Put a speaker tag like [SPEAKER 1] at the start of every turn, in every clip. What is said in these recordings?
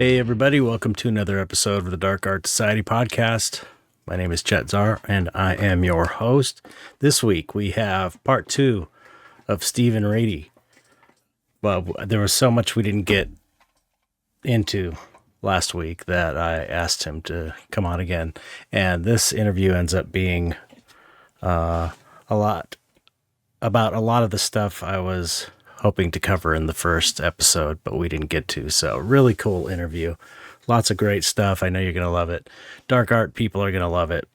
[SPEAKER 1] Hey, everybody, welcome to another episode of the Dark Art Society podcast. My name is Chet, and I am your host. This week we have part 2 of Stephen Reedy. Well, there was so much we didn't get into last week that I asked him to come on again. And this interview ends up being a lot about a lot of the stuff I was hoping to cover in the first episode, but we didn't get to. So really cool interview. Lots of great stuff. I know you're going to love it. Dark art people are going to love it.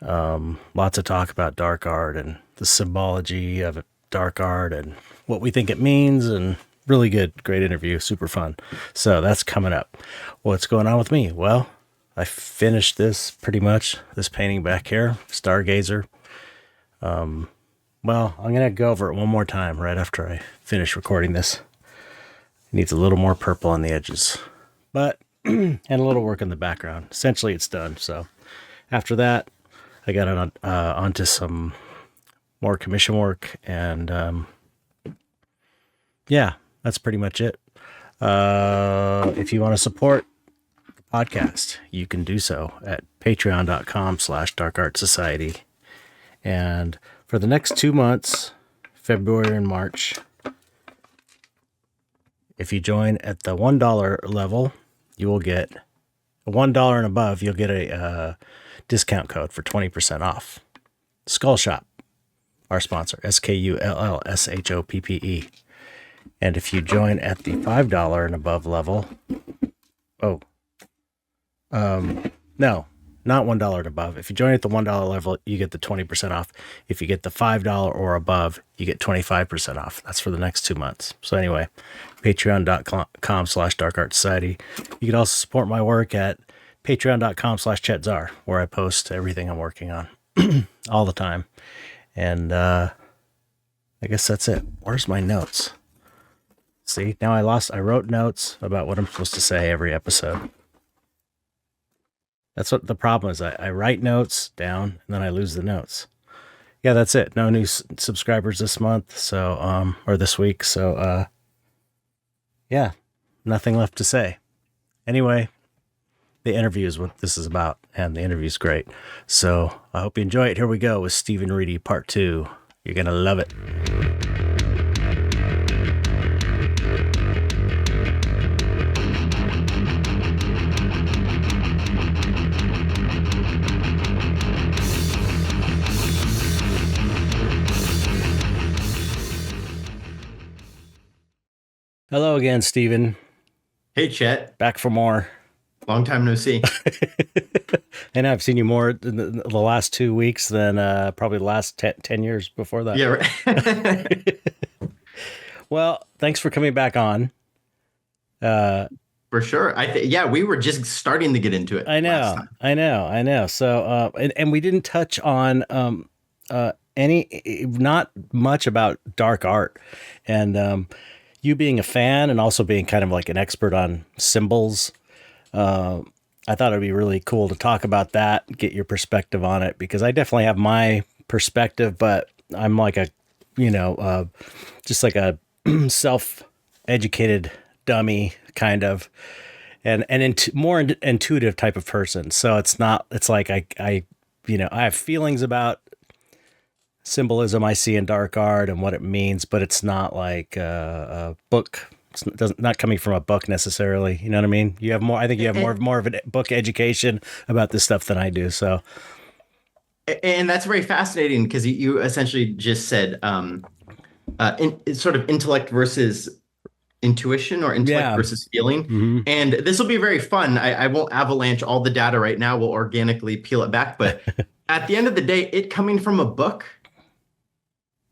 [SPEAKER 1] Lots of talk about dark art and the symbology of dark art and what we think it means, and really good, great interview. Super fun. So that's coming up. What's going on with me? Well, I finished this painting back here, Stargazer. Well, I'm going to go over it one more time right after I finish recording this. It needs a little more purple on the edges, but and a little work in the background. Essentially, it's done. So after that, I got onto some more commission work, and yeah, that's pretty much it. If you want to support the podcast, you can do so at patreon.com/darkartsociety. And for the next 2 months, February and March, if you join at the $1 level, you will get $1 and above. You'll get a discount code for 20% off. Skull Shop, our sponsor, SKULLSHOPPE. And if you join at the $5 and above level, no, not $1 and above. If you join at the $1 level, you get the 20% off. If you get the $5 or above, you get 25% off. That's for the next 2 months. So anyway, patreon.com/darkartsociety. You can also support my work at patreon.com/chetzar, where I post everything I'm working on all the time. And I guess that's it. Where's my notes? See, now I wrote notes about what I'm supposed to say every episode. That's what the problem is. I write notes down and then I lose the notes. Yeah, that's it. No new subscribers this month. So, or this week. So, yeah, nothing left to say. Anyway, the interview is what this is about, and the interview is great. So I hope you enjoy it. Here we go with Stephen Reedy, part 2. You're going to love it. Hello again, Stephen.
[SPEAKER 2] Hey, Chet.
[SPEAKER 1] Back for more.
[SPEAKER 2] Long time no see.
[SPEAKER 1] And I've seen you more in the last 2 weeks than probably the last 10 years before that.
[SPEAKER 2] Yeah, right.
[SPEAKER 1] Well, thanks for coming back on.
[SPEAKER 2] For sure. Yeah, we were just starting to get into it.
[SPEAKER 1] I know. So, and we didn't touch on not much about dark art, and you being a fan and also being kind of like an expert on symbols. I thought it'd be really cool to talk about that, get your perspective on it, because I definitely have my perspective, but I'm like just like a self-educated dummy kind of, and more intuitive type of person. So it's like I have feelings about symbolism I see in dark art and what it means, but it's not like a book. It's not coming from a book necessarily. You know what I mean? You have more. I think you have more of a book education about this stuff than I do. So,
[SPEAKER 2] and that's very fascinating because you essentially just said sort of intellect versus intuition, or intellect versus feeling. Mm-hmm. And this will be very fun. I won't avalanche all the data right now. We'll organically peel it back. But at the end of the day, it coming from a book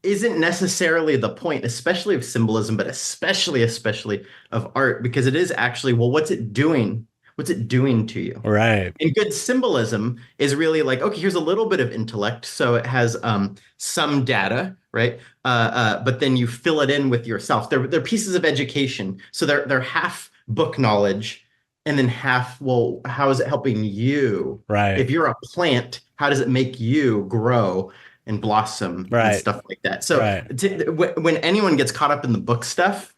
[SPEAKER 2] isn't necessarily the point, especially of symbolism, but especially of art, because it is actually, well, what's it doing? What's it doing to you?
[SPEAKER 1] Right.
[SPEAKER 2] And good symbolism is really like, okay, here's a little bit of intellect. So it has some data, right? But then you fill it in with yourself. They're pieces of education. So they're half book knowledge and then half, well, how is it helping you?
[SPEAKER 1] Right.
[SPEAKER 2] If you're a plant, how does it make you grow and blossom and stuff like that? So when anyone gets caught up in the book stuff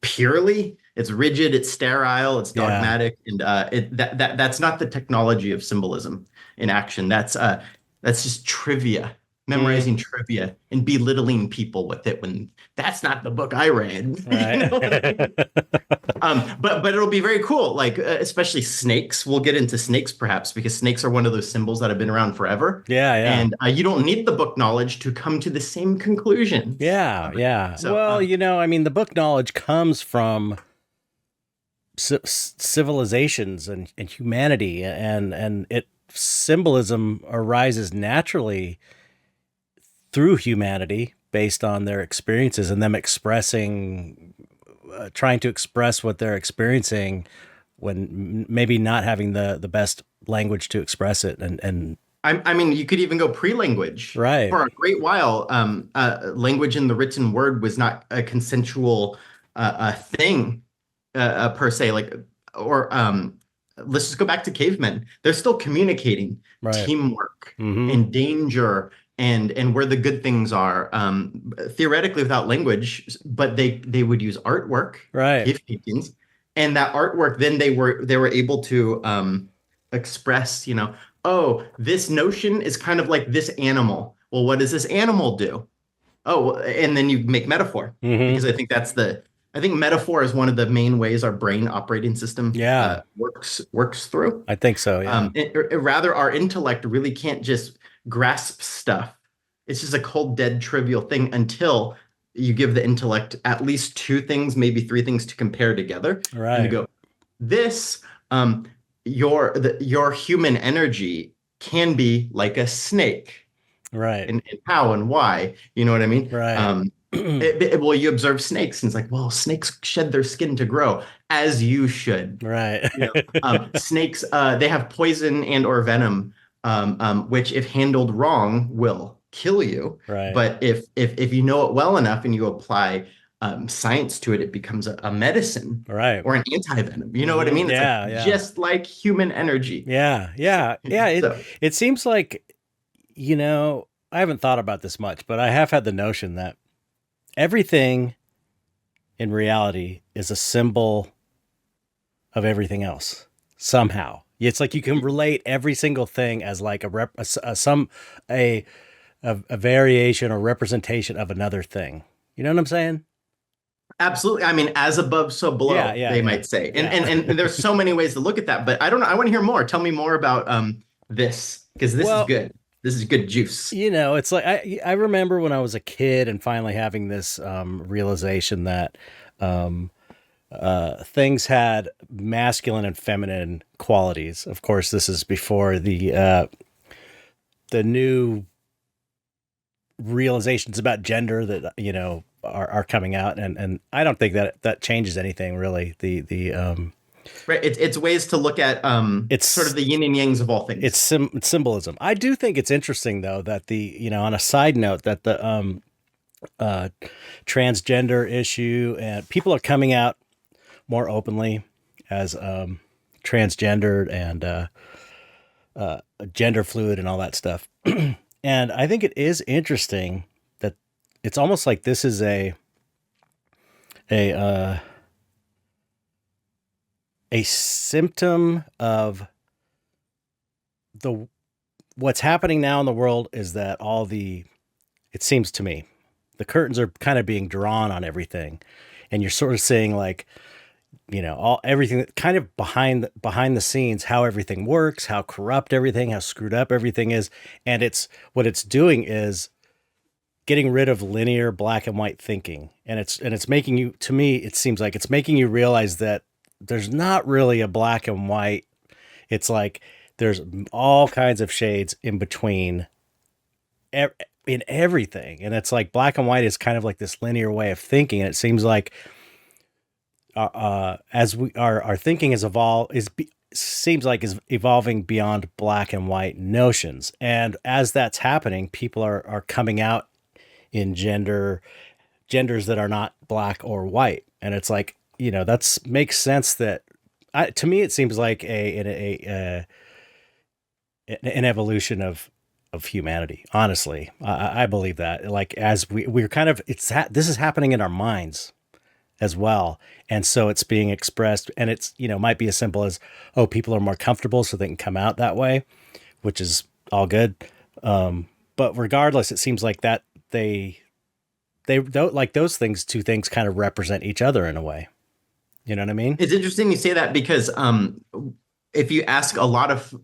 [SPEAKER 2] purely, it's rigid, it's sterile, it's
[SPEAKER 1] Yeah.
[SPEAKER 2] dogmatic, and that's not the technology of symbolism in action. That's just trivia,
[SPEAKER 1] Mm,
[SPEAKER 2] memorizing trivia and belittling people with it when that's not the book I read. You
[SPEAKER 1] right.
[SPEAKER 2] know what I mean? But it'll be very cool. Like especially snakes. We'll get into snakes perhaps because snakes are one of those symbols that have been around forever,
[SPEAKER 1] Yeah, yeah.
[SPEAKER 2] and you don't need the book knowledge to come to the same conclusions
[SPEAKER 1] Yeah,
[SPEAKER 2] of it.
[SPEAKER 1] yeah.
[SPEAKER 2] So
[SPEAKER 1] Well, I mean, the book knowledge comes from civilizations and humanity, and it symbolism arises naturally through humanity based on their experiences and them expressing, trying to express what they're experiencing when maybe not having the best language to express it and
[SPEAKER 2] I mean, you could even go pre-language.
[SPEAKER 1] right,
[SPEAKER 2] For a great while, language in the written word was not a consensual thing per se. Or let's just go back to cavemen. They're still communicating
[SPEAKER 1] right.
[SPEAKER 2] teamwork
[SPEAKER 1] Mm-hmm.
[SPEAKER 2] and danger and where the good things are. Theoretically, without language, but they would use artwork,
[SPEAKER 1] Right.
[SPEAKER 2] cave paintings, and that artwork. Then they were able to express, oh, this notion is kind of like this animal. Well, what does this animal do? Oh, well, and then you make metaphor
[SPEAKER 1] Mm-hmm.
[SPEAKER 2] because I think metaphor is one of the main ways our brain operating system
[SPEAKER 1] Yeah,
[SPEAKER 2] works through.
[SPEAKER 1] I think so. Yeah.
[SPEAKER 2] Rather, our intellect really can't just grasp stuff. It's just a cold, dead, trivial thing until you give the intellect at least two things, maybe three things to compare together, and to
[SPEAKER 1] Right.
[SPEAKER 2] go, this your human energy can be like a snake,
[SPEAKER 1] Right.
[SPEAKER 2] and how and why, you know what I mean?
[SPEAKER 1] Right.
[SPEAKER 2] Well, you observe snakes, and it's like, well, snakes shed their skin to grow, as you should.
[SPEAKER 1] Right.
[SPEAKER 2] Snakes, they have poison and or venom, which, if handled wrong, will kill you.
[SPEAKER 1] Right.
[SPEAKER 2] But if you know it well enough and you apply science to it, it becomes a medicine
[SPEAKER 1] Right.
[SPEAKER 2] or an anti-venom. You know what I
[SPEAKER 1] Hmm.
[SPEAKER 2] mean? It's like
[SPEAKER 1] Yeah. Yeah.
[SPEAKER 2] just like human energy.
[SPEAKER 1] Yeah. Yeah. Yeah. It
[SPEAKER 2] So
[SPEAKER 1] it seems like, I haven't thought about this much, but I have had the notion that everything in reality is a symbol of everything else somehow. It's like you can relate every single thing as like a a variation or representation of another thing. You know what I'm saying?
[SPEAKER 2] absolutely. I mean, as above, so
[SPEAKER 1] Yeah,
[SPEAKER 2] below,
[SPEAKER 1] yeah,
[SPEAKER 2] they
[SPEAKER 1] yeah,
[SPEAKER 2] might say. And
[SPEAKER 1] yeah.
[SPEAKER 2] and and there's so many ways to look at that, but I don't know. I want to hear more. Tell me more about this because this is
[SPEAKER 1] Well,
[SPEAKER 2] good. This is good juice.
[SPEAKER 1] it's like I remember when I was a kid and finally having this realization that um, things had masculine and feminine qualities. Of course, this is before the new realizations about gender that are coming out, and I don't think that changes anything really. The
[SPEAKER 2] Right. It's ways to look at sort of
[SPEAKER 1] it's
[SPEAKER 2] the yin and yangs of all things.
[SPEAKER 1] it's symbolism. I do think it's interesting though that on a side note that the uh, transgender issue and people are coming out more openly as transgendered and gender fluid and all that stuff. And I think it is interesting that it's almost like this is a a symptom of the what's happening now in the world is that it seems to me the curtains are kind of being drawn on everything, and you're sort of seeing like all everything that kind of behind the scenes, how everything works, how corrupt everything, how screwed up everything is. And it's what it's doing is getting rid of linear black and white thinking, and it's making you, to me it seems like it's making you realize that there's not really a black and white. It's like there's all kinds of shades in between in everything, and it's like black and white is kind of like this linear way of thinking, and it seems like as our thinking is seems like is evolving beyond black and white notions, and as that's happening, people are coming out in genders that are not black or white, and it's like that's makes sense that to me it seems like an evolution of humanity. Honestly, I believe that like as we're kind of this is happening in our minds as well. And so it's being expressed, and it's, might be as simple as, oh, people are more comfortable so they can come out that way, which is all good. But regardless, it seems like that they don't like those things, two things kind of represent each other in a way. You know what I mean?
[SPEAKER 2] It's interesting you say that because if you ask a lot of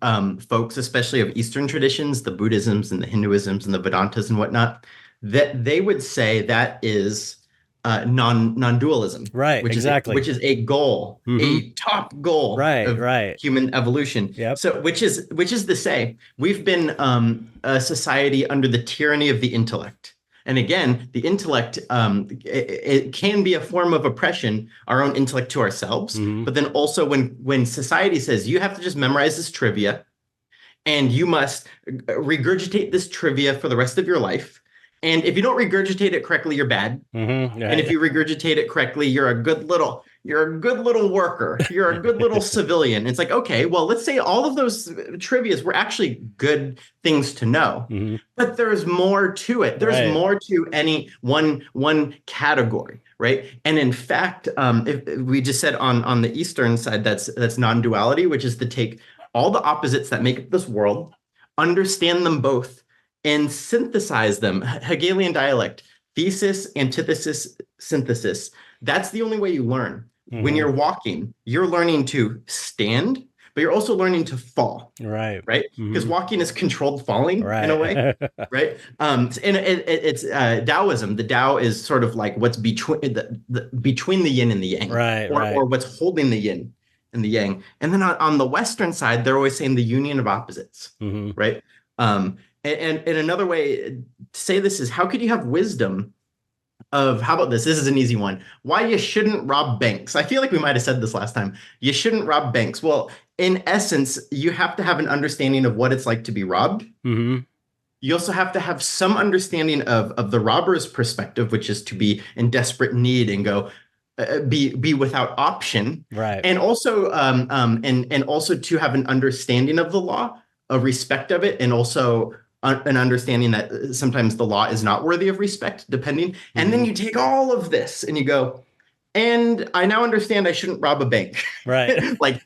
[SPEAKER 2] folks, especially of Eastern traditions, the Buddhisms and the Hinduisms and the Vedantas and whatnot, that they would say that is non-dualism,
[SPEAKER 1] Right, exactly.
[SPEAKER 2] Which is a goal, a top goal of
[SPEAKER 1] right.
[SPEAKER 2] human evolution.
[SPEAKER 1] Yep.
[SPEAKER 2] So which is to say, we've been a society under the tyranny of the intellect. And again, the intellect, it can be a form of oppression, our own intellect to ourselves. But then also when society says you have to just memorize this trivia and you must regurgitate this trivia for the rest of your life. And if you don't regurgitate it correctly, you're bad. And if you regurgitate it correctly, you're a good little worker. You're a good little civilian. It's like, okay, well, let's say all of those trivias were actually good things to know, but there's more to it. There's more to any one category, right? And in fact, if we just said on the Eastern side, that's non-duality, which is to take all the opposites that make up this world, understand them both, and synthesize them. Hegelian dialect, thesis, antithesis, synthesis. That's the only way you learn. When you're walking, you're learning to stand, but you're also learning to fall. Right. Because walking is controlled falling in a way. Right. And it's Taoism. The Tao is sort of like what's between between the yin and the yang. Or what's holding the yin and the yang. And then on the Western side, they're always saying the union of opposites. Right. And another way to say this is, how could you have wisdom of, how about this? This is an easy one. Why you shouldn't rob banks. I feel like we might have said this last time. You shouldn't rob banks. Well, in essence, you have to have an understanding of what it's like to be robbed. You also have to have some understanding of the robber's perspective, which is to be in desperate need and go, be without option. And also and also to have an understanding of the law, a respect of it, and also an understanding that sometimes the law is not worthy of respect, depending. And then you take all of this and you go, and I now understand I shouldn't rob a bank. like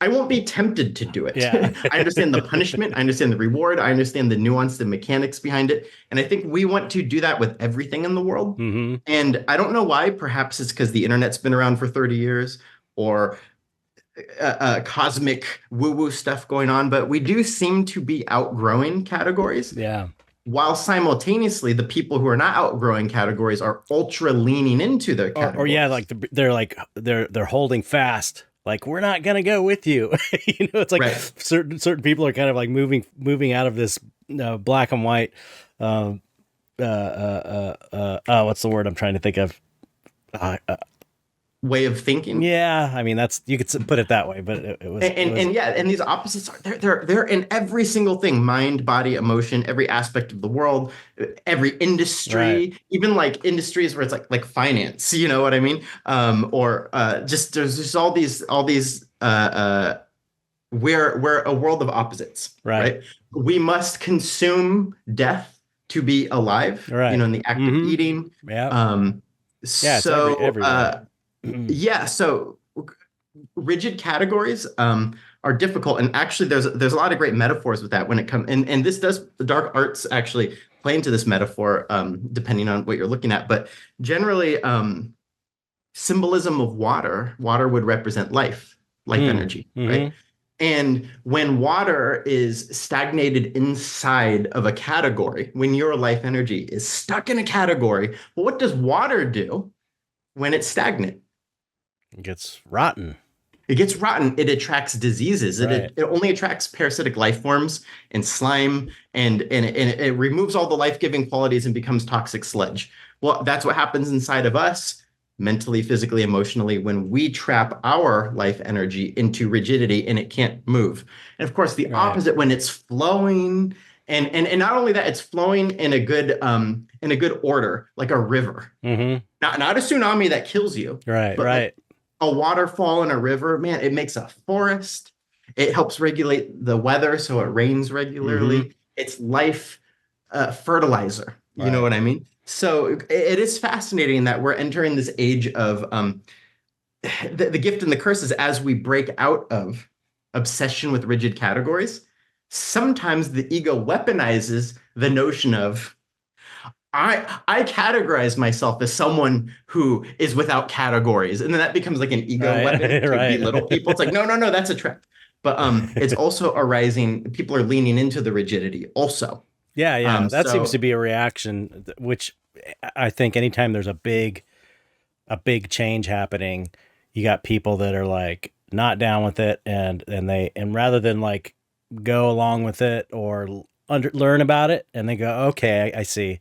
[SPEAKER 2] I won't be tempted to do it. I understand the punishment. I understand the reward. I understand the nuance, the mechanics behind it. And I think we want to do that with everything in the world. And I don't know why. Perhaps it's because the internet's been around for 30 years, or cosmic woo-woo stuff going on, but we do seem to be outgrowing categories. While simultaneously, the people who are not outgrowing categories are ultra leaning into their categories.
[SPEAKER 1] They're holding fast. Like, we're not gonna go with you. It's like certain people are kind of like moving out of this black and white. What's the word I'm trying to think of?
[SPEAKER 2] Way of thinking.
[SPEAKER 1] I mean, that's, you could put it that way, but it was,
[SPEAKER 2] and these opposites are they're in every single thing: mind, body, emotion, every aspect of the world, every industry, even like industries where it's like finance, you know what I mean? Or just there's just all these we're a world of opposites, right? We must consume death to be alive, in the act of eating. So rigid categories are difficult, and actually there's a lot of great metaphors with that when it comes, and this does, the dark arts actually play into this metaphor depending on what you're looking at, but generally symbolism of water would represent life energy, right? And when water is stagnated inside of a category, when your life energy is stuck in a category, well, what does water do when it's stagnant?
[SPEAKER 1] It gets rotten.
[SPEAKER 2] It attracts diseases. It only attracts parasitic life forms and slime, and it removes all the life-giving qualities and becomes toxic sludge. Well, that's what happens inside of us, mentally, physically, emotionally, when we trap our life energy into rigidity and it can't move. And of course, the opposite, when it's flowing, and not only that, it's flowing in a good order, like a river. Not a tsunami that kills you. Like a waterfall in a river, man, it makes a forest. It helps regulate the weather so it rains regularly. It's life fertilizer. You know what I mean? So it is fascinating that we're entering this age of the gift and the curse is as we break out of obsession with rigid categories, sometimes the ego weaponizes the notion of I categorize myself as someone who is without categories, and then that becomes like an ego weapon
[SPEAKER 1] Right.
[SPEAKER 2] to
[SPEAKER 1] Right.
[SPEAKER 2] belittle people. It's like, no, no, no, that's a trap. But it's also arising, people are leaning into the rigidity also.
[SPEAKER 1] Yeah, yeah. That seems to
[SPEAKER 2] So
[SPEAKER 1] be a reaction, which I think anytime there's a big change happening, you got people that are like not down with it, and rather than like go along with it or learn about it, and they go, okay, I see.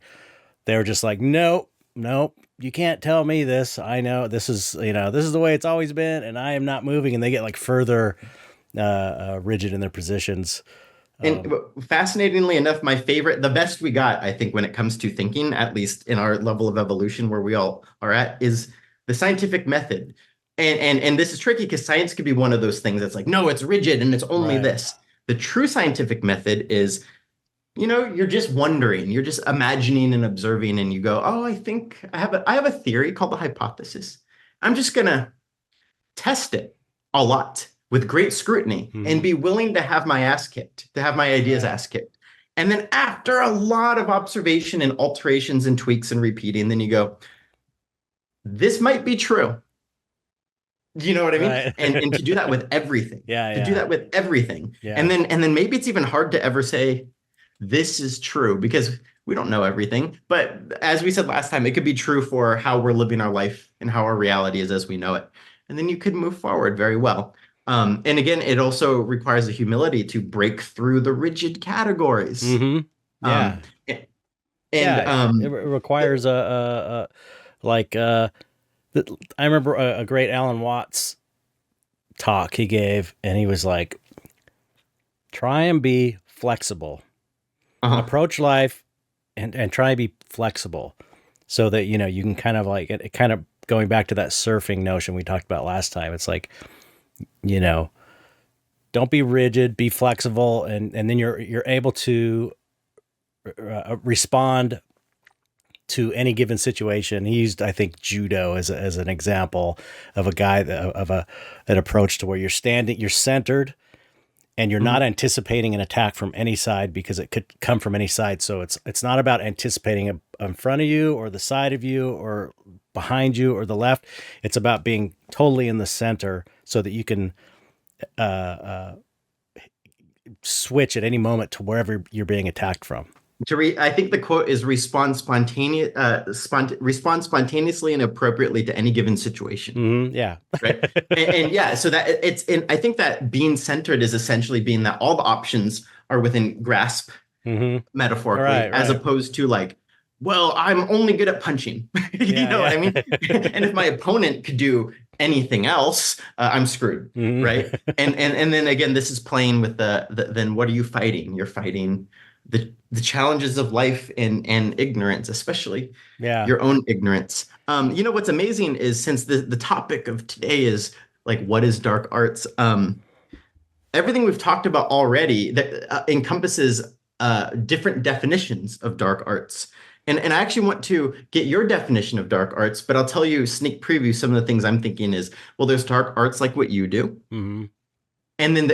[SPEAKER 1] They're just like, nope, nope, you can't tell me this. I know this is the way it's always been, and I am not moving. And they get like further rigid in their positions.
[SPEAKER 2] and fascinatingly enough, my favorite, the best we got, I think, when it comes to thinking, at least in our level of evolution where we all are at, is the scientific method. And this is tricky because science could be one of those things that's like, no, it's rigid and it's only
[SPEAKER 1] Right.
[SPEAKER 2] this. The true scientific method is, you're just wondering, you're just imagining and observing, and you go, oh, I think I have a theory called the hypothesis. I'm just gonna test it a lot with great scrutiny and be willing to have my ass kicked, to have my ideas
[SPEAKER 1] Right.
[SPEAKER 2] ass kicked. And then after a lot of observation and alterations and tweaks and repeating, then you go, this might be true. You know what I mean?
[SPEAKER 1] Right.
[SPEAKER 2] And to do that with everything,
[SPEAKER 1] Yeah,
[SPEAKER 2] to do
[SPEAKER 1] yeah,
[SPEAKER 2] that with everything.
[SPEAKER 1] yeah.
[SPEAKER 2] And then maybe it's even hard to ever say this is true because we don't know everything. But as we said last time, it could be true for how we're living our life and how our reality is as we know it. And then you could move forward very well. And again, it also requires a humility to break through the rigid categories.
[SPEAKER 1] Mm-hmm. Yeah.
[SPEAKER 2] Um, and
[SPEAKER 1] Yeah. It requires like I remember a great Alan Watts talk he gave, and he was like, try and be flexible,
[SPEAKER 2] uh-huh.
[SPEAKER 1] approach life and try and be flexible so that, you can kind of like it kind of going back to that surfing notion we talked about last time. It's like, you know, don't be rigid, be flexible. And then you're able to respond to any given situation. He used, I think, judo as an example of a guy of an approach to where you're centered, and you're
[SPEAKER 2] Mhm.
[SPEAKER 1] not anticipating an attack from any side because it could come from any side. So it's not about anticipating in front of you or the side of you or behind you or the left. It's about being totally in the center so that you can uh, uh, switch at any moment to wherever you're being attacked from.
[SPEAKER 2] I think the quote is respond spontaneously and appropriately to any given situation.
[SPEAKER 1] Mm-hmm, yeah.
[SPEAKER 2] Right. And yeah, so that and I think that being centered is essentially being that all the options are within grasp,
[SPEAKER 1] Mm-hmm.
[SPEAKER 2] metaphorically,
[SPEAKER 1] Right.
[SPEAKER 2] as
[SPEAKER 1] Right.
[SPEAKER 2] opposed to like, well, I'm only good at punching. You
[SPEAKER 1] Yeah.
[SPEAKER 2] know what I
[SPEAKER 1] Yeah.
[SPEAKER 2] mean? And if my opponent could do anything else, I'm screwed. Right.
[SPEAKER 1] Mm-hmm.
[SPEAKER 2] And then again, this is playing with then what are you fighting? You're fighting the challenges of life and ignorance, especially
[SPEAKER 1] Yeah.
[SPEAKER 2] your own ignorance. What's amazing is since the topic of today is like what is dark arts, everything we've talked about already that encompasses different definitions of dark arts. And I actually want to get your definition of dark arts, but I'll tell you sneak preview some of the things I'm thinking is, well, there's dark arts like what you do.
[SPEAKER 1] Mm-hmm.
[SPEAKER 2] And then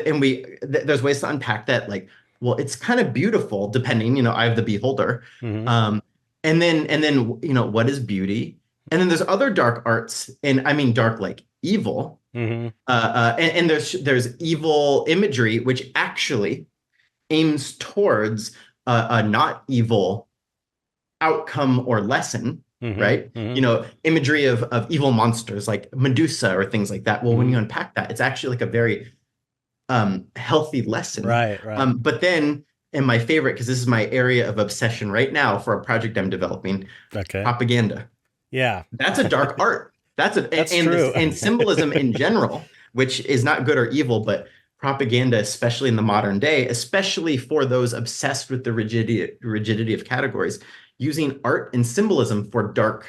[SPEAKER 2] there's ways to unpack that, like, well, it's kind of beautiful, depending, eye of the beholder.
[SPEAKER 1] Mm-hmm.
[SPEAKER 2] And then what is beauty? And then there's other dark arts, and I mean dark like evil.
[SPEAKER 1] Mm-hmm.
[SPEAKER 2] And there's evil imagery, which actually aims towards a not evil outcome or lesson,
[SPEAKER 1] Mm-hmm.
[SPEAKER 2] right?
[SPEAKER 1] Mm-hmm.
[SPEAKER 2] Imagery of evil monsters like Medusa or things like that. Well, when
[SPEAKER 1] Mm-hmm.
[SPEAKER 2] you unpack that, it's actually like a very healthy lesson.
[SPEAKER 1] Right. Right.
[SPEAKER 2] But then, and my favorite, because this is my area of obsession right now for a project I'm developing,
[SPEAKER 1] Okay.
[SPEAKER 2] propaganda.
[SPEAKER 1] Yeah.
[SPEAKER 2] That's a dark art.
[SPEAKER 1] That's
[SPEAKER 2] And
[SPEAKER 1] true.
[SPEAKER 2] and symbolism in general, which is not good or evil, but propaganda, especially in the modern day, especially for those obsessed with the rigidity of categories, using art and symbolism for dark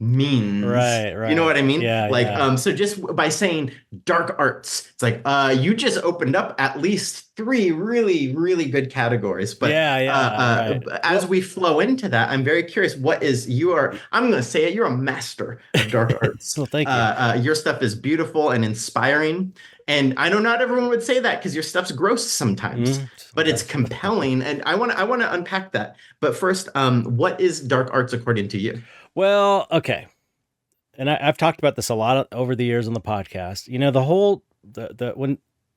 [SPEAKER 2] means.
[SPEAKER 1] Right.
[SPEAKER 2] You know
[SPEAKER 1] Right.
[SPEAKER 2] what I mean?
[SPEAKER 1] Yeah.
[SPEAKER 2] Like,
[SPEAKER 1] Yeah.
[SPEAKER 2] so just by saying dark arts, it's like, you just opened up at least three really, really good categories. But
[SPEAKER 1] right.
[SPEAKER 2] as we flow into that, I'm very curious. I'm going to say it. You're a master of dark arts.
[SPEAKER 1] Well, thank you.
[SPEAKER 2] Your stuff is beautiful and inspiring. And I know not everyone would say that because your stuff's gross sometimes, but it's compelling. And I want to unpack that. But first, what is dark arts according to you?
[SPEAKER 1] Well, okay. And I've talked about this a lot over the years on the podcast. You know,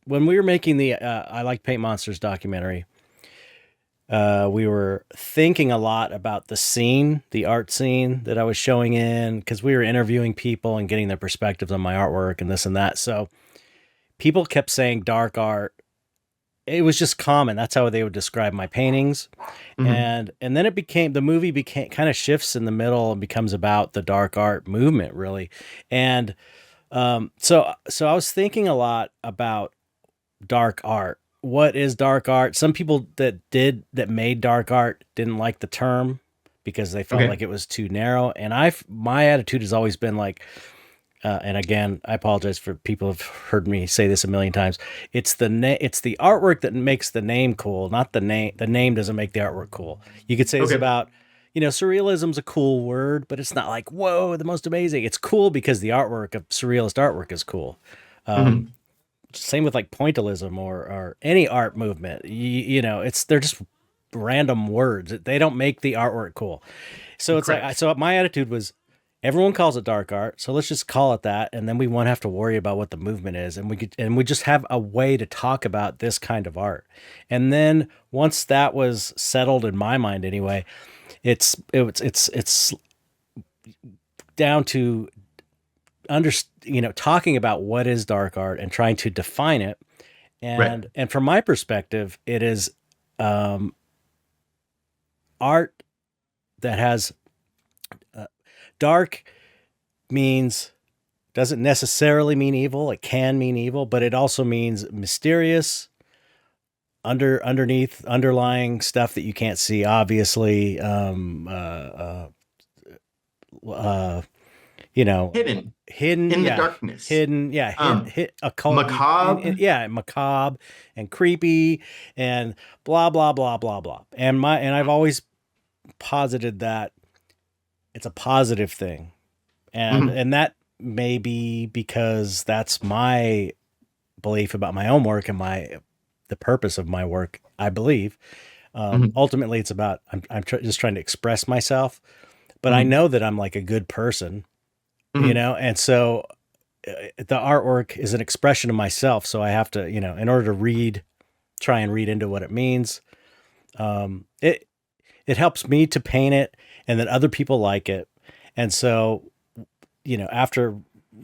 [SPEAKER 1] when we were making the I Like Paint Monsters documentary, we were thinking a lot about the scene, the art scene that I was showing in, because we were interviewing people and getting their perspectives on my artwork and this and that. So people kept saying dark art. It was just common. That's how they would describe my paintings. And then the movie became kind of shifts in the middle and becomes about the dark art movement, really. And so I was thinking a lot about dark art. What is dark art? Some people that made dark art didn't like the term because they felt like it was too narrow. And my attitude has always been like, and again, I apologize for people who've heard me say this a million times. It's the artwork that makes the name cool, not the name. The name doesn't make the artwork cool. You could say it's about, surrealism's a cool word, but it's not like, whoa, the most amazing. It's cool because the artwork of surrealist artwork is cool. Same with like pointillism or any art movement. They're just random words. They don't make the artwork cool. So it's like, so my attitude was, everyone calls it dark art, so let's just call it that, and then we won't have to worry about what the movement is, and we just have a way to talk about this kind of art. And then once that was settled in my mind, anyway, it's down to talking about what is dark art and trying to define it, and from my perspective, it is art that has. Dark doesn't necessarily mean evil. It can mean evil, but it also means mysterious, underlying stuff that you can't see, obviously. Hidden
[SPEAKER 2] in the darkness,
[SPEAKER 1] hidden, occult,
[SPEAKER 2] macabre,
[SPEAKER 1] macabre and creepy, and blah blah blah blah blah. And I've always posited that it's a positive thing. And that may be because that's my belief about my own work and the purpose of my work, I believe. Ultimately, it's about, I'm just trying to express myself, but I know that I'm like a good person, and so the artwork is an expression of myself. So I have to, in order to try and read into what it means. It helps me to paint it, and that other people like it. And so, after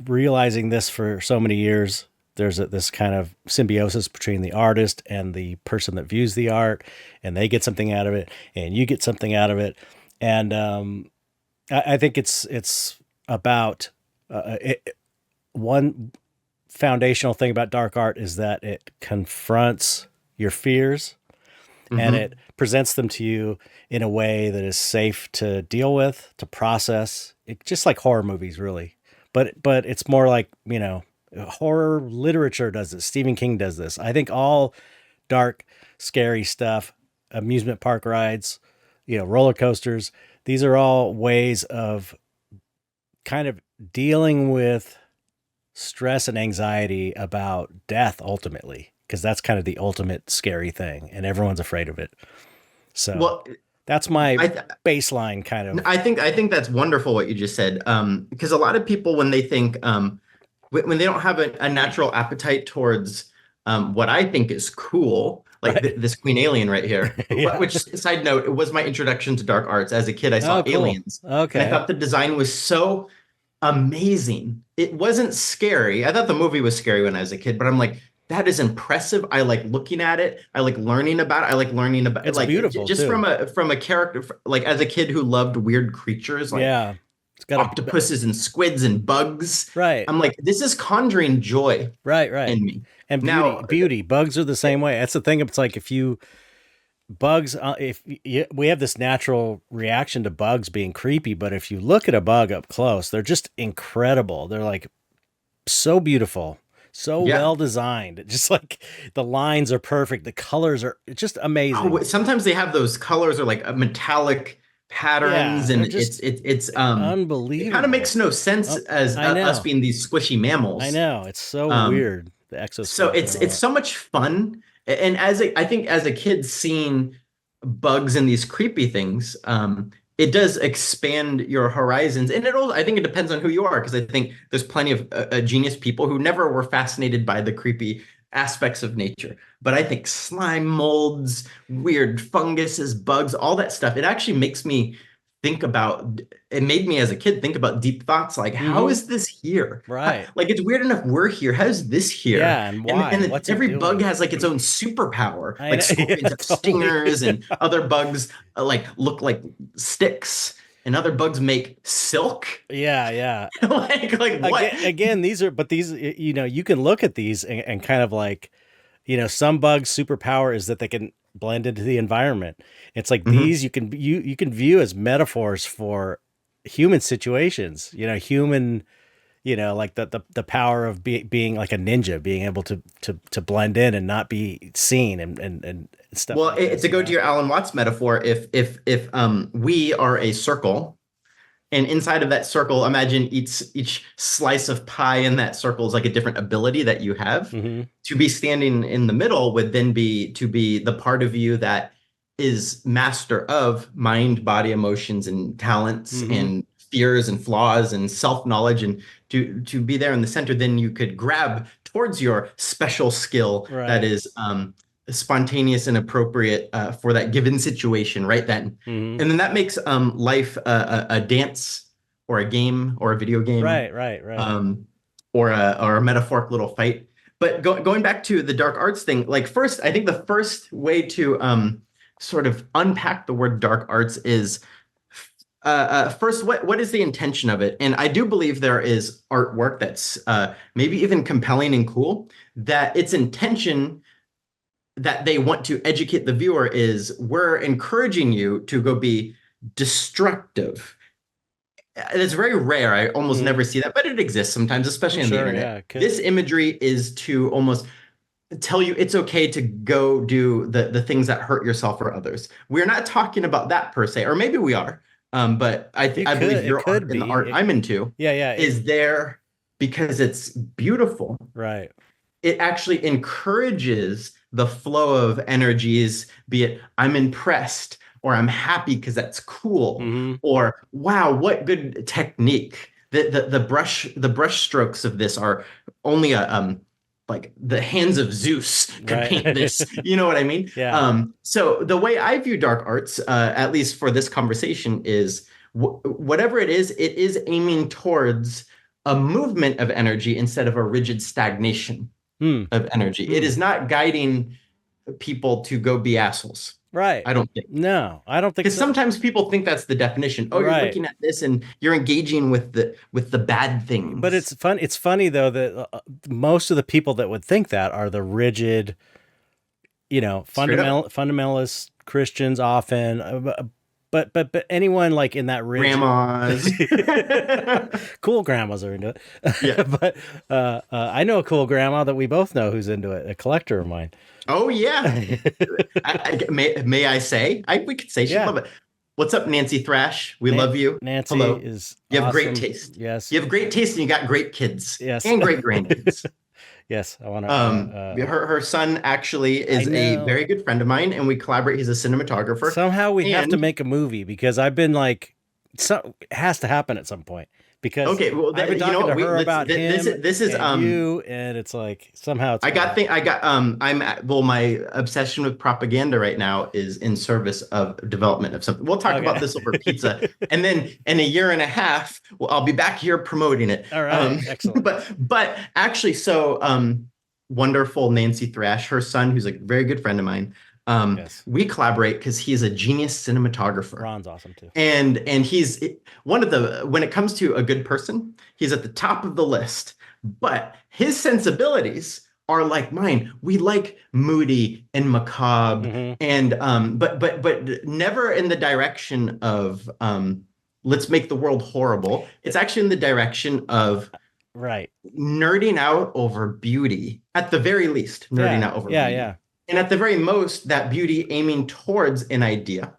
[SPEAKER 1] realizing this for so many years, there's this kind of symbiosis between the artist and the person that views the art, and they get something out of it, and you get something out of it. And I think it's about one foundational thing about dark art is that it confronts your fears, and it presents them to you in a way that is safe to deal with, to process. Just like horror movies, really. But it's more like, horror literature does this. Stephen King does this. I think all dark, scary stuff, amusement park rides, roller coasters, these are all ways of kind of dealing with stress and anxiety about death, ultimately, because that's kind of the ultimate scary thing, and everyone's afraid of it. So that's my baseline kind of.
[SPEAKER 2] I think that's wonderful what you just said. Because a lot of people, when they think, when they don't have a natural appetite towards what I think is cool, like this Queen Alien right here, which, side note, it was my introduction to dark arts. As a kid, I saw Aliens.
[SPEAKER 1] Okay.
[SPEAKER 2] And I thought the design was so amazing. It wasn't scary. I thought the movie was scary when I was a kid, but I'm like, that is impressive. I like looking at it. I like learning about it. I like learning about
[SPEAKER 1] it's
[SPEAKER 2] like
[SPEAKER 1] beautiful
[SPEAKER 2] just
[SPEAKER 1] too.
[SPEAKER 2] from a character, like as a kid who loved weird creatures, like
[SPEAKER 1] it's got
[SPEAKER 2] octopuses and squids and bugs.
[SPEAKER 1] Right.
[SPEAKER 2] I'm like, this is conjuring joy.
[SPEAKER 1] Right.
[SPEAKER 2] In me.
[SPEAKER 1] And beauty. Bugs are the same way. That's the thing. It's like we have this natural reaction to bugs being creepy, but if you look at a bug up close, they're just incredible. They're like so beautiful, So
[SPEAKER 2] Yeah.
[SPEAKER 1] well designed. Just like the lines are perfect. The colors are just amazing.
[SPEAKER 2] Oh, sometimes they have those colors or like metallic patterns,
[SPEAKER 1] Yeah,
[SPEAKER 2] and
[SPEAKER 1] they're just
[SPEAKER 2] it kind of makes
[SPEAKER 1] unbelievable.
[SPEAKER 2] no sense as
[SPEAKER 1] I
[SPEAKER 2] us
[SPEAKER 1] know.
[SPEAKER 2] being these squishy
[SPEAKER 1] I
[SPEAKER 2] mammals.
[SPEAKER 1] know. It's so
[SPEAKER 2] Um,
[SPEAKER 1] weird. The
[SPEAKER 2] so
[SPEAKER 1] exoskeleton and all
[SPEAKER 2] it's
[SPEAKER 1] that.
[SPEAKER 2] so much fun. And I think as a kid seeing bugs and these creepy things, it does expand your horizons. And I think it depends on who you are, because I think there's plenty of genius people who never were fascinated by the creepy aspects of nature. But I think slime molds, weird funguses, bugs, all that stuff, it actually makes me think about it made me as a kid think about deep thoughts like, how
[SPEAKER 1] Mm-hmm.
[SPEAKER 2] is this here?
[SPEAKER 1] Right.
[SPEAKER 2] Like, it's weird enough we're here. How's this here?
[SPEAKER 1] Yeah, and
[SPEAKER 2] And
[SPEAKER 1] why?
[SPEAKER 2] then
[SPEAKER 1] What's it
[SPEAKER 2] every bug
[SPEAKER 1] doing?
[SPEAKER 2] has like its own superpower.
[SPEAKER 1] I
[SPEAKER 2] Like
[SPEAKER 1] know. Yeah,
[SPEAKER 2] scorpions have
[SPEAKER 1] totally.
[SPEAKER 2] stingers, and other bugs like look like sticks, and other bugs make silk.
[SPEAKER 1] Yeah, yeah.
[SPEAKER 2] Like what?
[SPEAKER 1] Again, these are, but these, you can look at these and kind of like, some bugs' superpower is that they can blend into the environment. It's like
[SPEAKER 2] Mhm.
[SPEAKER 1] these you can view as metaphors for human situations. Human, like the power of being like a ninja, being able to blend in and not be seen and stuff
[SPEAKER 2] Well,
[SPEAKER 1] like this.
[SPEAKER 2] to go to your Alan Watts metaphor, if we are a circle, and inside of that circle, imagine each slice of pie in that circle is like a different ability that you have.
[SPEAKER 1] Hmm.
[SPEAKER 2] To be standing in the middle would then be to be the part of you that is master of mind, body, emotions, and talents,
[SPEAKER 1] Hmm.
[SPEAKER 2] and fears and flaws and self-knowledge. And to be there in the center, then you could grab towards your special skill that
[SPEAKER 1] Right.
[SPEAKER 2] is spontaneous and appropriate for that given situation right then.
[SPEAKER 1] Hmm.
[SPEAKER 2] And then that makes life a dance or a game or a video game,
[SPEAKER 1] Right. Right. Right.
[SPEAKER 2] um, or a metaphoric little fight. But going back to the dark arts thing, like, first, I think the first way to sort of unpack the word dark arts is first, what is the intention of it? And I do believe there is artwork that's maybe even compelling and cool. That its intention that they want to educate the viewer is, we're encouraging you to go be destructive. It's very rare. I almost
[SPEAKER 1] Hmm.
[SPEAKER 2] never see that, but it exists sometimes,
[SPEAKER 1] I'm
[SPEAKER 2] especially on the
[SPEAKER 1] sure.
[SPEAKER 2] internet.
[SPEAKER 1] Yeah, it could.
[SPEAKER 2] This imagery is to almost tell you it's okay to go do the things that hurt yourself or others. We're not talking about that per se, or maybe we are. But I believe
[SPEAKER 1] It
[SPEAKER 2] your
[SPEAKER 1] could
[SPEAKER 2] art and the
[SPEAKER 1] be.
[SPEAKER 2] art I'm into
[SPEAKER 1] Yeah. Yeah.
[SPEAKER 2] is there because it's beautiful.
[SPEAKER 1] Right.
[SPEAKER 2] It actually encourages the flow of energies, be it I'm impressed, or I'm happy because that's cool,
[SPEAKER 1] Hmm.
[SPEAKER 2] or wow, what good technique. The brush strokes of this are only a like the hands of Zeus could paint
[SPEAKER 1] Right.
[SPEAKER 2] this. You know what I mean?
[SPEAKER 1] Yeah.
[SPEAKER 2] So the way I view dark arts, at least for this conversation, is whatever it is aiming towards a movement of energy instead of a rigid stagnation
[SPEAKER 1] Hmm.
[SPEAKER 2] of energy. It
[SPEAKER 1] Hmm.
[SPEAKER 2] is not guiding people to go be assholes.
[SPEAKER 1] Right.
[SPEAKER 2] I don't think.
[SPEAKER 1] No, I don't think
[SPEAKER 2] Because
[SPEAKER 1] so.
[SPEAKER 2] sometimes people think that's the definition. Oh, you're
[SPEAKER 1] Right.
[SPEAKER 2] looking at this and you're engaging with the bad
[SPEAKER 1] But
[SPEAKER 2] things.
[SPEAKER 1] it's fun. It's funny though that most of the people that would think that are the rigid,
[SPEAKER 2] Straight up.
[SPEAKER 1] fundamentalist Christians often. But anyone like in that rigid,
[SPEAKER 2] Grandmas.
[SPEAKER 1] cool grandmas are into it.
[SPEAKER 2] Yeah.
[SPEAKER 1] But I know a cool grandma that we both know who's into it. A collector of mine.
[SPEAKER 2] Oh yeah. May I say? We could say she'd
[SPEAKER 1] Yeah.
[SPEAKER 2] love it. What's up, Nancy Thrash? We love you.
[SPEAKER 1] Nancy
[SPEAKER 2] Hello.
[SPEAKER 1] is
[SPEAKER 2] You have great
[SPEAKER 1] awesome.
[SPEAKER 2] taste.
[SPEAKER 1] Yes.
[SPEAKER 2] You have great taste, and you got great kids
[SPEAKER 1] Yes.
[SPEAKER 2] and great grandkids.
[SPEAKER 1] Yes. I want to.
[SPEAKER 2] Her son actually
[SPEAKER 1] I
[SPEAKER 2] is a
[SPEAKER 1] know.
[SPEAKER 2] very good friend of mine, and we collaborate. He's a cinematographer,
[SPEAKER 1] Somehow we have to
[SPEAKER 2] and
[SPEAKER 1] make a movie because I've been like, it has to happen at some point because
[SPEAKER 2] okay, well,
[SPEAKER 1] I've been
[SPEAKER 2] you know
[SPEAKER 1] talking
[SPEAKER 2] what?
[SPEAKER 1] to her about
[SPEAKER 2] This
[SPEAKER 1] him
[SPEAKER 2] this is
[SPEAKER 1] and you, and it's like somehow it's gonna happen.
[SPEAKER 2] I got well, my obsession with propaganda right now is in service of development of something. We'll talk about
[SPEAKER 1] Okay.
[SPEAKER 2] this over pizza, and then in a year and a half, well, I'll be back here promoting it.
[SPEAKER 1] All right. Excellent.
[SPEAKER 2] But actually, so wonderful Nancy Thrash, her son, who's a very good friend of mine.
[SPEAKER 1] Yes.
[SPEAKER 2] We collaborate because he's a genius cinematographer.
[SPEAKER 1] Ron's awesome too.
[SPEAKER 2] And he's one of the, when it comes to a good person, he's at the top of the list. But his sensibilities are like mine. We like moody and macabre,
[SPEAKER 1] Hmm.
[SPEAKER 2] and but never in the direction of let's make the world horrible. It's actually in the direction of
[SPEAKER 1] Right.
[SPEAKER 2] nerding out over beauty, at the very least, nerding
[SPEAKER 1] Yeah.
[SPEAKER 2] out over
[SPEAKER 1] Yeah.
[SPEAKER 2] beauty.
[SPEAKER 1] Yeah.
[SPEAKER 2] And at the very most, that beauty aiming towards an idea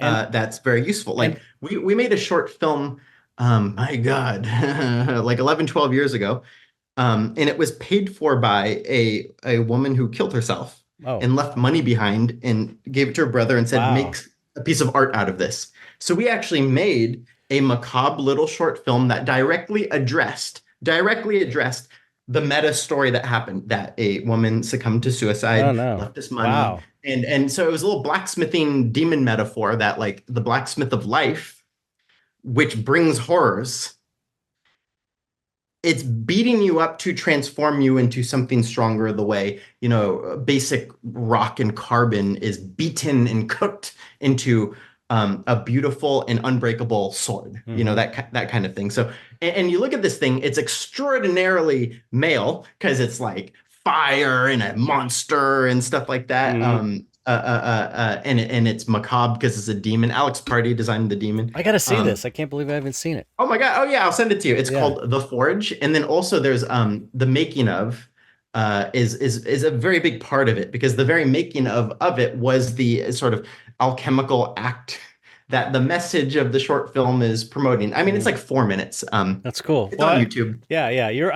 [SPEAKER 1] And
[SPEAKER 2] that's very useful.
[SPEAKER 1] and
[SPEAKER 2] Like we made a short film, my God, like 11, 12 years ago. And it was paid for by a woman who killed herself
[SPEAKER 1] oh,
[SPEAKER 2] and left money behind and gave it to her brother and said,
[SPEAKER 1] wow.
[SPEAKER 2] make a piece of art out of this. So we actually made a macabre little short film that directly addressed the meta story that happened, that a woman succumbed to
[SPEAKER 1] Oh
[SPEAKER 2] suicide,
[SPEAKER 1] no.
[SPEAKER 2] left us money.
[SPEAKER 1] Wow.
[SPEAKER 2] And so it was a little blacksmithing demon metaphor that like the blacksmith of life, which brings horrors, it's beating you up to transform you into something stronger the way, basic rock and carbon is beaten and cooked into a beautiful and unbreakable sword,
[SPEAKER 1] Mm-hmm.
[SPEAKER 2] that kind of thing. So, and you look at this thing, it's extraordinarily male because it's like fire and a monster and stuff like that.
[SPEAKER 1] Mm-hmm.
[SPEAKER 2] And it's macabre because it's a demon. Alex Party designed the demon.
[SPEAKER 1] I gotta see this. I can't believe I haven't seen it.
[SPEAKER 2] Oh my God. Oh yeah, I'll send it to you. It's
[SPEAKER 1] Yeah.
[SPEAKER 2] called The Forge. And then also there's the making of is a very big part of it, because the very making of it was the sort of alchemical act that the message of the short film is promoting. I mean, it's like 4 minutes.
[SPEAKER 1] That's cool.
[SPEAKER 2] It's on YouTube.
[SPEAKER 1] Yeah, yeah. You're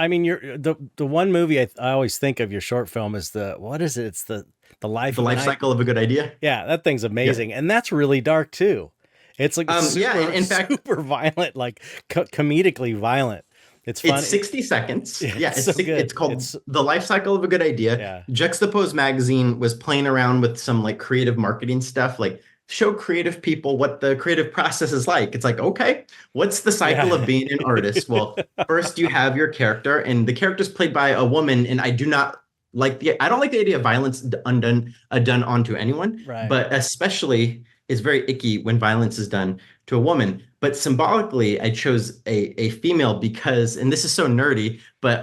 [SPEAKER 1] the one movie I always think of your short film is what is it? It's the life
[SPEAKER 2] The life cycle of a good idea.
[SPEAKER 1] Yeah, that thing's amazing. And that's really dark too. It's like
[SPEAKER 2] in fact,
[SPEAKER 1] super violent, like comedically violent. It's funny.
[SPEAKER 2] It's 60 seconds. Yeah,
[SPEAKER 1] so good.
[SPEAKER 2] It's called The Life Cycle of a Good Idea.
[SPEAKER 1] Yeah.
[SPEAKER 2] Juxtapose magazine was playing around with some like creative marketing stuff, like show creative people what the creative process is like. It's like, okay, what's the cycle of being an artist? Well, first you have your character, and the character's played by a woman, and I don't like the idea of violence done onto anyone,
[SPEAKER 1] right.
[SPEAKER 2] But especially it's very icky when violence is done to a woman. But symbolically, I chose a female because, and this is so nerdy, but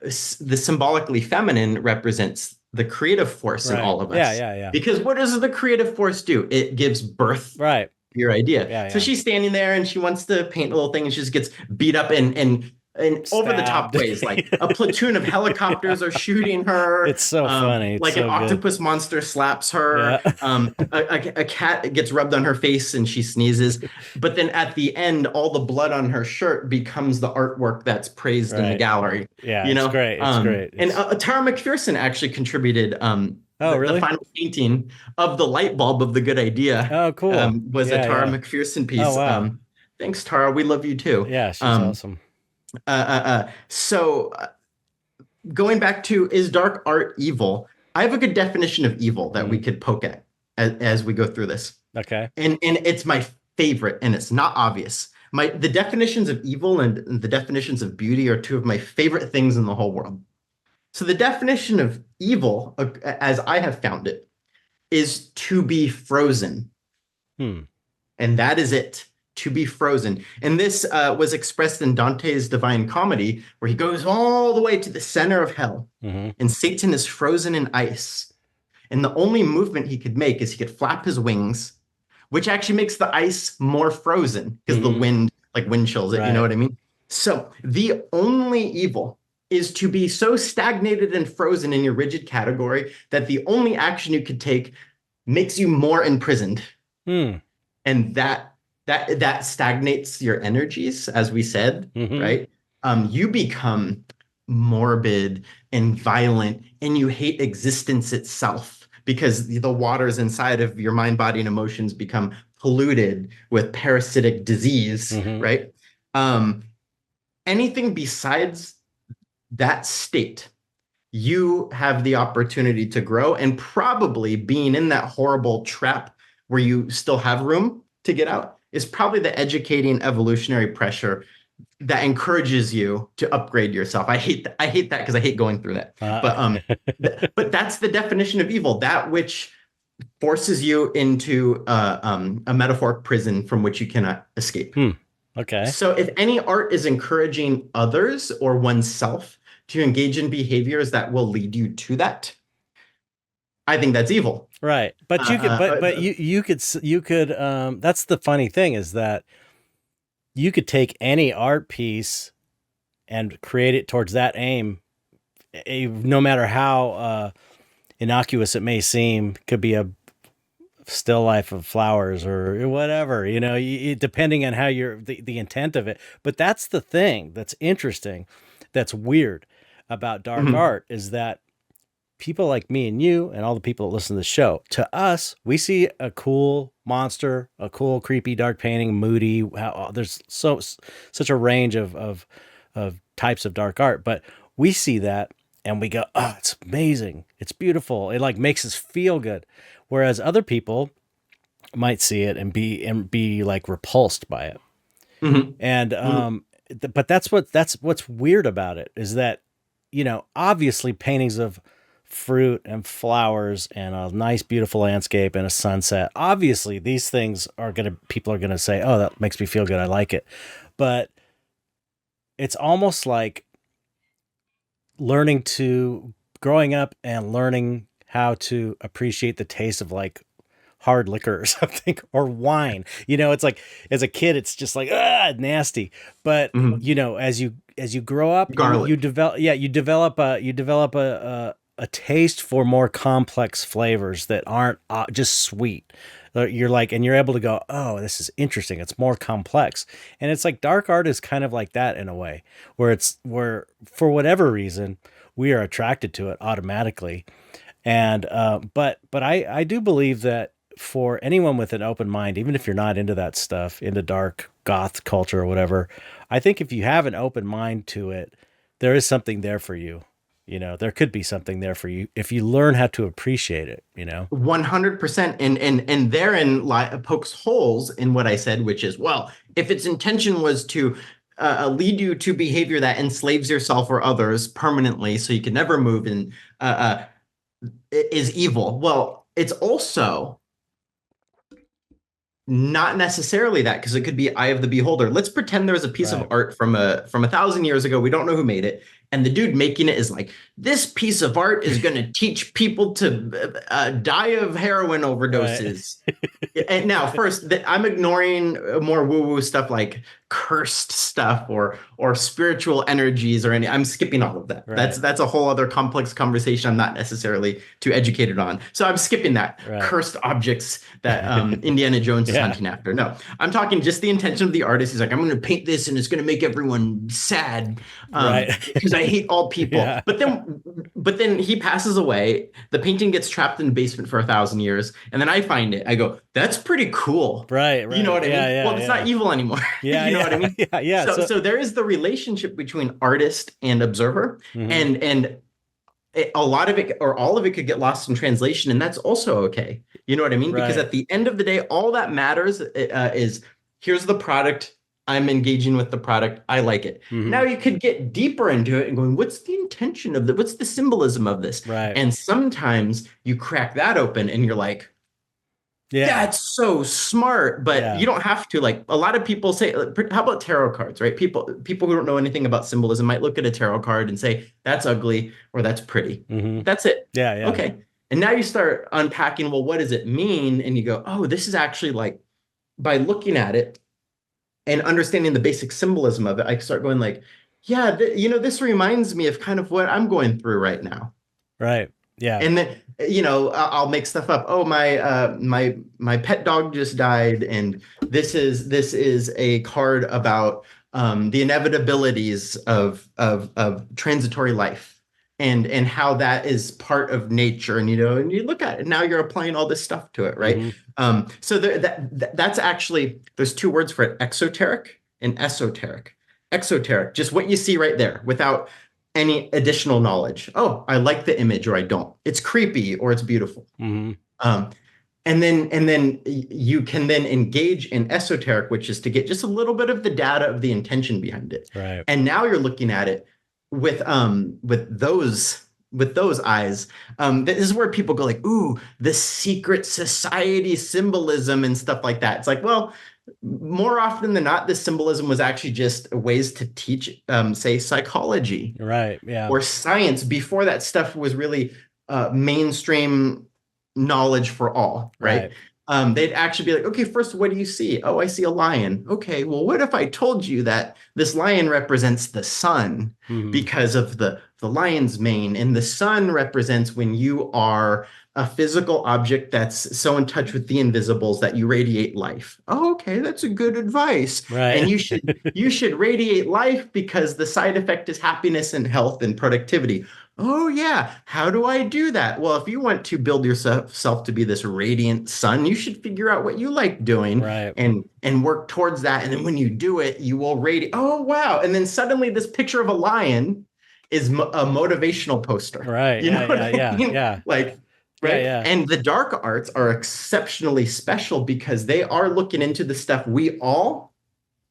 [SPEAKER 2] the symbolically feminine represents the creative force in all of us.
[SPEAKER 1] Yeah.
[SPEAKER 2] Because what does the creative force do? It gives birth
[SPEAKER 1] to
[SPEAKER 2] your idea.
[SPEAKER 1] Yeah,
[SPEAKER 2] so she's standing there and she wants to paint a little thing, and she just gets beat up and over the top ways, like a platoon of helicopters are shooting her.
[SPEAKER 1] It's so funny. It's
[SPEAKER 2] like
[SPEAKER 1] so
[SPEAKER 2] an octopus monster slaps her. Yeah. A cat gets rubbed on her face and she sneezes. But then at the end, all the blood on her shirt becomes the artwork that's praised in the gallery.
[SPEAKER 1] Yeah, it's great. It's great.
[SPEAKER 2] And Tara McPherson actually contributed
[SPEAKER 1] really?
[SPEAKER 2] the final painting of the light bulb of the good idea.
[SPEAKER 1] Oh, cool.
[SPEAKER 2] Was a Tara McPherson piece.
[SPEAKER 1] Oh, wow.
[SPEAKER 2] Thanks, Tara. We love you too.
[SPEAKER 1] Yeah, she's awesome.
[SPEAKER 2] So going back to, is dark art evil? I have a good definition of evil that we could poke at as we go through this.
[SPEAKER 1] Okay.
[SPEAKER 2] And it's my favorite, and it's not obvious. The definitions of evil and the definitions of beauty are two of my favorite things in the whole world. So the definition of evil, as I have found it, is to be frozen. And that is it. To be frozen. And this was expressed in Dante's Divine Comedy, where he goes all the way to the center of hell, and Satan is frozen in ice. And the only movement he could make is he could flap his wings, which actually makes the ice more frozen because the wind chills it. Right. You know what I mean? So the only evil is to be so stagnated and frozen in your rigid category that the only action you could take makes you more imprisoned. And that stagnates your energies, as we said, right? You become morbid and violent, and you hate existence itself because the waters inside of your mind, body, and emotions become polluted with parasitic disease, right? Anything besides that state, you have the opportunity to grow, and probably being in that horrible trap where you still have room to get out is probably the educating evolutionary pressure that encourages you to upgrade yourself. I hate that because I hate going through that. But that's the definition of evil, that which forces you into a metaphoric prison from which you cannot escape.
[SPEAKER 1] Okay.
[SPEAKER 2] So if any art is encouraging others or oneself to engage in behaviors that will lead you to that, I think that's evil.
[SPEAKER 1] Right. But you could, you could, that's the funny thing, is that you could take any art piece and create it towards that aim, no matter how innocuous it may seem. Could be a still life of flowers or whatever, depending on how the intent of it. But that's the thing that's interesting, that's weird about dark art, is that people like me and you and all the people that listen to the show, to us, we see a cool monster, a cool, creepy, dark painting, moody. There's such a range of types of dark art, but we see that and we go, oh, it's amazing. It's beautiful. It like makes us feel good. Whereas other people might see it and be like repulsed by it. And, but that's what's weird about it, is that, obviously paintings of fruit and flowers and a nice, beautiful landscape and a sunset, obviously these things people are going to say, oh, that makes me feel good. I like it. But it's almost like growing up and learning how to appreciate the taste of like hard liquor or something, or wine. It's like, as a kid, it's just like, nasty. But as you grow up,
[SPEAKER 2] garlic,
[SPEAKER 1] you develop a taste for more complex flavors that aren't just sweet. You're like, and you're able to go, oh, this is interesting. It's more complex. And it's like dark art is kind of like that in a way, where for whatever reason, we are attracted to it automatically. And, but I do believe that for anyone with an open mind, even if you're not into that stuff, into dark goth culture or whatever, I think if you have an open mind to it, there is something there for you. There could be something there for you if you learn how to appreciate it,
[SPEAKER 2] 100%. And therein pokes holes in what I said, which is, well, if its intention was to lead you to behavior that enslaves yourself or others permanently so you can never move and is evil. Well, it's also not necessarily that, because it could be eye of the beholder. Let's pretend there's a piece of art from 1,000 years ago. We don't know who made it. And the dude making it is like, this piece of art is going to teach people to die of heroin overdoses. Right. And now, first, I'm ignoring more woo-woo stuff like cursed stuff or spiritual energies or any. I'm skipping all of that. Right. That's a whole other complex conversation I'm not necessarily too educated on. So I'm skipping that. Right. Cursed objects that Indiana Jones is hunting after. No, I'm talking just the intention of the artist. He's like, I'm going to paint this and it's going to make everyone sad. Because I hate all people. Yeah. But then he passes away. The painting gets trapped in the basement for 1,000 years. And then I find it. I go, that's pretty cool.
[SPEAKER 1] Right.
[SPEAKER 2] You know what I mean?
[SPEAKER 1] Yeah,
[SPEAKER 2] well, it's not evil anymore.
[SPEAKER 1] Yeah.
[SPEAKER 2] You know what I mean?
[SPEAKER 1] Yeah.
[SPEAKER 2] So there is the relationship between artist and observer. And a lot of it or all of it could get lost in translation. And that's also okay. You know what I mean? Right. Because at the end of the day, all that matters is here's the product. I'm engaging with the product. I like it. Now you could get deeper into it and going, what's the intention of what's the symbolism of this?
[SPEAKER 1] Right.
[SPEAKER 2] And sometimes you crack that open and you're like, that's so smart. But you don't have to. Like a lot of people say, how about tarot cards, right? People who don't know anything about symbolism might look at a tarot card and say, that's ugly or that's pretty. That's it.
[SPEAKER 1] Yeah.
[SPEAKER 2] Okay. And now you start unpacking, well, what does it mean? And you go, oh, this is actually like, by looking at it and understanding the basic symbolism of it, I start going like, yeah, this reminds me of kind of what I'm going through right now.
[SPEAKER 1] Right. Yeah.
[SPEAKER 2] And then, I'll make stuff up. Oh, my pet dog just died. And this is a card about the inevitabilities of transitory life and how that is part of nature. And, and you look at it, now you're applying all this stuff to it. Right. So that's actually, there's two words for it, exoteric and esoteric. Exoteric, just what you see right there without any additional knowledge. Oh, I like the image or I don't. It's creepy or it's beautiful. And then you can then engage in esoteric, which is to get just a little bit of the data of the intention behind it.
[SPEAKER 1] Right.
[SPEAKER 2] And now you're looking at it with those eyes. This is where people go like, ooh, the secret society symbolism and stuff like that. It's like, well, more often than not, this symbolism was actually just ways to teach, say, psychology,
[SPEAKER 1] right? Yeah,
[SPEAKER 2] or science before that stuff was really mainstream knowledge for all, right? they'd actually be like, okay, first, what do you see? Oh, I see a lion. Okay, well, what if I told you that this lion represents the sun because of the lion's mane, and the sun represents when you are a physical object that's so in touch with the invisibles that you radiate life. Oh, okay, that's a good advice. And
[SPEAKER 1] Right.
[SPEAKER 2] you should radiate life because the side effect is happiness and health and productivity. Oh yeah, how do I do that? Well, if you want to build yourself to be this radiant sun, you should figure out what you like doing
[SPEAKER 1] Right.
[SPEAKER 2] and work towards that. And then when you do it, you will radiate. Oh wow! And then suddenly this picture of a lion is a motivational poster.
[SPEAKER 1] Right.
[SPEAKER 2] You know
[SPEAKER 1] Yeah.
[SPEAKER 2] what
[SPEAKER 1] Yeah.
[SPEAKER 2] I
[SPEAKER 1] Yeah.
[SPEAKER 2] mean?
[SPEAKER 1] Yeah.
[SPEAKER 2] Like,
[SPEAKER 1] Yeah.
[SPEAKER 2] right?
[SPEAKER 1] Yeah.
[SPEAKER 2] And the dark arts are exceptionally special because they are looking into the stuff we all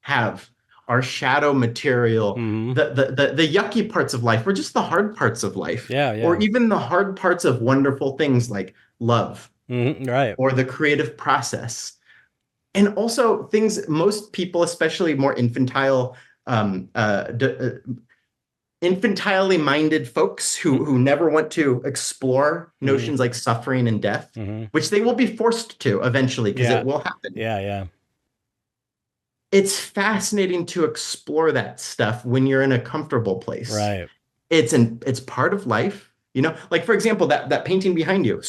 [SPEAKER 2] have, our shadow material,
[SPEAKER 1] hmm
[SPEAKER 2] the yucky parts of life, or just the hard parts of life,
[SPEAKER 1] Yeah.
[SPEAKER 2] or
[SPEAKER 1] Yeah.
[SPEAKER 2] even the hard parts of wonderful things like love
[SPEAKER 1] Right.
[SPEAKER 2] or the creative process. And also things most people, especially more infantilely minded folks who never want to explore
[SPEAKER 1] hmm
[SPEAKER 2] notions like suffering and death,
[SPEAKER 1] hmm
[SPEAKER 2] which they will be forced to eventually because
[SPEAKER 1] Yeah.
[SPEAKER 2] it will happen.
[SPEAKER 1] Yeah. Yeah.
[SPEAKER 2] It's fascinating to explore that stuff when you're in a comfortable place.
[SPEAKER 1] Right.
[SPEAKER 2] It's part of life, like for example, that painting behind you, the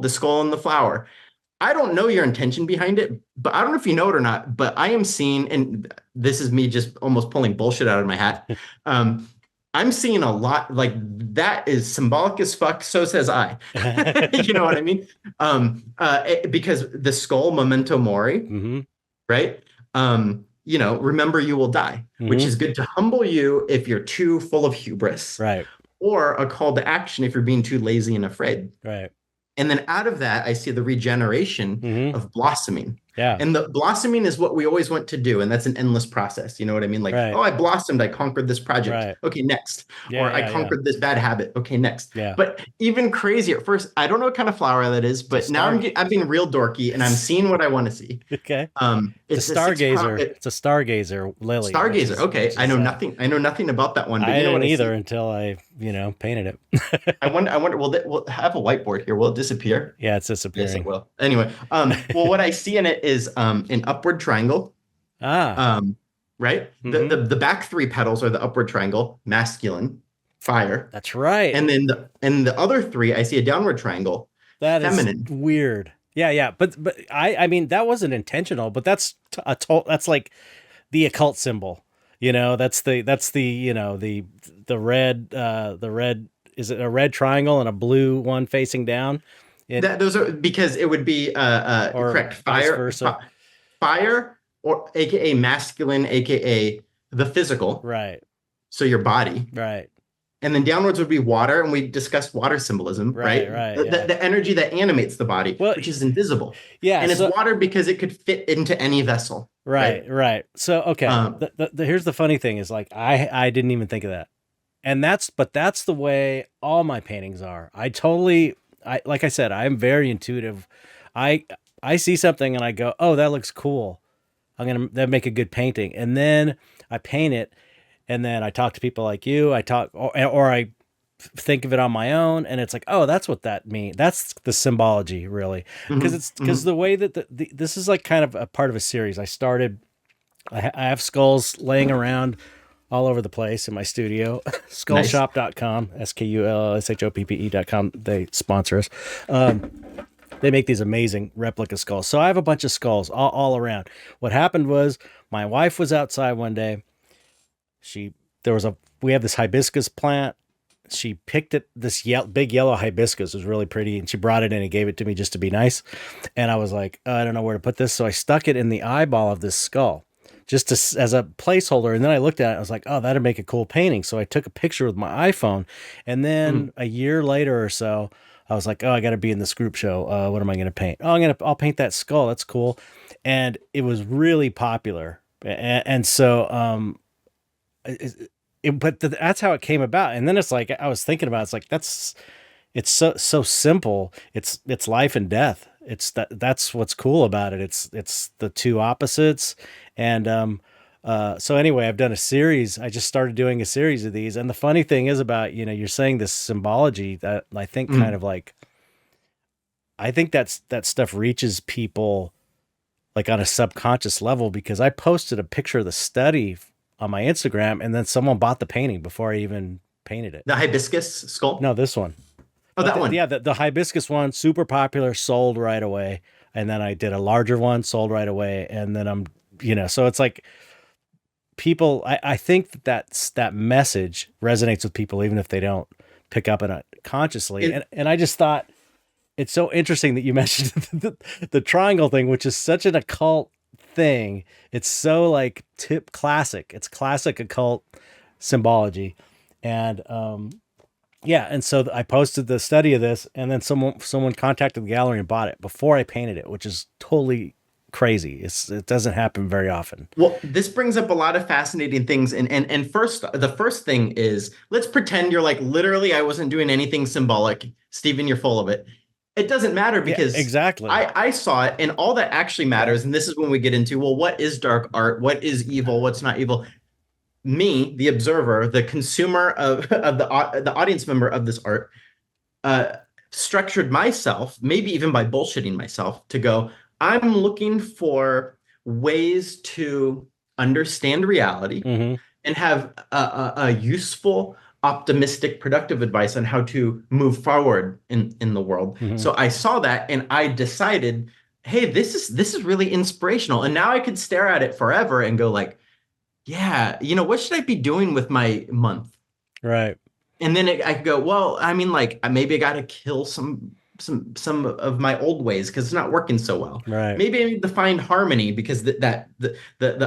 [SPEAKER 2] skull and the flower. I don't know your intention behind it, but I don't know if you know it or not, but I am seeing, and this is me just almost pulling bullshit out of my hat. Um, I'm seeing a lot like that is symbolic as fuck. So says I. You know what I mean? Because the skull, memento mori,
[SPEAKER 1] hmm
[SPEAKER 2] right? Remember you will die, which
[SPEAKER 1] hmm
[SPEAKER 2] is good to humble you if you're too full of hubris,
[SPEAKER 1] Right.
[SPEAKER 2] or a call to action if you're being too lazy and afraid.
[SPEAKER 1] Right.
[SPEAKER 2] And then out of that, I see the regeneration
[SPEAKER 1] hmm
[SPEAKER 2] of blossoming.
[SPEAKER 1] Yeah.
[SPEAKER 2] And the blossoming is what we always want to do. And that's an endless process. You know what I mean? Like,
[SPEAKER 1] Right.
[SPEAKER 2] oh, I blossomed. I conquered this project.
[SPEAKER 1] Right.
[SPEAKER 2] Okay, next.
[SPEAKER 1] Yeah.
[SPEAKER 2] Or I
[SPEAKER 1] Yeah. Yeah.
[SPEAKER 2] conquered this bad habit. Okay, next.
[SPEAKER 1] Yeah.
[SPEAKER 2] But even crazier, first, I don't know what kind of flower that is,
[SPEAKER 1] It's a
[SPEAKER 2] but now I'm being real dorky and I'm seeing what I want to see.
[SPEAKER 1] Okay.
[SPEAKER 2] It's
[SPEAKER 1] a
[SPEAKER 2] a
[SPEAKER 1] stargazer. It's a stargazer lily.
[SPEAKER 2] Stargazer. Okay,
[SPEAKER 1] Which
[SPEAKER 2] I
[SPEAKER 1] is,
[SPEAKER 2] know nothing. I know nothing about that one, but
[SPEAKER 1] I
[SPEAKER 2] you know what
[SPEAKER 1] didn't
[SPEAKER 2] I
[SPEAKER 1] either
[SPEAKER 2] see?
[SPEAKER 1] until I, painted it.
[SPEAKER 2] I wonder. We'll have a whiteboard here. Will it disappear?
[SPEAKER 1] Yeah, it's
[SPEAKER 2] Yes, it
[SPEAKER 1] disappearing.
[SPEAKER 2] will. Anyway, well, what I see in it is an upward triangle.
[SPEAKER 1] Ah.
[SPEAKER 2] Right? The,
[SPEAKER 1] hmm
[SPEAKER 2] the the back three petals are the upward triangle, masculine, fire,
[SPEAKER 1] That's right.
[SPEAKER 2] and then the other three, I see a downward triangle,
[SPEAKER 1] That is
[SPEAKER 2] feminine.
[SPEAKER 1] weird. Yeah, yeah, but I mean that wasn't intentional, but that's like the occult symbol. The red is it a red triangle and a blue one facing down?
[SPEAKER 2] Those are because it would be
[SPEAKER 1] Or
[SPEAKER 2] correct,
[SPEAKER 1] vice versa.
[SPEAKER 2] fire, or aka masculine, aka the physical,
[SPEAKER 1] Right.
[SPEAKER 2] so your body.
[SPEAKER 1] Right.
[SPEAKER 2] And then downwards would be water, and we discussed water symbolism,
[SPEAKER 1] Right,
[SPEAKER 2] right?
[SPEAKER 1] right,
[SPEAKER 2] The,
[SPEAKER 1] yeah.
[SPEAKER 2] the, the energy that animates the body,
[SPEAKER 1] Well,
[SPEAKER 2] which is invisible.
[SPEAKER 1] yeah,
[SPEAKER 2] And it's
[SPEAKER 1] so
[SPEAKER 2] water because it could fit into any vessel,
[SPEAKER 1] right,
[SPEAKER 2] right?
[SPEAKER 1] right. So okay,
[SPEAKER 2] Um,
[SPEAKER 1] here's the funny thing is like I didn't even think of that. And that's the way all my paintings are. I like I said, I'm very intuitive. I I see something and I go, "Oh, that looks cool. That make a good painting." And then I paint it and then I talk to people like you. Or I think of it on my own and it's like, "Oh, that's what that means." That's the symbology really.
[SPEAKER 2] mhm,
[SPEAKER 1] Because
[SPEAKER 2] mhm.
[SPEAKER 1] the way that this is like kind of a part of a series. I have skulls laying around all over the place in my studio.
[SPEAKER 2] Nice.
[SPEAKER 1] Skullshop.com, SKULSHOPPE.com. They sponsor us. They make these amazing replica skulls. So I have a bunch of skulls all around. What happened was my wife was outside one day. We have this hibiscus plant. She picked this big yellow hibiscus. It was really pretty. And she brought it in and gave it to me just to be nice. And I was like, I don't know where to put this. So I stuck it in the eyeball of this skull as a placeholder. And then I looked at it. I was like, oh, that'd make a cool painting. So I took a picture with my iPhone. And then
[SPEAKER 2] Mhm.
[SPEAKER 1] a year later or so, I was like, oh, I got to be in this group show. What am I going to paint? Oh, I'll paint that skull. That's cool. And it was really popular. And so, that's how it came about. And then it's like, I was thinking about it, it's like, it's so simple. It's life and death. That's what's cool about it. It's the two opposites. And so anyway, I've done a series. I just started doing a series of these. And the funny thing is about, you're saying this symbology that I think kind
[SPEAKER 2] Mhm.
[SPEAKER 1] of like I think that stuff reaches people like on a subconscious level, because I posted a picture of the study on my Instagram, and then someone bought the painting before I even painted it.
[SPEAKER 2] The hibiscus skull?
[SPEAKER 1] No, this one.
[SPEAKER 2] Oh,
[SPEAKER 1] But
[SPEAKER 2] that one.
[SPEAKER 1] yeah, the hibiscus one, super popular, sold right away. And then I did a larger one, sold right away. And then so it's like people, I think that message resonates with people, even if they don't pick up on it consciously. And I just thought it's so interesting that you mentioned the triangle thing, which is such an occult thing. It's so like classic. It's classic occult symbology. And, yeah, and so I posted the study of this, and then someone contacted the gallery and bought it before I painted it, which is totally crazy. It doesn't happen very often.
[SPEAKER 2] Well, this brings up a lot of fascinating things. And first, the first thing is, let's pretend you're like, literally, I wasn't doing anything symbolic. Stephen, you're full of it. It doesn't matter, because
[SPEAKER 1] exactly.
[SPEAKER 2] I saw it, and all that actually matters. And this is when we get into, well, what is dark art? What is evil? What's not evil? Me, the observer, the consumer of the audience member of this art, structured myself, maybe even by bullshitting myself, to go, I'm looking for ways to understand reality and have a useful, optimistic, productive advice on how to move forward in the world. So I saw that, and I decided, hey, this is really inspirational. And now I could stare at it forever and go like, yeah, what should I be doing with my month?
[SPEAKER 1] Right.
[SPEAKER 2] And then I could go, well, I mean, like, maybe I got to kill some of my old ways because it's not working so well.
[SPEAKER 1] Right.
[SPEAKER 2] Maybe I need to find harmony, because the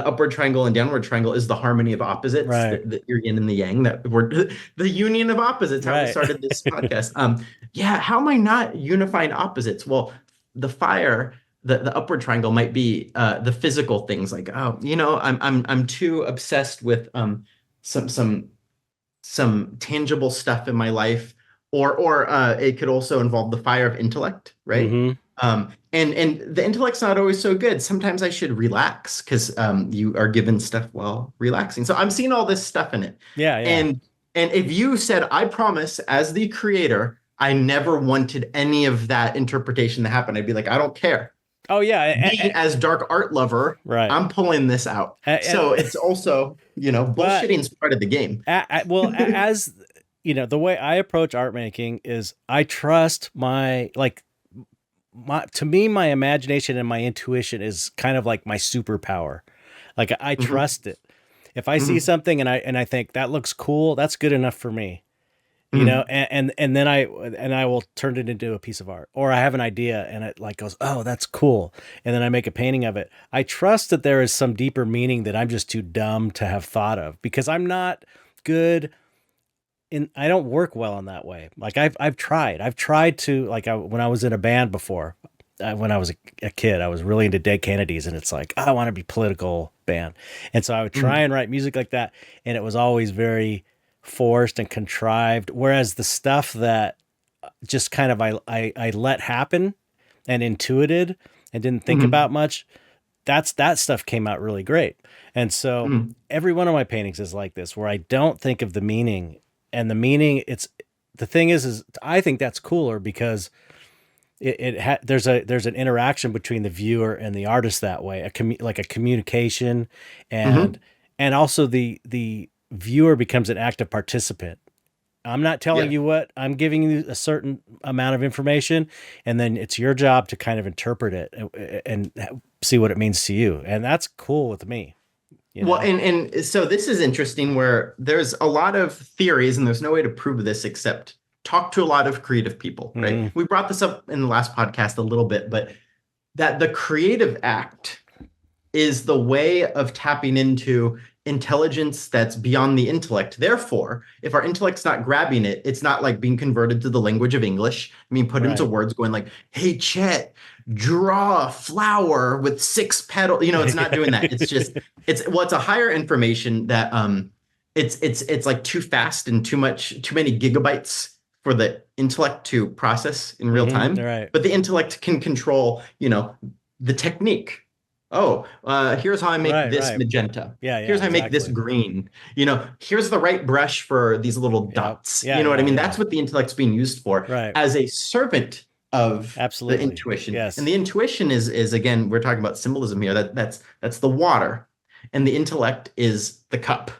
[SPEAKER 2] upward triangle and downward triangle is the harmony of opposites,
[SPEAKER 1] right.
[SPEAKER 2] the yin and the yang, the union of opposites. How
[SPEAKER 1] right.
[SPEAKER 2] we started this podcast. Yeah, how am I not unifying opposites? Well, the fire. The upward triangle might be the physical things, like, oh, I'm too obsessed with some tangible stuff in my life, or it could also involve the fire of intellect, right? And the intellect's not always so good. Sometimes I should relax, because you are given stuff while relaxing. So I'm seeing all this stuff in it.
[SPEAKER 1] Yeah.
[SPEAKER 2] And if you said, I promise, as the creator, I never wanted any of that interpretation to happen, I'd be like, I don't care.
[SPEAKER 1] Oh yeah,
[SPEAKER 2] me as dark art lover,
[SPEAKER 1] right?
[SPEAKER 2] I'm pulling this out. So it's also, bullshitting's part of the game.
[SPEAKER 1] Well, as the way I approach art making is I trust to me, my imagination and my intuition is kind of like my superpower. Like I trust it. If I see something and I think that looks cool, that's good enough for me. And then I will turn it into a piece of art, or I have an idea and it like goes, oh, that's cool. And then I make a painting of it. I trust that there is some deeper meaning that I'm just too dumb to have thought of, because I'm not good I don't work well in that way. Like I've tried to, like when I was in a band before, when I was a kid, I was really into Dead Kennedys, and it's like, oh, I want to be political band. And so I would try and write music like that. And it was always very forced and contrived, whereas the stuff that just kind of I let happen and intuited and didn't think about much, that stuff came out really great. And so every one of my paintings is like this, where I don't think of the meaning, and the meaning, the thing is I think that's cooler, because there's an interaction between the viewer and the artist that way, like a communication, and also the viewer becomes an active participant. I'm not telling you what, I'm giving you a certain amount of information, and then it's your job to kind of interpret it and see what it means to you. And that's cool with me.
[SPEAKER 2] Well, and so this is interesting, where there's a lot of theories, and there's no way to prove this except talk to a lot of creative people, right? We brought this up in the last podcast a little bit, but that the creative act is the way of tapping into intelligence that's beyond the intellect. Therefore, if our intellect's not grabbing it, it's not like being converted to the language of English. I mean, put into words going like, hey, Chet, draw a flower with 6 petals. It's not doing that. It's just, it's a higher information that it's like too fast and too many gigabytes for the intellect to process in real time.
[SPEAKER 1] Right.
[SPEAKER 2] But the intellect can control, the technique. Oh, here's how I make this magenta. Here's how I make this green. Here's the right brush for these little dots. You know what I mean? That's what the intellect's being used for.
[SPEAKER 1] Right.
[SPEAKER 2] As a servant of the
[SPEAKER 1] Absolutely.
[SPEAKER 2] intuition. And
[SPEAKER 1] Yes.
[SPEAKER 2] the intuition is again, we're talking about symbolism here. That's the water, and the intellect is the cup.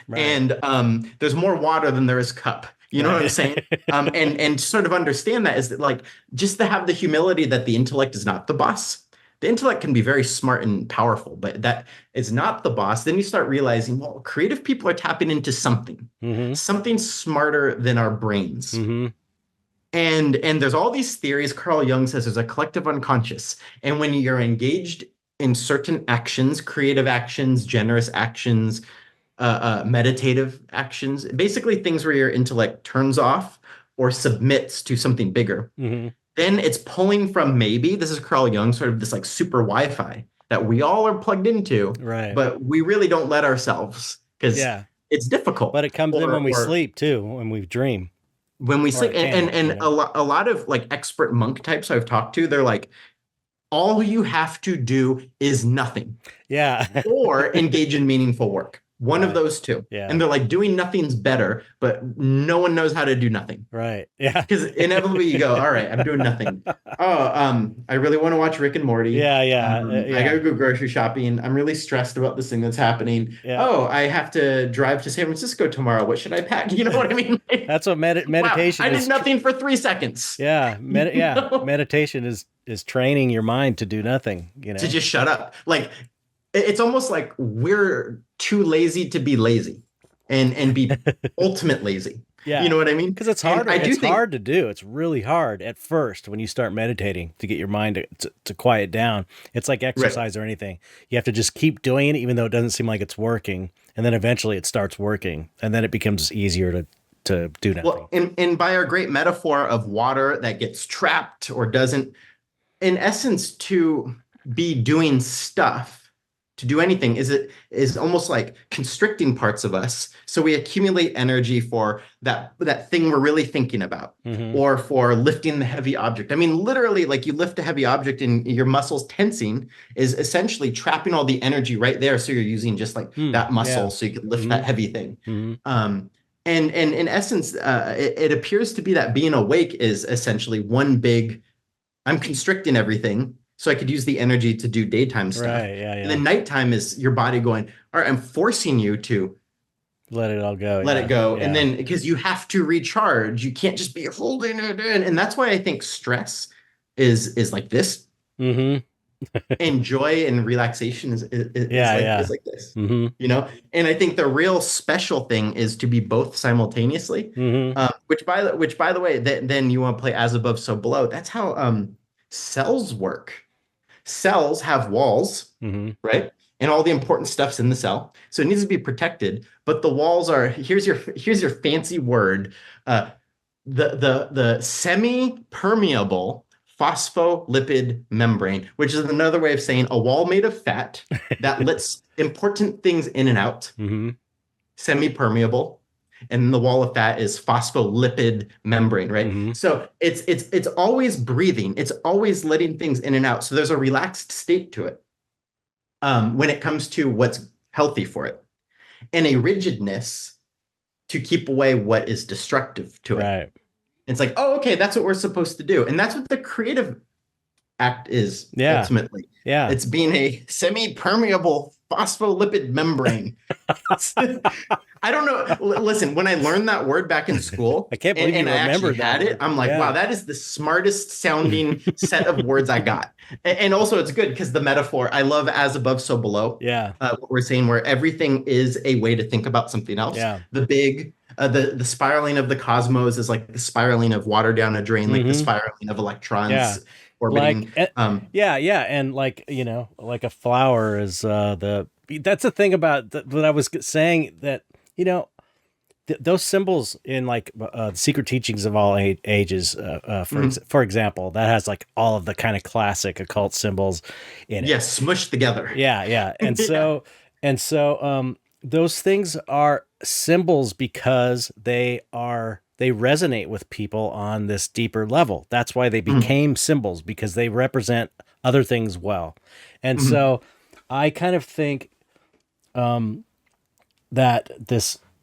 [SPEAKER 1] Right.
[SPEAKER 2] And there's more water than there is cup. You know what I'm
[SPEAKER 1] Right.
[SPEAKER 2] saying? And to sort of understand that is that like just to have the humility that the intellect is not the boss. The intellect can be very smart and powerful, but that is not the boss. Then you start realizing, well, creative people are tapping into something,
[SPEAKER 1] Mm-hmm.
[SPEAKER 2] something smarter than our brains.
[SPEAKER 1] Mm-hmm.
[SPEAKER 2] And there's all these theories. Carl Jung says there's a collective unconscious. And when you're engaged in certain actions, creative actions, generous actions, meditative actions, basically things where your intellect turns off or submits to something bigger,
[SPEAKER 1] Mm-hmm.
[SPEAKER 2] then it's pulling from maybe, this is Carl Jung, sort of this like super Wi-Fi that we all are plugged into,
[SPEAKER 1] Right.
[SPEAKER 2] but we really don't let ourselves because
[SPEAKER 1] Yeah.
[SPEAKER 2] it's difficult.
[SPEAKER 1] But it comes in when we
[SPEAKER 2] Or
[SPEAKER 1] sleep too, when we dream,
[SPEAKER 2] when we
[SPEAKER 1] or
[SPEAKER 2] sleep,
[SPEAKER 1] it can,
[SPEAKER 2] and a lot of like expert monk types I've talked to, they're like, all you have to do is nothing
[SPEAKER 1] Yeah.
[SPEAKER 2] or engage in meaningful work. One of
[SPEAKER 1] Right.
[SPEAKER 2] those two.
[SPEAKER 1] Yeah.
[SPEAKER 2] And they're like, doing nothing's better, but no one knows how to do nothing.
[SPEAKER 1] Right. Yeah.
[SPEAKER 2] Because inevitably you go, all right, I'm doing nothing. Oh, I really want to watch Rick and Morty.
[SPEAKER 1] Yeah. Yeah.
[SPEAKER 2] I
[SPEAKER 1] Yeah.
[SPEAKER 2] gotta go grocery shopping. I'm really stressed about this thing that's happening.
[SPEAKER 1] Yeah.
[SPEAKER 2] Oh, I have to drive to San Francisco tomorrow. What should I pack? You know what I mean? Like,
[SPEAKER 1] That's what
[SPEAKER 2] wow,
[SPEAKER 1] meditation
[SPEAKER 2] I
[SPEAKER 1] is.
[SPEAKER 2] did nothing for 3 seconds.
[SPEAKER 1] Yeah.
[SPEAKER 2] You know?
[SPEAKER 1] Meditation is training your mind to do nothing,
[SPEAKER 2] To just shut up. Like it's almost like we're too lazy to be lazy and be ultimate lazy.
[SPEAKER 1] Yeah.
[SPEAKER 2] You know what I mean?
[SPEAKER 1] Because it's
[SPEAKER 2] And
[SPEAKER 1] hard.
[SPEAKER 2] I do
[SPEAKER 1] It's
[SPEAKER 2] think
[SPEAKER 1] hard to do. It's really hard at first when you start meditating to get your mind to quiet down. It's like
[SPEAKER 2] right.
[SPEAKER 1] exercise or anything. You have to just keep doing it, even though it doesn't seem like it's working. And then eventually it starts working. And then it becomes easier to do nothing.
[SPEAKER 2] Well, and by our great metaphor of water that gets trapped or doesn't, in essence, to be doing stuff, to do anything is almost like constricting parts of us. So we accumulate energy for that thing we're really thinking about,
[SPEAKER 1] Mm-hmm.
[SPEAKER 2] or for lifting the heavy object. I mean, literally, like you lift a heavy object and your muscles tensing is essentially trapping all the energy right there. So you're using just like that muscle
[SPEAKER 1] Yeah.
[SPEAKER 2] so you can lift
[SPEAKER 1] Mm-hmm.
[SPEAKER 2] that heavy thing.
[SPEAKER 1] Mm-hmm.
[SPEAKER 2] And in essence, it appears to be that being awake is essentially one big, I'm constricting everything so I could use the energy to do daytime stuff.
[SPEAKER 1] Right. Yeah.
[SPEAKER 2] And
[SPEAKER 1] Yeah.
[SPEAKER 2] then nighttime is your body going, all right, I'm forcing you to
[SPEAKER 1] Let it all go.
[SPEAKER 2] let
[SPEAKER 1] Yeah.
[SPEAKER 2] it go. And
[SPEAKER 1] Yeah.
[SPEAKER 2] then because you have to recharge, you can't just be holding it in. And that's why I think stress is like this.
[SPEAKER 1] Mm-hmm.
[SPEAKER 2] And joy and relaxation is like this.
[SPEAKER 1] Mm-hmm.
[SPEAKER 2] You know, and I think the real special thing is to be both simultaneously.
[SPEAKER 1] Mm-hmm.
[SPEAKER 2] Which by the way, then you want to play as above, so below. That's how cells work. Cells have walls,
[SPEAKER 1] Mm-hmm.
[SPEAKER 2] right? And all the important stuff's in the cell, so it needs to be protected. But the walls are here's your fancy word, the semi-permeable phospholipid membrane, which is another way of saying a wall made of fat that lets important things in and out.
[SPEAKER 1] Mm-hmm.
[SPEAKER 2] Semi-permeable, and the wall of fat is phospholipid membrane, right?
[SPEAKER 1] Mm-hmm.
[SPEAKER 2] So it's always breathing, it's always letting things in and out. So there's a relaxed state to it when it comes to what's healthy for it, and a rigidness to keep away what is destructive to it.
[SPEAKER 1] Right.
[SPEAKER 2] It's like, oh, okay, that's what we're supposed to do. And that's what the creative act is ultimately.
[SPEAKER 1] Yeah.
[SPEAKER 2] It's being a semi-permeable phospholipid membrane. I don't know. Listen, when I learned that word back in school,
[SPEAKER 1] I can't believe you
[SPEAKER 2] I actually
[SPEAKER 1] remembered that
[SPEAKER 2] had it, I'm like, wow, that is the smartest sounding set of words I got. And also it's good because the metaphor, I love as above, so below.
[SPEAKER 1] Yeah.
[SPEAKER 2] What we're saying, where everything is a way to think about something else.
[SPEAKER 1] Yeah.
[SPEAKER 2] The big, the spiraling of the cosmos is like the spiraling of water down a drain, like the spiraling of electrons orbiting.
[SPEAKER 1] Like, and like, you know, like a flower is that's the thing about what I was saying, that, you know, those symbols in like the secret teachings of all ages, for example, that has like all of the kind of classic occult symbols in it.
[SPEAKER 2] Yes, smushed together.
[SPEAKER 1] Yeah. And so those things are symbols because they resonate with people on this deeper level. That's why they became symbols, because they represent other things well. And so I kind of think that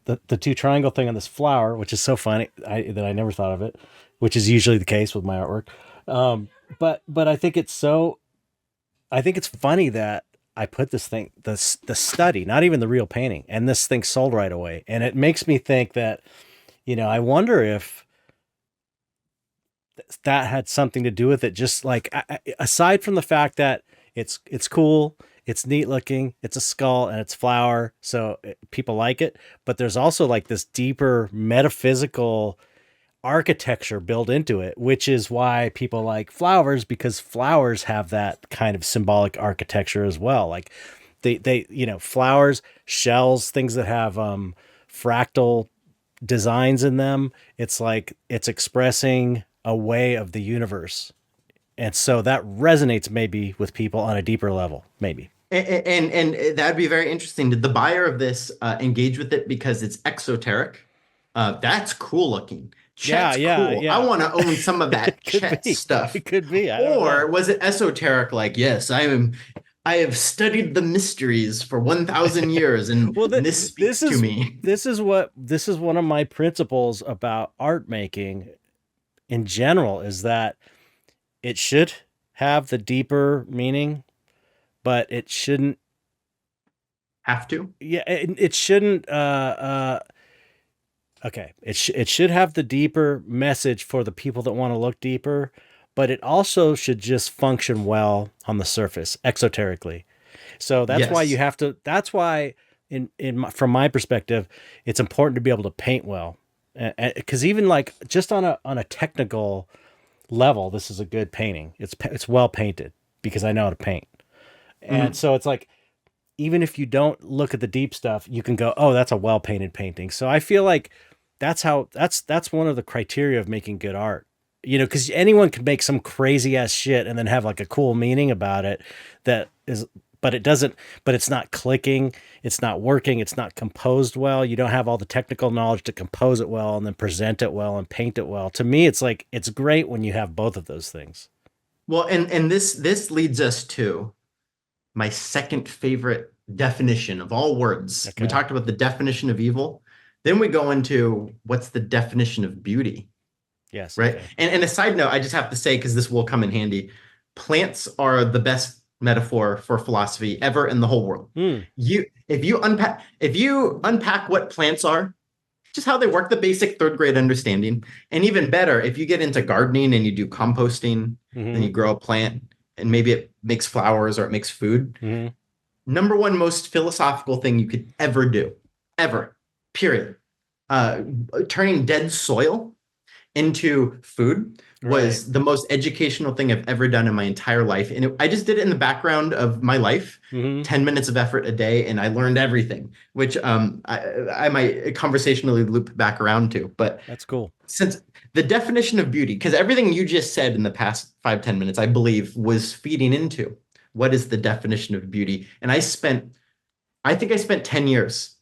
[SPEAKER 1] the two triangle thing on this flower, which is so funny that I never thought of it, which is usually the case with my artwork, But I think I think it's funny that I put this thing, the study, not even the real painting, and this thing sold right away. And it makes me think that, I wonder if that had something to do with it. Just like, aside from the fact that it's cool, it's neat looking, it's a skull and it's flower, so people like it. But there's also like this deeper metaphysical architecture built into it, which is why people like flowers, because flowers have that kind of symbolic architecture as well. Like they flowers, shells, things that have fractal designs in them. It's like it's expressing a way of the universe. And so that resonates maybe with people on a deeper level, maybe.
[SPEAKER 2] And that'd be very interesting. Did the buyer of this engage with it because it's exoteric? That's cool looking.
[SPEAKER 1] Yeah,
[SPEAKER 2] Chet's
[SPEAKER 1] yeah,
[SPEAKER 2] cool. I
[SPEAKER 1] yeah.
[SPEAKER 2] want to own some of that
[SPEAKER 1] It could
[SPEAKER 2] Chet
[SPEAKER 1] be.
[SPEAKER 2] stuff.
[SPEAKER 1] It could be. I don't
[SPEAKER 2] Or
[SPEAKER 1] know.
[SPEAKER 2] was it esoteric? Like, yes, I have studied the mysteries for 1,000 years, and
[SPEAKER 1] Well,
[SPEAKER 2] this speaks to me.
[SPEAKER 1] this is one of my principles about art making in general, is that it should have the deeper meaning, but it shouldn't.
[SPEAKER 2] Have to?
[SPEAKER 1] Yeah, it shouldn't. Okay, it should have the deeper message for the people that want to look deeper, but it also should just function well on the surface, exoterically. So that's why you
[SPEAKER 2] Yes.
[SPEAKER 1] have to. That's why, from my perspective, it's important to be able to paint well, because even like just on a technical level, this is a good painting. It's well painted because I know how to paint, and
[SPEAKER 2] Mhm.
[SPEAKER 1] so it's like, even if you don't look at the deep stuff, you can go, oh, that's a well painted painting. So I feel like that's one of the criteria of making good art. Because anyone could make some crazy ass shit and then have like a cool meaning about it that is, but it doesn't, but it's not clicking, it's not working, it's not composed well. You don't have all the technical knowledge to compose it well and then present it well and paint it well. To me, it's like it's great when you have both of those things.
[SPEAKER 2] Well, and this leads us to my second favorite definition of all words. We
[SPEAKER 1] Okay.
[SPEAKER 2] talked about the definition of evil. Then we go into what's the definition of beauty,
[SPEAKER 1] Yes.
[SPEAKER 2] right?
[SPEAKER 1] Okay.
[SPEAKER 2] And a side note, I just have to say, because this will come in handy, plants are the best metaphor for philosophy ever in the whole world.
[SPEAKER 1] Hmm.
[SPEAKER 2] If you unpack what plants are, just how they work, the basic third grade understanding. And even better, if you get into gardening and you do composting, then
[SPEAKER 1] Mm-hmm.
[SPEAKER 2] you grow a plant and maybe it makes flowers or it makes food.
[SPEAKER 1] Mm-hmm.
[SPEAKER 2] Number one most philosophical thing you could ever do, ever, period. Uh, Turning dead soil into food
[SPEAKER 1] Right.
[SPEAKER 2] was the most educational thing I've ever done in my entire life. And I just did it in the background of my life,
[SPEAKER 1] Mm-hmm.
[SPEAKER 2] 10 minutes of effort a day, and I learned everything, which I might conversationally loop back around to. But
[SPEAKER 1] That's cool.
[SPEAKER 2] since the definition of beauty, because everything you just said in the past 5, 10 minutes, I believe, was feeding into what is the definition of beauty. And I think I spent 10 years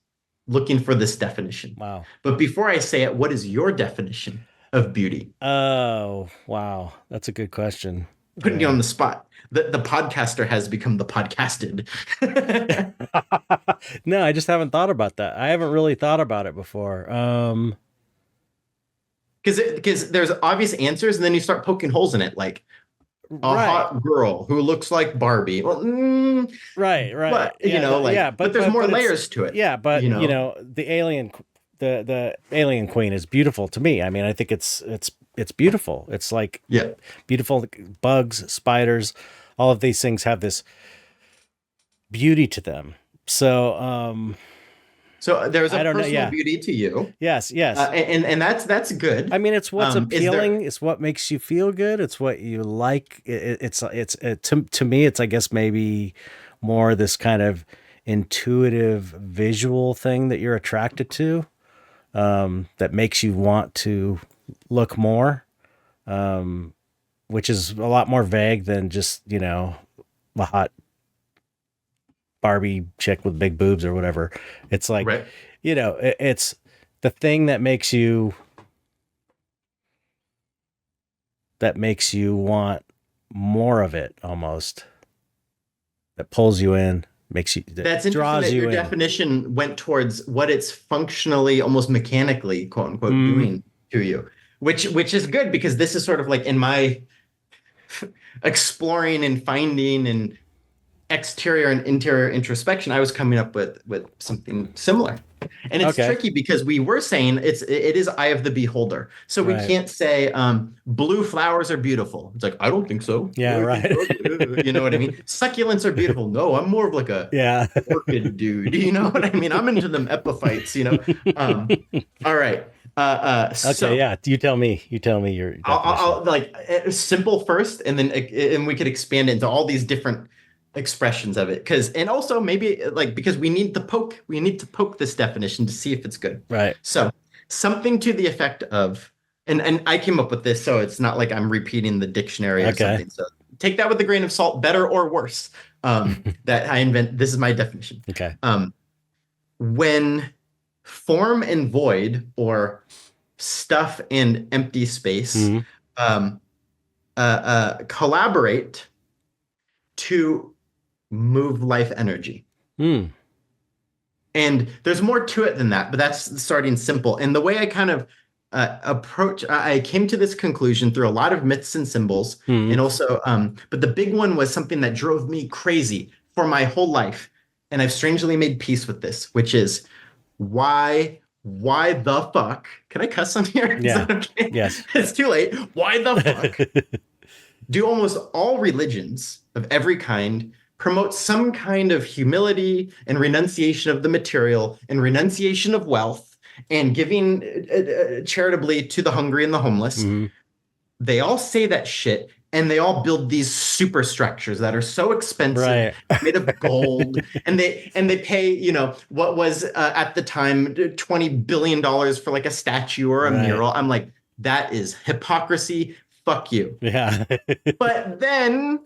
[SPEAKER 2] looking for this definition.
[SPEAKER 1] Wow.
[SPEAKER 2] But before I say it, what is your definition of beauty?
[SPEAKER 1] Oh, wow. That's a good question.
[SPEAKER 2] Putting you on the spot. The podcaster has become the podcasted.
[SPEAKER 1] No, I just haven't thought about that. I haven't really thought about it before.
[SPEAKER 2] Because there's obvious answers, and then you start poking holes in it, like a
[SPEAKER 1] Right.
[SPEAKER 2] hot girl who looks like Barbie. Well,
[SPEAKER 1] Right, right.
[SPEAKER 2] but
[SPEAKER 1] Yeah, yeah,
[SPEAKER 2] but there's more
[SPEAKER 1] but it's
[SPEAKER 2] layers to it,
[SPEAKER 1] yeah, but
[SPEAKER 2] you know.
[SPEAKER 1] the alien queen is beautiful to me. I mean, I think it's beautiful. It's like
[SPEAKER 2] Yeah.
[SPEAKER 1] beautiful bugs, spiders, all of these things have this beauty to them. So,
[SPEAKER 2] So there's
[SPEAKER 1] I
[SPEAKER 2] a
[SPEAKER 1] don't know.
[SPEAKER 2] personal
[SPEAKER 1] Yeah.
[SPEAKER 2] beauty to you,
[SPEAKER 1] Yes, yes.
[SPEAKER 2] and that's good.
[SPEAKER 1] I mean, it's what's
[SPEAKER 2] Is there?
[SPEAKER 1] appealing. It's what makes you feel good. It's what you like. To me, it's, I guess, maybe more this kind of intuitive visual thing that you're attracted to, that makes you want to look more, which is a lot more vague than just, the hot Barbie chick with big boobs or whatever. It's like,
[SPEAKER 2] Right.
[SPEAKER 1] it's the thing that makes you want more of it, almost, that pulls you in, that
[SPEAKER 2] That's interesting
[SPEAKER 1] draws
[SPEAKER 2] that
[SPEAKER 1] you
[SPEAKER 2] your
[SPEAKER 1] in.
[SPEAKER 2] definition went towards what it's functionally, almost mechanically, quote unquote,
[SPEAKER 1] Mm,
[SPEAKER 2] doing to you, which is good because this is sort of like in my exploring and finding and exterior and interior introspection, I was coming up with something similar. And it's tricky because we were saying it is eye of the beholder. So we can't say blue flowers are beautiful. It's like, I don't think so.
[SPEAKER 1] Yeah, right.
[SPEAKER 2] You know what I mean? Succulents are beautiful. No, I'm more of like a orchid dude. You know what I mean? I'm into them epiphytes, you know. All right.
[SPEAKER 1] Okay,
[SPEAKER 2] so,
[SPEAKER 1] yeah. You tell me your
[SPEAKER 2] I'll like simple first, and then and we could expand into all these different expressions of it, and also maybe like, because we need to poke this definition to see if it's good.
[SPEAKER 1] Right.
[SPEAKER 2] So something to the effect of, and I came up with this, so it's not like I'm repeating the dictionary or something. So take that with a grain of salt, better or worse. That I invent. This is my definition.
[SPEAKER 1] Okay.
[SPEAKER 2] When form and void, or stuff and empty space, collaborate to move life energy. And there's more to it than that, but that's starting simple. And the way I kind of I came to this conclusion through a lot of myths and symbols, and also, but the big one was something that drove me crazy for my whole life. And I've strangely made peace with this, which is why the fuck? Can I cuss on here?
[SPEAKER 1] Yeah.
[SPEAKER 2] Okay?
[SPEAKER 1] Yes.
[SPEAKER 2] It's too late. Why the fuck do almost all religions of every kind promote some kind of humility and renunciation of the material and renunciation of wealth and giving charitably to the hungry and the homeless? They all say that shit, and they all build these superstructures that are so expensive, made of gold, and they pay, you know, what was at the time $20 billion for like a statue or a mural. I'm like, that is hypocrisy. Fuck you.
[SPEAKER 1] Yeah.
[SPEAKER 2] But then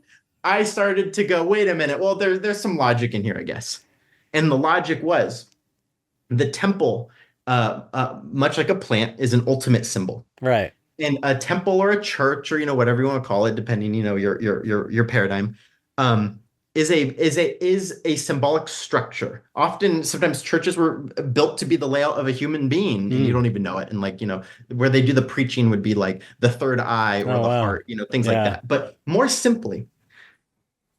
[SPEAKER 2] I started to go, wait a minute. Well, there's some logic in here, I guess. And the logic was the temple, much like a plant, is an ultimate symbol.
[SPEAKER 1] Right.
[SPEAKER 2] And a temple or a church, or, you know, whatever you want to call it, depending, you know, your paradigm, is a symbolic structure. Sometimes churches were built to be the layout of a human being, and you don't even know it. And like, you know, where they do the preaching would be like the third eye or the heart, you know, things like that. But more simply,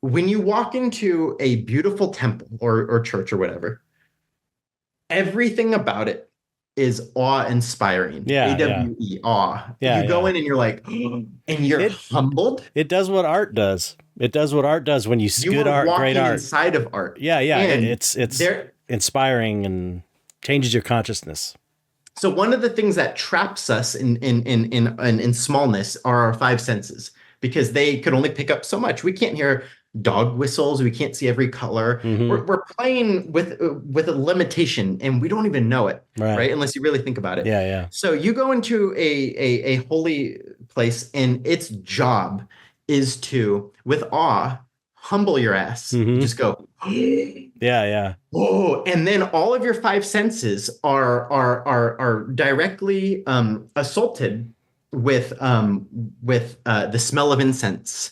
[SPEAKER 2] when you walk into a beautiful temple or church or whatever, everything about it is awe-inspiring. AWE, awe. You go in and you're like, and you're humbled.
[SPEAKER 1] It does what art does. It does what art does when you good art, great art.
[SPEAKER 2] Inside of art.
[SPEAKER 1] Yeah. And it's inspiring and changes your consciousness.
[SPEAKER 2] So one of the things that traps us in smallness are our five senses, because they could only pick up so much. We can't hear dog whistles. We can't see every color. We're playing with a limitation, and we don't even know it, right? Unless you really think about it.
[SPEAKER 1] Yeah. So
[SPEAKER 2] you go into a holy place, and its job is to, with awe, humble your ass. You just go,
[SPEAKER 1] yeah.
[SPEAKER 2] Oh, and then all of your five senses are directly assaulted with the smell of incense,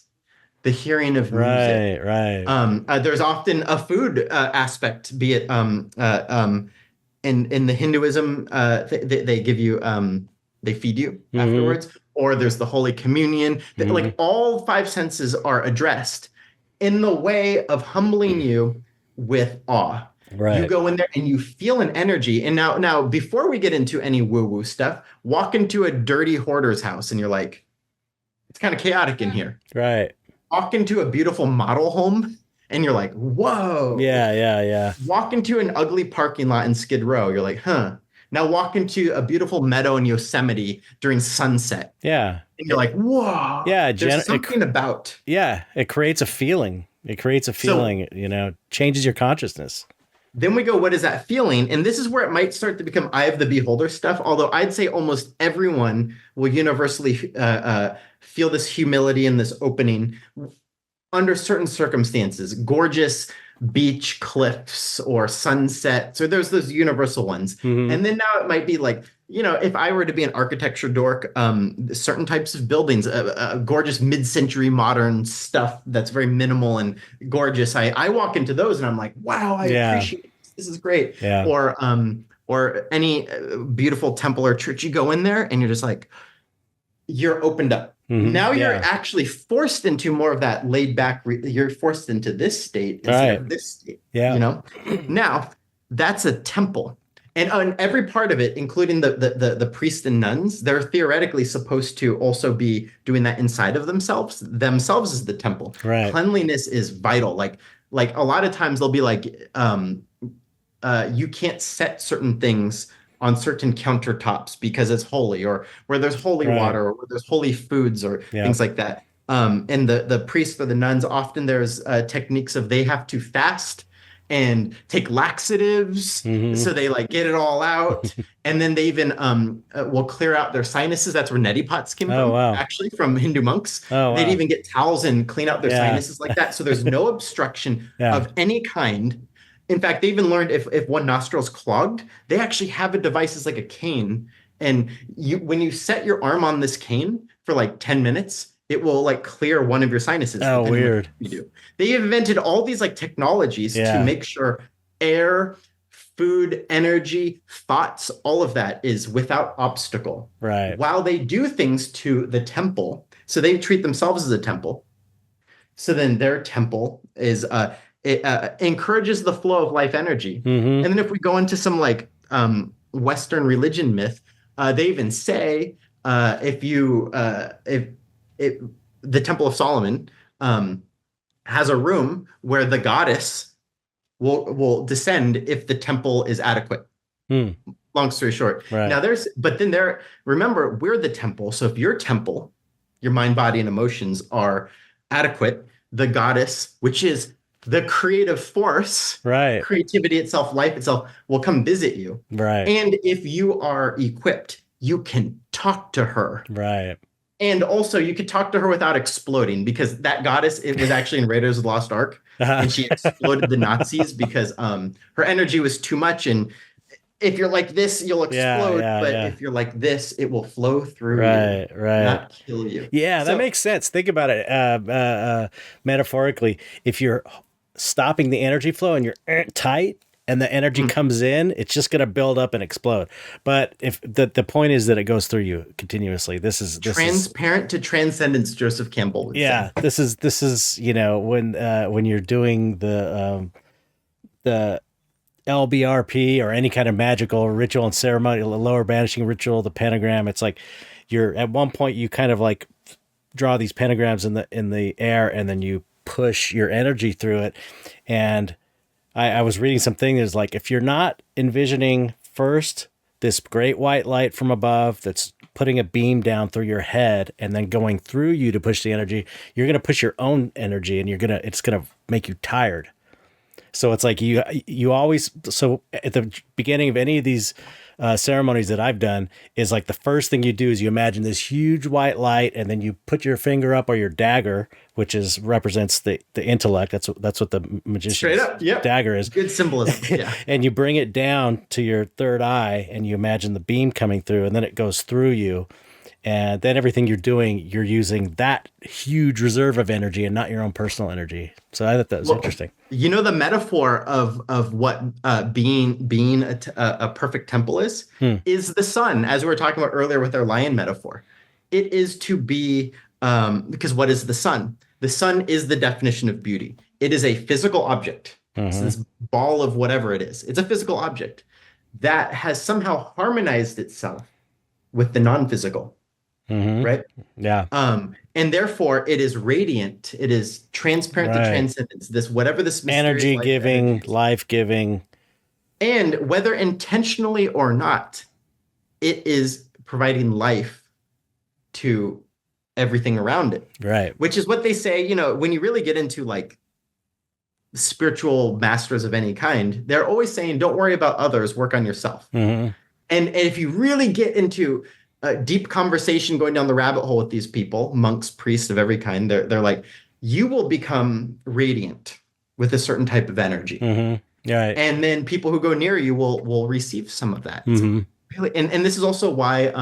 [SPEAKER 2] the hearing of music.
[SPEAKER 1] Right.
[SPEAKER 2] There's often a food aspect, be it in the Hinduism, they give you they feed you afterwards, or there's the Holy Communion. Like all five senses are addressed in the way of humbling you with awe.
[SPEAKER 1] Right.
[SPEAKER 2] You go in there and you feel an energy. And now before we get into any woo-woo stuff, walk into a dirty hoarder's house and you're like, it's kind of chaotic in here.
[SPEAKER 1] Right.
[SPEAKER 2] Walk into a beautiful model home and you're like, whoa.
[SPEAKER 1] Yeah.
[SPEAKER 2] Walk into an ugly parking lot in Skid Row. You're like, huh. Now walk into a beautiful meadow in Yosemite during sunset.
[SPEAKER 1] Yeah.
[SPEAKER 2] And you're like, whoa.
[SPEAKER 1] Yeah.
[SPEAKER 2] There's something about.
[SPEAKER 1] Yeah. It creates a feeling. So, you know, changes your consciousness.
[SPEAKER 2] Then we go, what is that feeling? And this is where it might start to become eye of the beholder stuff. Although I'd say almost everyone will universally feel this humility and this opening under certain circumstances. Gorgeous beach cliffs or sunsets, or there's those universal ones. And then now it might be like, you know, if I were to be an architecture dork, certain types of buildings, gorgeous mid-century modern stuff that's very minimal and gorgeous. I walk into those and I'm like, wow, I appreciate this. This is great.
[SPEAKER 1] Yeah.
[SPEAKER 2] Or any beautiful temple or church, you go in there and you're just like, you're opened up. Now you're
[SPEAKER 1] Yeah.
[SPEAKER 2] actually forced into more of that laid back, you're forced into this state instead
[SPEAKER 1] Right.
[SPEAKER 2] of this state,
[SPEAKER 1] Yeah.
[SPEAKER 2] you know? Now, that's a temple. And on every part of it, including the priests and nuns, they're theoretically supposed to also be doing that inside of themselves. Themselves is the temple.
[SPEAKER 1] Right.
[SPEAKER 2] Cleanliness is vital. Like a lot of times they'll be like, you can't set certain things on certain countertops because it's holy, or where there's holy
[SPEAKER 1] Right.
[SPEAKER 2] water, or where there's holy foods, or
[SPEAKER 1] Yeah.
[SPEAKER 2] things like that. And the priests or the nuns, often there's techniques of they have to fast and take laxatives, so they like get it all out, and then they even will clear out their sinuses. That's where neti pots came
[SPEAKER 1] Oh,
[SPEAKER 2] from,
[SPEAKER 1] wow.
[SPEAKER 2] actually, from Hindu monks.
[SPEAKER 1] Oh,
[SPEAKER 2] They'd
[SPEAKER 1] wow.
[SPEAKER 2] even get towels and clean out their
[SPEAKER 1] Yeah.
[SPEAKER 2] sinuses like that, so there's no obstruction
[SPEAKER 1] Yeah.
[SPEAKER 2] of any kind. In fact, they even learned if one nostril's clogged, they actually have a device as like a cane. And when you set your arm on this cane for like 10 minutes, it will like clear one of your sinuses,
[SPEAKER 1] Oh,
[SPEAKER 2] depending on
[SPEAKER 1] weird.
[SPEAKER 2] what you do. They invented all these like technologies to make sure air, food, energy, thoughts, all of that is without obstacle.
[SPEAKER 1] Right.
[SPEAKER 2] While they do things to the temple, so they treat themselves as a temple. So then their temple is it encourages the flow of life energy. And then if we go into some like Western religion myth, they even say if the Temple of Solomon has a room where the goddess will descend if the temple is adequate. Long story short.
[SPEAKER 1] Right.
[SPEAKER 2] Now remember, we're the temple. So if your temple, your mind, body, and emotions are adequate, the goddess, which is the creative force,
[SPEAKER 1] right,
[SPEAKER 2] creativity itself, life itself, will come visit you.
[SPEAKER 1] Right.
[SPEAKER 2] And if you are equipped, you can talk to her.
[SPEAKER 1] Right.
[SPEAKER 2] And also you could talk to her without exploding, because that goddess, it was actually in Raiders of the Lost Ark, and she exploded the Nazis because her energy was too much. And if you're like this, you'll explode. But if you're like this, it will flow through you, not kill you.
[SPEAKER 1] Yeah, that makes sense. Think about it metaphorically. If you're stopping the energy flow and you're tight and the energy comes in, it's just going to build up and explode. But if the point is that it goes through you continuously. This is
[SPEAKER 2] transparent to transcendence, Joseph Campbell would say.
[SPEAKER 1] This is when you're doing the LBRP or any kind of magical ritual and ceremony, the lower banishing ritual, the pentagram, it's like you're at one point you kind of like draw these pentagrams in the air, and then you push your energy through it. And I was reading something that's like, if you're not envisioning first this great white light from above that's putting a beam down through your head and then going through you to push the energy, you're going to push your own energy, and it's going to make you tired. So it's like you always, so at the beginning of any of these ceremonies that I've done, is like the first thing you do is you imagine this huge white light, and then you put your finger up, or your dagger, which represents the intellect. That's what the magician's dagger is.
[SPEAKER 2] Good symbolism. Yeah.
[SPEAKER 1] And you bring it down to your third eye, and you imagine the beam coming through, and then it goes through you. And then everything you're doing, you're using that huge reserve of energy and not your own personal energy. So I thought that was interesting.
[SPEAKER 2] You know, the metaphor of what being a perfect temple is the sun, as we were talking about earlier with our lion metaphor. It is to be, because what is the sun? The sun is the definition of beauty. It is a physical object. It's this ball of whatever it is. It's a physical object that has somehow harmonized itself with the non-physical. Right?
[SPEAKER 1] Yeah.
[SPEAKER 2] And therefore it is radiant. It is transparent to transcendence. This, whatever this
[SPEAKER 1] energy giving, life giving.
[SPEAKER 2] And whether intentionally or not, it is providing life to everything around it.
[SPEAKER 1] Right. Which
[SPEAKER 2] is what they say, when you really get into like spiritual masters of any kind, they're always saying, don't worry about others, work on yourself. And if you really get into a deep conversation, going down the rabbit hole with these people, monks, priests of every kind, they're like, you will become radiant with a certain type of energy. Right. And then people who go near you will receive some of that. Really, and this is also why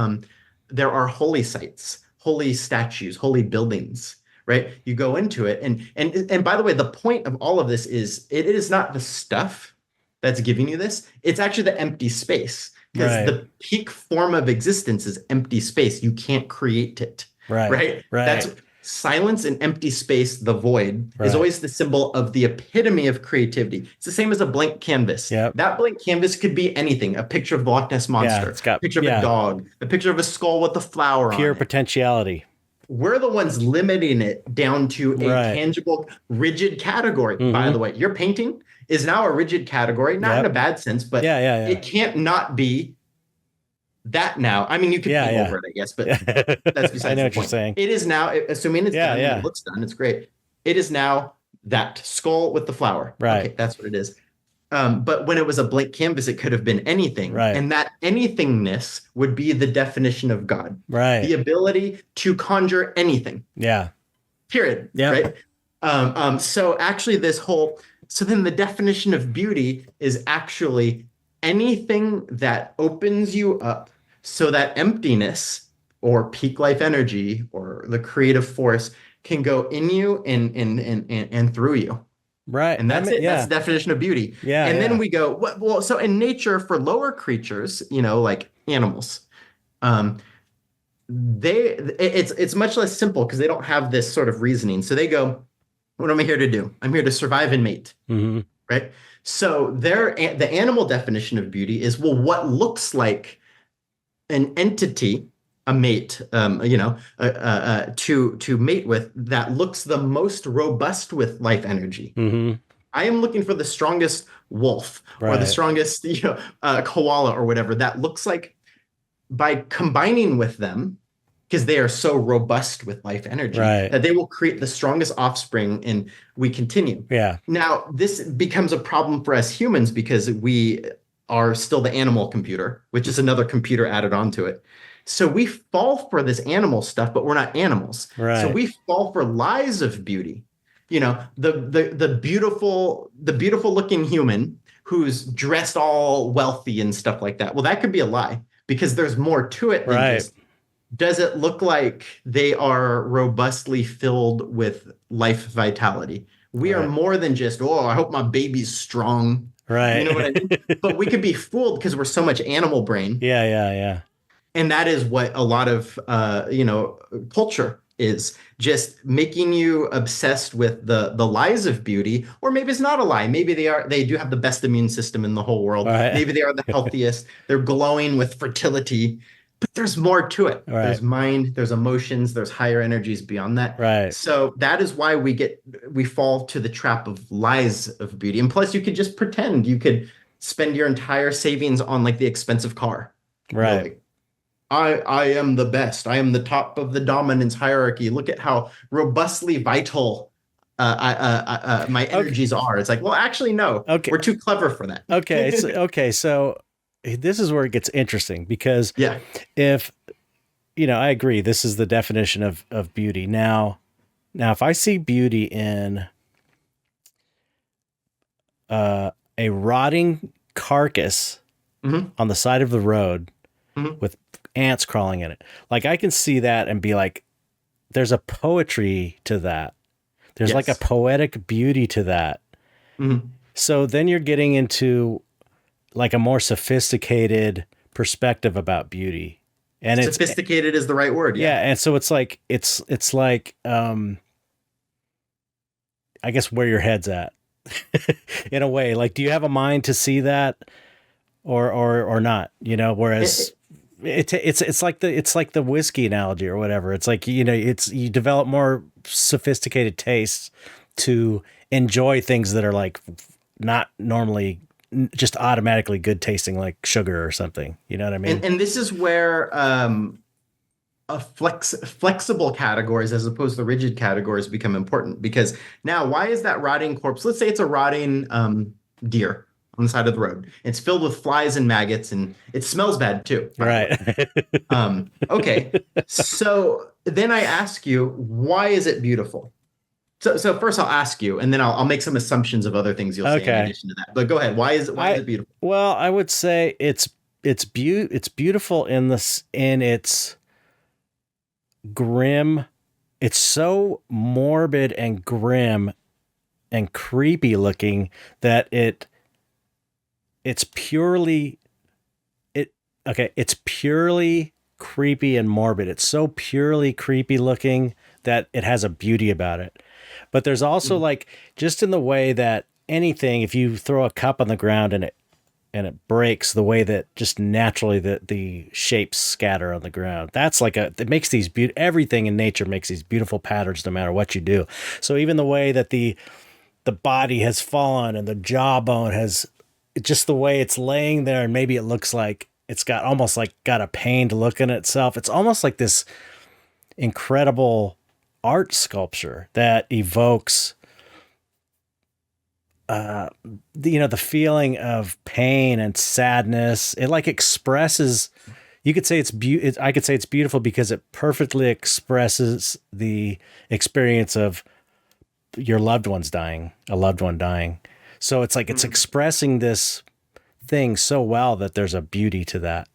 [SPEAKER 2] there are holy sites, holy statues, holy buildings, right? You go into it. And by the way, the point of all of this is it is not the stuff that's giving you this. It's actually the empty space. Because the peak form of existence is empty space. You can't create it. right? That's silence and empty space, the void, is
[SPEAKER 1] Right.
[SPEAKER 2] always the symbol of the epitome of creativity. It's the same as a blank canvas.
[SPEAKER 1] Yep.
[SPEAKER 2] That blank canvas could be anything: a picture of the Loch Ness
[SPEAKER 1] Yeah,
[SPEAKER 2] Monster,
[SPEAKER 1] it's got
[SPEAKER 2] a picture of a dog, a picture of a skull with a flower on
[SPEAKER 1] pure
[SPEAKER 2] it.
[SPEAKER 1] potentiality.
[SPEAKER 2] We're the ones limiting it down to a
[SPEAKER 1] Right.
[SPEAKER 2] tangible, rigid category.
[SPEAKER 1] Mhm.
[SPEAKER 2] By the way, your painting is now a rigid category, not in a bad sense, but it can't not be that now. I mean, you could paint over it, I guess, but that's besides
[SPEAKER 1] I know
[SPEAKER 2] the
[SPEAKER 1] what you're
[SPEAKER 2] point.
[SPEAKER 1] saying.
[SPEAKER 2] It is now, assuming it's done, and it looks done, it's great. It is now that skull with the flower.
[SPEAKER 1] Right.
[SPEAKER 2] Okay, that's what it is. But when it was a blank canvas, it could have been anything.
[SPEAKER 1] Right.
[SPEAKER 2] And that anythingness would be the definition of God.
[SPEAKER 1] Right.
[SPEAKER 2] The ability to conjure anything.
[SPEAKER 1] Yeah.
[SPEAKER 2] Period.
[SPEAKER 1] Yeah.
[SPEAKER 2] Right. So actually so then the definition of beauty is actually anything that opens you up so that emptiness or peak life energy or the creative force can go in you and through you.
[SPEAKER 1] Right.
[SPEAKER 2] And that's it. That's the definition of beauty.
[SPEAKER 1] Yeah.
[SPEAKER 2] And then we go, well, so in nature for lower creatures, like animals, it's much less simple because they don't have this sort of reasoning. So they go, what am I here to do? I'm here to survive and mate.
[SPEAKER 1] Mm-hmm.
[SPEAKER 2] Right. So the animal definition of beauty is, well, what looks like an entity, a mate, to mate with, that looks the most robust with life energy.
[SPEAKER 1] Mm-hmm.
[SPEAKER 2] I am looking for the strongest wolf or the strongest, koala or whatever. That looks like, by combining with them, because they are so robust with life energy, that they will create the strongest offspring, and we continue.
[SPEAKER 1] Yeah.
[SPEAKER 2] Now, this becomes a problem for us humans because we are still the animal computer, which is another computer added onto it. So we fall for this animal stuff, but we're not animals.
[SPEAKER 1] Right.
[SPEAKER 2] So we fall for lies of beauty. The beautiful looking human who's dressed all wealthy and stuff like that. Well, that could be a lie because there's more to it than just, does it look like they are robustly filled with life vitality? We are more than just, I hope my baby's strong.
[SPEAKER 1] Right.
[SPEAKER 2] You know what I mean? But we could be fooled because we're so much animal brain.
[SPEAKER 1] Yeah.
[SPEAKER 2] And that is what a lot of, culture is, just making you obsessed with the lies of beauty. Or maybe it's not a lie. Maybe they do have the best immune system in the whole world. Maybe they are the healthiest. They're glowing with fertility. But there's more to it. There's mind, there's emotions, there's higher energies beyond that.
[SPEAKER 1] Right.
[SPEAKER 2] So that is why we fall to the trap of lies of beauty. And plus, you could just pretend. You could spend your entire savings on like the expensive car.
[SPEAKER 1] Right.
[SPEAKER 2] Like, I am the best. I am the top of the dominance hierarchy. Look at how robustly vital my energies are. It's like, well, actually, no.
[SPEAKER 1] Okay.
[SPEAKER 2] We're too clever for that.
[SPEAKER 1] Okay. So this is where it gets interesting because if, I agree, this is the definition of beauty. Now, if I see beauty in a rotting carcass on the side of the road with ants crawling in it, like I can see that and be like, there's a poetry to that. There's like a poetic beauty to that. So then you're getting into like a more sophisticated perspective about beauty. And
[SPEAKER 2] sophisticated is the right word.
[SPEAKER 1] Yeah. And so it's like, I guess where your head's at in a way. Like, do you have a mind to see that or not, whereas it's like the whiskey analogy or whatever. It's like, you develop more sophisticated tastes to enjoy things that are like not normally just automatically good tasting, like sugar or something. You know what I mean?
[SPEAKER 2] And this is where flexible categories as opposed to rigid categories become important, because now, why is that rotting corpse? Let's say it's a rotting deer on the side of the road. It's filled with flies and maggots, and it smells bad too.
[SPEAKER 1] Right.
[SPEAKER 2] Okay. So then I ask you, why is it beautiful? So first I'll ask you, and then I'll make some assumptions of other things you'll say in addition to that. But go ahead. Why is it beautiful?
[SPEAKER 1] Well, I would say it's beautiful in its grim. It's so morbid and grim and creepy looking that it's purely creepy and morbid. It's so purely creepy looking that it has a beauty about it. But there's also like, just in the way that anything, if you throw a cup on the ground and it breaks, the way that just naturally the shapes scatter on the ground. That's like it makes these everything in nature makes these beautiful patterns no matter what you do. So even the way that the body has fallen and the jawbone has, just the way it's laying there, and maybe it looks like it's got almost like got a pained look in itself. It's almost like this incredible art sculpture that evokes the feeling of pain and sadness. It like expresses, you could say I could say it's beautiful because it perfectly expresses the experience of your loved one's dying, a loved one dying. So it's like it's expressing this thing so well that there's a beauty to that.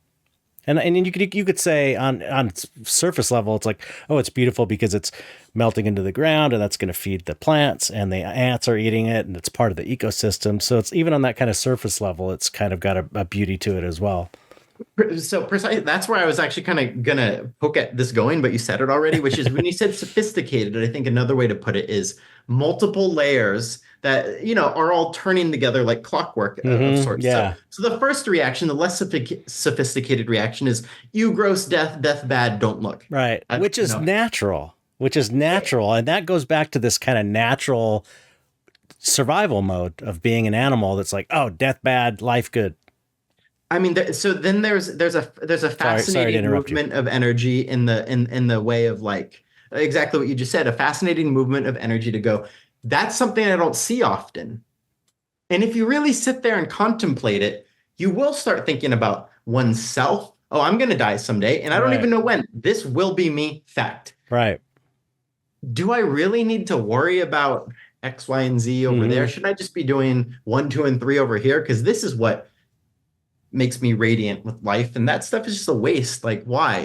[SPEAKER 1] And you could say on surface level, it's like, oh, it's beautiful because it's melting into the ground and that's going to feed the plants and the ants are eating it and it's part of the ecosystem. So it's even on that kind of surface level, it's kind of got a beauty to it as well.
[SPEAKER 2] So precisely, that's where I was actually kind of gonna poke at this going, but you said it already, which is when you said sophisticated. I think another way to put it is multiple layers that are all turning together like clockwork of sorts.
[SPEAKER 1] Yeah.
[SPEAKER 2] So the first reaction, the less sophisticated reaction, is you gross, death bad, don't look.
[SPEAKER 1] Right, which is natural. And that goes back to this kind of natural survival mode of being an animal. That's like, oh, death bad, life good.
[SPEAKER 2] I mean, so then there's a fascinating movement of energy in the way of like exactly what you just said, a fascinating movement of energy to go, that's something I don't see often. And if you really sit there and contemplate it, you will start thinking about oneself. Oh, I'm going to die someday, and I don't even know when. This will be me, fact.
[SPEAKER 1] Right.
[SPEAKER 2] Do I really need to worry about X, Y, and Z over there? Should I just be doing 1, 2, and 3 over here? Because this is what makes me radiant with life, and that stuff is just a waste. Like, why?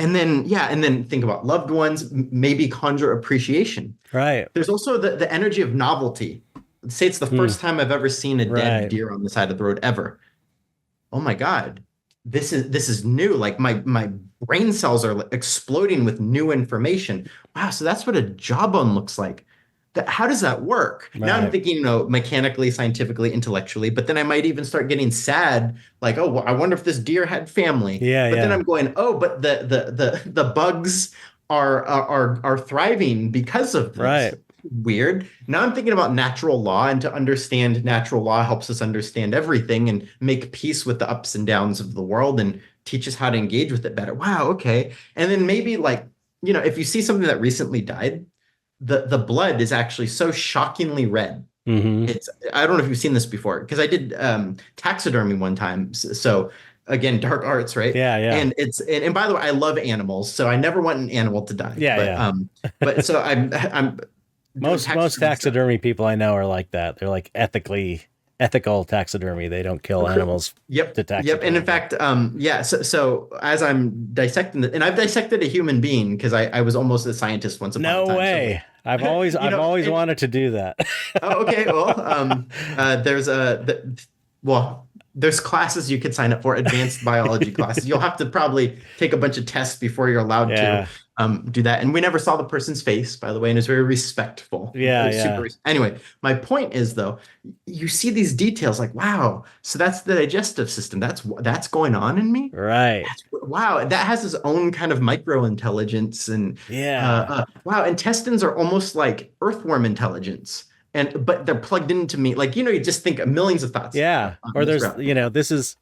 [SPEAKER 2] And then think about loved ones, maybe conjure appreciation.
[SPEAKER 1] Right.
[SPEAKER 2] There's also the energy of novelty. Say it's the first time I've ever seen a dead deer on the side of the road ever. Oh my God, this is new. Like my brain cells are exploding with new information. Wow, so that's what a jawbone looks like. How does that work? Right. Now I'm thinking, mechanically, scientifically, intellectually, but then I might even start getting sad, like, oh, well, I wonder if this deer had family.
[SPEAKER 1] Yeah.
[SPEAKER 2] But then I'm going, oh, but the bugs are thriving because of this.
[SPEAKER 1] Right.
[SPEAKER 2] Weird. Now I'm thinking about natural law, and to understand natural law helps us understand everything and make peace with the ups and downs of the world and teach us how to engage with it better. Wow, okay. And then maybe if you see something that recently died, the blood is actually so shockingly red. It's, I don't know if you've seen this before, because I did taxidermy one time. So again, dark arts, right?
[SPEAKER 1] Yeah.
[SPEAKER 2] And by the way, I love animals, so I never want an animal to die.
[SPEAKER 1] Yeah.
[SPEAKER 2] But so I'm
[SPEAKER 1] most taxidermy people I know are like that. They're like ethical taxidermy. They don't kill animals.
[SPEAKER 2] Yep.
[SPEAKER 1] To taxidermy.
[SPEAKER 2] And in fact, So as I'm dissecting it, and I've dissected a human being because I was almost a scientist once upon a time.
[SPEAKER 1] No way. So, I've always wanted to do that.
[SPEAKER 2] Oh, okay. Well, there's classes you could sign up for, advanced biology classes. You'll have to probably take a bunch of tests before you're allowed to do that. And we never saw the person's face, by the way, and it's very respectful. Anyway, my point is, though, you see these details like, wow, so that's the digestive system. That's going on in me?
[SPEAKER 1] Right.
[SPEAKER 2] Wow, that has its own kind of micro intelligence. And wow, intestines are almost like earthworm intelligence. But they're plugged into me. Like, you just think of millions of thoughts.
[SPEAKER 1] Yeah. Or there's, this is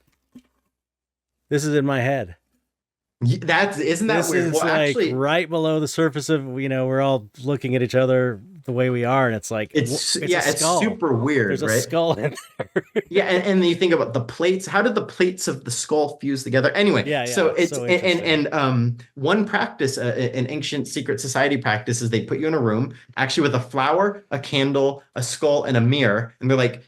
[SPEAKER 1] in my head.
[SPEAKER 2] Isn't that
[SPEAKER 1] this
[SPEAKER 2] weird?
[SPEAKER 1] Is actually, right below the surface of, we're all looking at each other the way we are. And it's like, it's
[SPEAKER 2] super weird.
[SPEAKER 1] There's
[SPEAKER 2] right?
[SPEAKER 1] a skull in there.
[SPEAKER 2] Yeah. And then you think about the plates. How did the plates of the skull fuse together? Anyway, so it's, so and one practice, an ancient secret society practice, is they put you in a room actually with a flower, a candle, a skull, and a mirror. And they're like,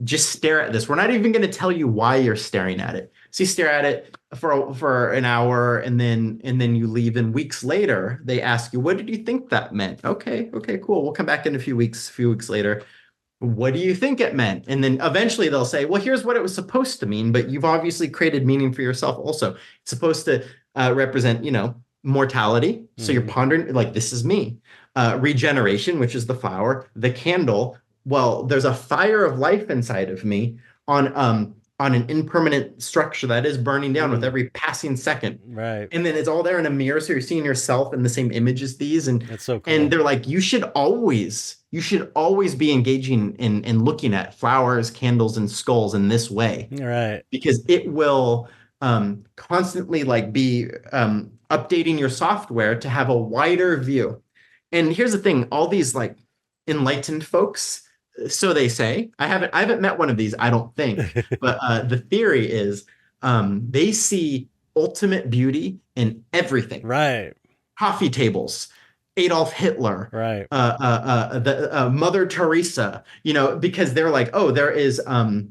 [SPEAKER 2] just stare at this. We're not even going to tell you why you're staring at it. So you stare at it for an hour, and then you leave. And weeks later, they ask you, "What did you think that meant?" Okay, cool. We'll come back in a few weeks. A few weeks later, what do you think it meant? And then eventually they'll say, well, here's what it was supposed to mean, but you've obviously created meaning for yourself also. It's supposed to represent, mortality. So you're
[SPEAKER 1] Hmm.
[SPEAKER 2] pondering, like, this is me. Regeneration, which is the flower, the candle. Well, there's a fire of life inside of me on an impermanent structure that is burning down with
[SPEAKER 1] Mm,
[SPEAKER 2] every passing second.
[SPEAKER 1] right.
[SPEAKER 2] And then it's all there in a mirror, so you're seeing yourself in the same image as these. And
[SPEAKER 1] That's so
[SPEAKER 2] and
[SPEAKER 1] cool.
[SPEAKER 2] they're like, you should always be engaging in looking at flowers, candles, and skulls in this way
[SPEAKER 1] Right.
[SPEAKER 2] because it will constantly like be updating your software to have a wider view. And here's the thing, all these like enlightened folks, so they say, I haven't met one of these, I don't think, but the theory is they see ultimate beauty in everything.
[SPEAKER 1] Right.
[SPEAKER 2] Coffee tables, Adolf Hitler,
[SPEAKER 1] Right.
[SPEAKER 2] the Mother Teresa, because they're like, oh, there is a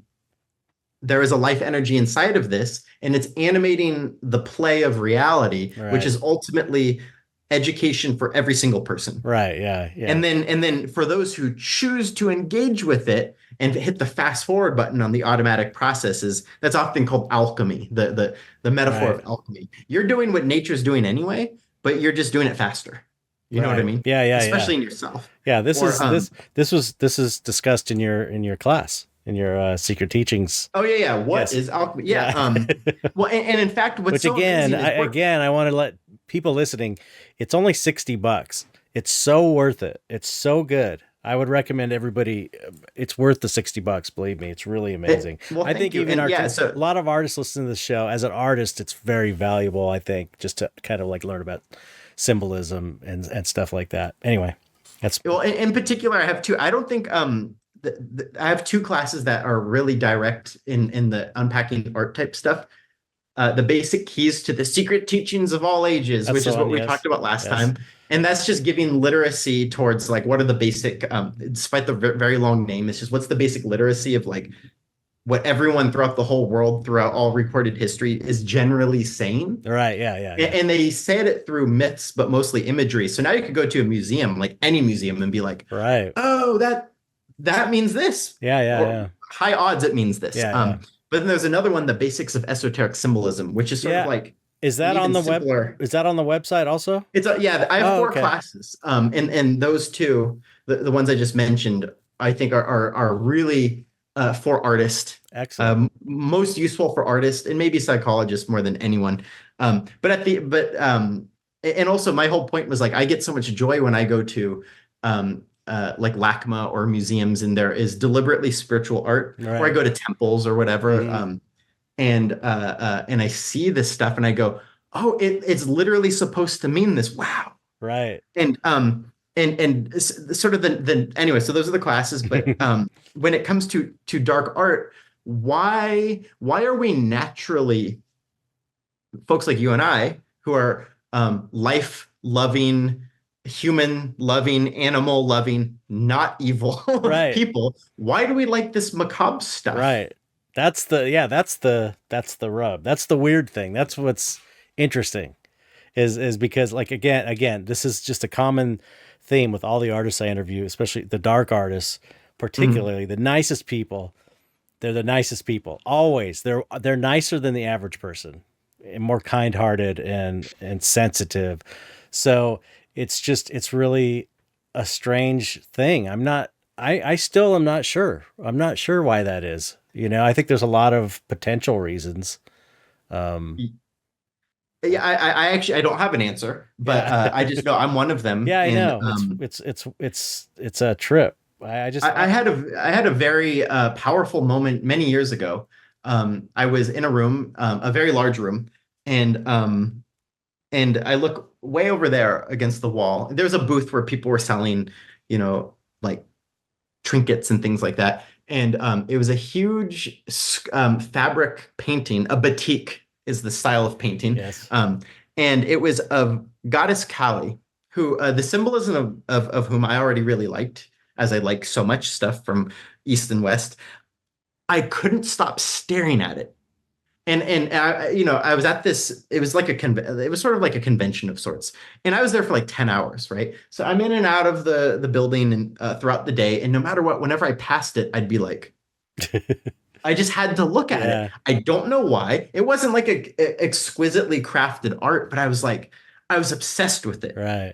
[SPEAKER 2] life energy inside of this, and it's animating the play of reality, which
[SPEAKER 1] Right.
[SPEAKER 2] is ultimately education for every single person.
[SPEAKER 1] Right. Yeah. Yeah.
[SPEAKER 2] And then for those who choose to engage with it and hit the fast forward button on the automatic processes, that's often called alchemy, the metaphor
[SPEAKER 1] Right.
[SPEAKER 2] of alchemy. You're doing what nature's doing anyway, but you're just doing it faster. You know what I
[SPEAKER 1] Right.
[SPEAKER 2] mean?
[SPEAKER 1] Yeah. Yeah. Yeah.
[SPEAKER 2] Especially in yourself.
[SPEAKER 1] Yeah. This
[SPEAKER 2] Or
[SPEAKER 1] is this is discussed in your class in your secret teachings.
[SPEAKER 2] oh yeah, what
[SPEAKER 1] Yes.
[SPEAKER 2] is alchemy? Yeah.
[SPEAKER 1] Yeah.
[SPEAKER 2] Well, and in fact, what's
[SPEAKER 1] Which
[SPEAKER 2] so
[SPEAKER 1] again,
[SPEAKER 2] amazing is
[SPEAKER 1] I want to let people listening, it's only $60. It's so worth it. It's so good. I would recommend everybody. It's worth the $60. Believe me, it's really amazing.
[SPEAKER 2] well,
[SPEAKER 1] I
[SPEAKER 2] thank
[SPEAKER 1] think
[SPEAKER 2] you.
[SPEAKER 1] even
[SPEAKER 2] And yeah,
[SPEAKER 1] a
[SPEAKER 2] so
[SPEAKER 1] lot of artists listen to the show. As an artist, it's very valuable. I think just to kind of like learn about symbolism and stuff like that. Anyway, that's
[SPEAKER 2] well, in particular, I have two. I don't think I have two classes that are really direct in the unpacking art type stuff. The basic keys to the secret teachings of all ages,
[SPEAKER 1] that's
[SPEAKER 2] which
[SPEAKER 1] the
[SPEAKER 2] is what
[SPEAKER 1] one.
[SPEAKER 2] we
[SPEAKER 1] Yes,
[SPEAKER 2] talked about last
[SPEAKER 1] yes,
[SPEAKER 2] time. And that's just giving literacy towards like what are the basic, despite the very long name, it's just what's the basic literacy of like what everyone throughout the whole world, throughout all recorded history, is generally saying.
[SPEAKER 1] right. Yeah, yeah, yeah.
[SPEAKER 2] And they said it through myths, but mostly imagery. So now you could go to a museum, like any museum, and be like,
[SPEAKER 1] Right.
[SPEAKER 2] oh, that means this,
[SPEAKER 1] Yeah, yeah,
[SPEAKER 2] or
[SPEAKER 1] yeah,
[SPEAKER 2] high odds it means this.
[SPEAKER 1] yeah, yeah.
[SPEAKER 2] But then there's another one, the basics of esoteric symbolism, which is sort of
[SPEAKER 1] Yeah.
[SPEAKER 2] like
[SPEAKER 1] Is
[SPEAKER 2] an
[SPEAKER 1] that on
[SPEAKER 2] even
[SPEAKER 1] the web?
[SPEAKER 2] simpler.
[SPEAKER 1] Is that on the website also?
[SPEAKER 2] Yeah, I have
[SPEAKER 1] Oh,
[SPEAKER 2] four
[SPEAKER 1] okay.
[SPEAKER 2] classes, and those two, the ones I just mentioned, I think are really for artists,
[SPEAKER 1] Excellent.
[SPEAKER 2] most useful for artists and maybe psychologists more than anyone. And also my whole point was like I get so much joy when I go to like LACMA or museums and there is deliberately spiritual art, or I
[SPEAKER 1] Right.
[SPEAKER 2] go to temples or whatever,
[SPEAKER 1] Hmm.
[SPEAKER 2] and I see this stuff and I go, oh, it's literally supposed to mean this. Wow.
[SPEAKER 1] Right.
[SPEAKER 2] And sort of the anyway, so those are the classes. But when it comes to dark art, why are we naturally folks like you and I who are life loving, human loving, animal loving, not evil
[SPEAKER 1] Right.
[SPEAKER 2] people? Why do we like this macabre stuff?
[SPEAKER 1] Right. That's the rub. That's the weird thing. That's what's interesting is because like again, this is just a common theme with all the artists I interview, especially the dark artists,
[SPEAKER 2] Mhm.
[SPEAKER 1] particularly the nicest people. They're the nicest people. Always. They're nicer than the average person and more kind-hearted and sensitive. So it's really a strange thing. I still am not sure. I'm not sure why that is. I think there's a lot of potential reasons. Um,
[SPEAKER 2] Yeah, I actually I don't have an answer, but
[SPEAKER 1] yeah.
[SPEAKER 2] I just know I'm one of them,
[SPEAKER 1] Yeah, I
[SPEAKER 2] and
[SPEAKER 1] know. It's a trip.
[SPEAKER 2] I had a very powerful moment many years ago. I was in a room, a very large room, and I look way over there against the wall. There's a booth where people were selling, like trinkets and things like that. And it was a huge fabric painting. A batik is the style of painting.
[SPEAKER 1] Yes.
[SPEAKER 2] And it was of Goddess Kali, who the symbolism of whom I already really liked, as I like so much stuff from East and West. I couldn't stop staring at it. And I was at this. It was like it was sort of like a convention of sorts, and I was there for like 10 hours, right? So I'm in and out of the building and throughout the day, and no matter what, whenever I passed it, I'd be like, I just had to look at it.
[SPEAKER 1] Yeah.
[SPEAKER 2] I don't know why. It wasn't like a exquisitely crafted art, but I was like, I was obsessed with it.
[SPEAKER 1] Right.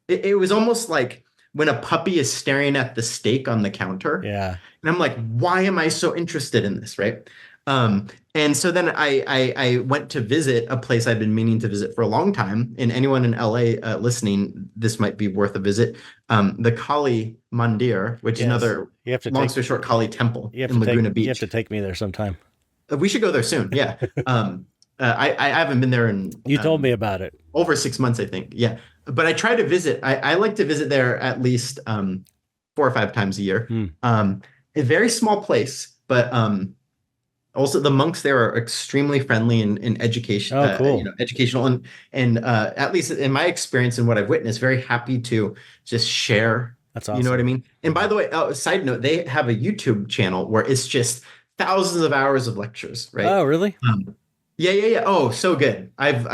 [SPEAKER 2] It was almost like when a puppy is staring at the steak on the counter.
[SPEAKER 1] Yeah.
[SPEAKER 2] And I'm like, why am I so interested in this, right? And so then I went to visit a place I've been meaning to visit for a long time. And anyone in LA listening, this might be worth a visit. The Kali Mandir, which is
[SPEAKER 1] Yes.
[SPEAKER 2] another
[SPEAKER 1] You have to
[SPEAKER 2] long
[SPEAKER 1] take
[SPEAKER 2] story short Kali temple
[SPEAKER 1] you have to
[SPEAKER 2] in
[SPEAKER 1] take
[SPEAKER 2] Laguna
[SPEAKER 1] you have to
[SPEAKER 2] Beach.
[SPEAKER 1] take me there sometime.
[SPEAKER 2] We should go there soon. Yeah. I haven't been there in
[SPEAKER 1] You told me about it.
[SPEAKER 2] over 6 months, I think. Yeah. But I try to visit. I like to visit there at least 4 or 5 times a year.
[SPEAKER 1] Hmm.
[SPEAKER 2] A very small place, but also the monks there are extremely friendly and education,
[SPEAKER 1] Oh, cool.
[SPEAKER 2] educational and at least in my experience and what I've witnessed, very happy to just share.
[SPEAKER 1] That's
[SPEAKER 2] You know what I
[SPEAKER 1] awesome.
[SPEAKER 2] mean? And by the way, side note, they have a YouTube channel where it's just thousands of hours of lectures, right?
[SPEAKER 1] Oh, really?
[SPEAKER 2] Yeah, yeah, yeah. Oh, so good. I've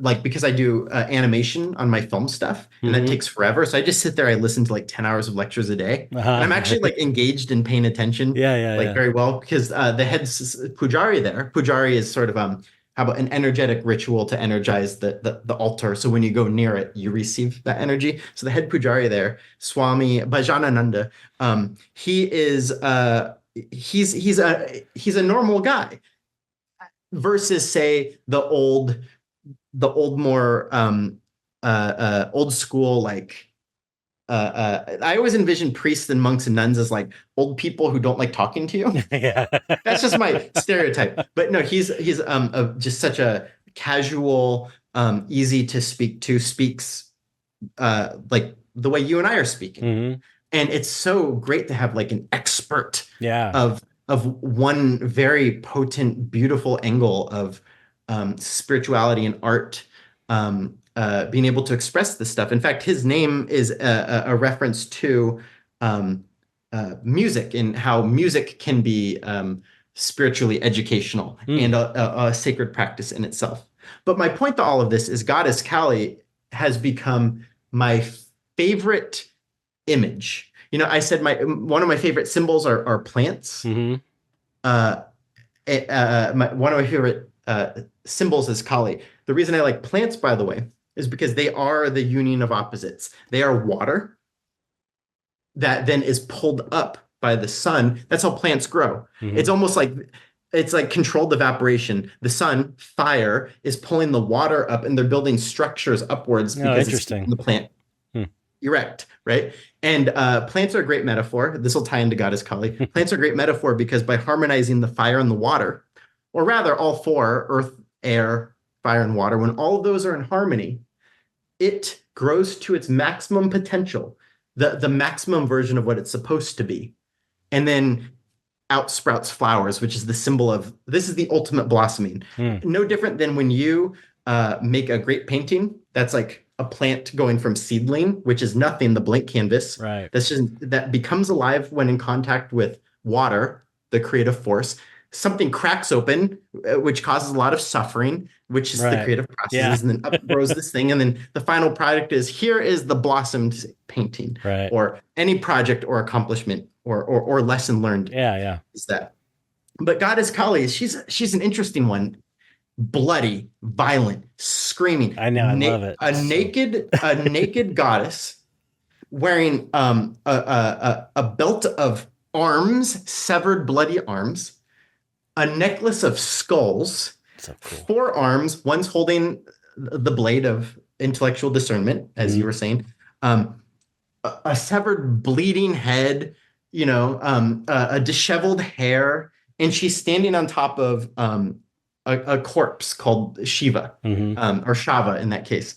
[SPEAKER 2] like because I do animation on my film stuff, and that
[SPEAKER 1] Mm-hmm.
[SPEAKER 2] takes forever. So I just sit there. I listen to like 10 hours of lectures a day, and I'm
[SPEAKER 1] Uh-huh.
[SPEAKER 2] actually like engaged and paying attention
[SPEAKER 1] Yeah, yeah,
[SPEAKER 2] like
[SPEAKER 1] yeah.
[SPEAKER 2] very well because the head pujari there. Pujari is sort of how about an energetic ritual to energize the altar. So when you go near it, you receive that energy. So the head pujari there, Swami Bhajanananda, he is he's a normal guy versus say the old more old school like I always envision priests and monks and nuns as like old people who don't like talking to you.
[SPEAKER 1] Yeah.
[SPEAKER 2] That's just my stereotype. But no, he's just such a casual, easy to speak to, speaks like the way you and I are speaking.
[SPEAKER 1] Hmm.
[SPEAKER 2] And it's so great to have like an expert
[SPEAKER 1] Yeah.
[SPEAKER 2] of one very potent, beautiful angle of spirituality and art, being able to express this stuff. In fact, his name is a reference to music and how music can be spiritually educational
[SPEAKER 1] Hmm.
[SPEAKER 2] and a sacred practice in itself. But my point to all of this is Goddess Kali has become my favorite image. I said my one of my favorite symbols are plants.
[SPEAKER 1] Hmm.
[SPEAKER 2] Uh, one of my favorite symbols is Kali. The reason I like plants, by the way, is because they are the union of opposites. They are water that then is pulled up by the sun. That's how plants grow.
[SPEAKER 1] Hmm.
[SPEAKER 2] It's almost like it's like controlled evaporation. The sun, fire, is pulling the water up, and they're building structures upwards
[SPEAKER 1] Oh,
[SPEAKER 2] because it's
[SPEAKER 1] interesting.
[SPEAKER 2] keeping the plant
[SPEAKER 1] Hmm.
[SPEAKER 2] erect, right? And plants are a great metaphor. This will tie into Goddess Kali. Plants are a great metaphor because by harmonizing the fire and the water, or rather all four, earth, air, fire, and water, when all of those are in harmony, it grows to its maximum potential, the maximum version of what it's supposed to be. And then out sprouts flowers, which is the symbol of this is the ultimate blossoming.
[SPEAKER 1] Hmm.
[SPEAKER 2] No different than when you make a great painting. That's like a plant going from seedling, which is nothing, the blank canvas.
[SPEAKER 1] Right.
[SPEAKER 2] That becomes alive when in contact with water, the creative force. Something cracks open, which causes a lot of suffering, which is the
[SPEAKER 1] Right.
[SPEAKER 2] creative
[SPEAKER 1] Yeah.
[SPEAKER 2] processes, and then up grows this thing. And then the final product is here is the blossomed painting,
[SPEAKER 1] Right.
[SPEAKER 2] or any project or accomplishment or lesson learned
[SPEAKER 1] Yeah, yeah.
[SPEAKER 2] is that. But Goddess Kali, she's an interesting one. Bloody, violent, screaming,
[SPEAKER 1] I know. I love it. So,
[SPEAKER 2] a naked goddess wearing a belt of arms, severed bloody arms, a necklace of skulls,
[SPEAKER 1] so cool.
[SPEAKER 2] 4 arms. One's holding the blade of intellectual discernment, as you
[SPEAKER 1] Hmm.
[SPEAKER 2] were saying. A severed, bleeding head, a disheveled hair, and she's standing on top of a corpse called Shiva,
[SPEAKER 1] Hmm.
[SPEAKER 2] or Shava in that case.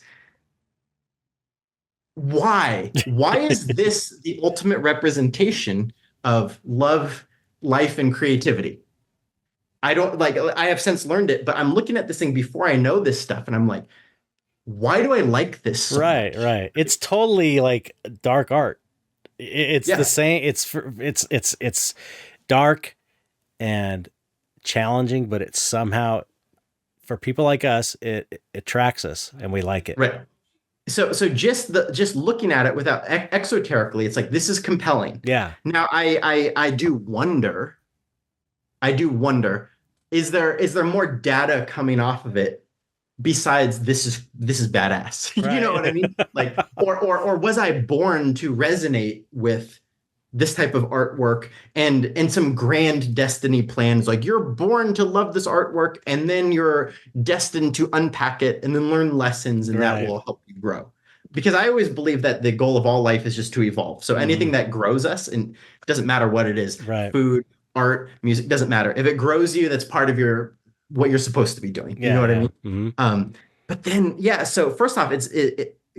[SPEAKER 2] Why? Why is this the ultimate representation of love, life, and creativity? I don't like, I have since learned it, but I'm looking at this thing before I know this stuff, and I'm like, why do I like this so
[SPEAKER 1] Right,
[SPEAKER 2] much?
[SPEAKER 1] right. It's totally like dark art. It's the
[SPEAKER 2] Yeah.
[SPEAKER 1] same. It's dark and challenging, but it's somehow, for people like us, it attracts us and we like it.
[SPEAKER 2] Right. So just looking at it without exoterically, it's like, this is compelling.
[SPEAKER 1] Yeah.
[SPEAKER 2] Now I do wonder, is there more data coming off of it besides this is badass?
[SPEAKER 1] Right.
[SPEAKER 2] You know what I mean? Like, or was I born to resonate with this type of artwork and some grand destiny plans? Like, you're born to love this artwork and then you're destined to unpack it and then learn lessons, and that will help you grow. Because I always believe that the goal of all life is just to evolve. So anything that grows us, and it doesn't matter what it is, food, art, music, doesn't matter. If it grows you, that's part of what you're supposed to be doing. You know what I mean? But then, so first off,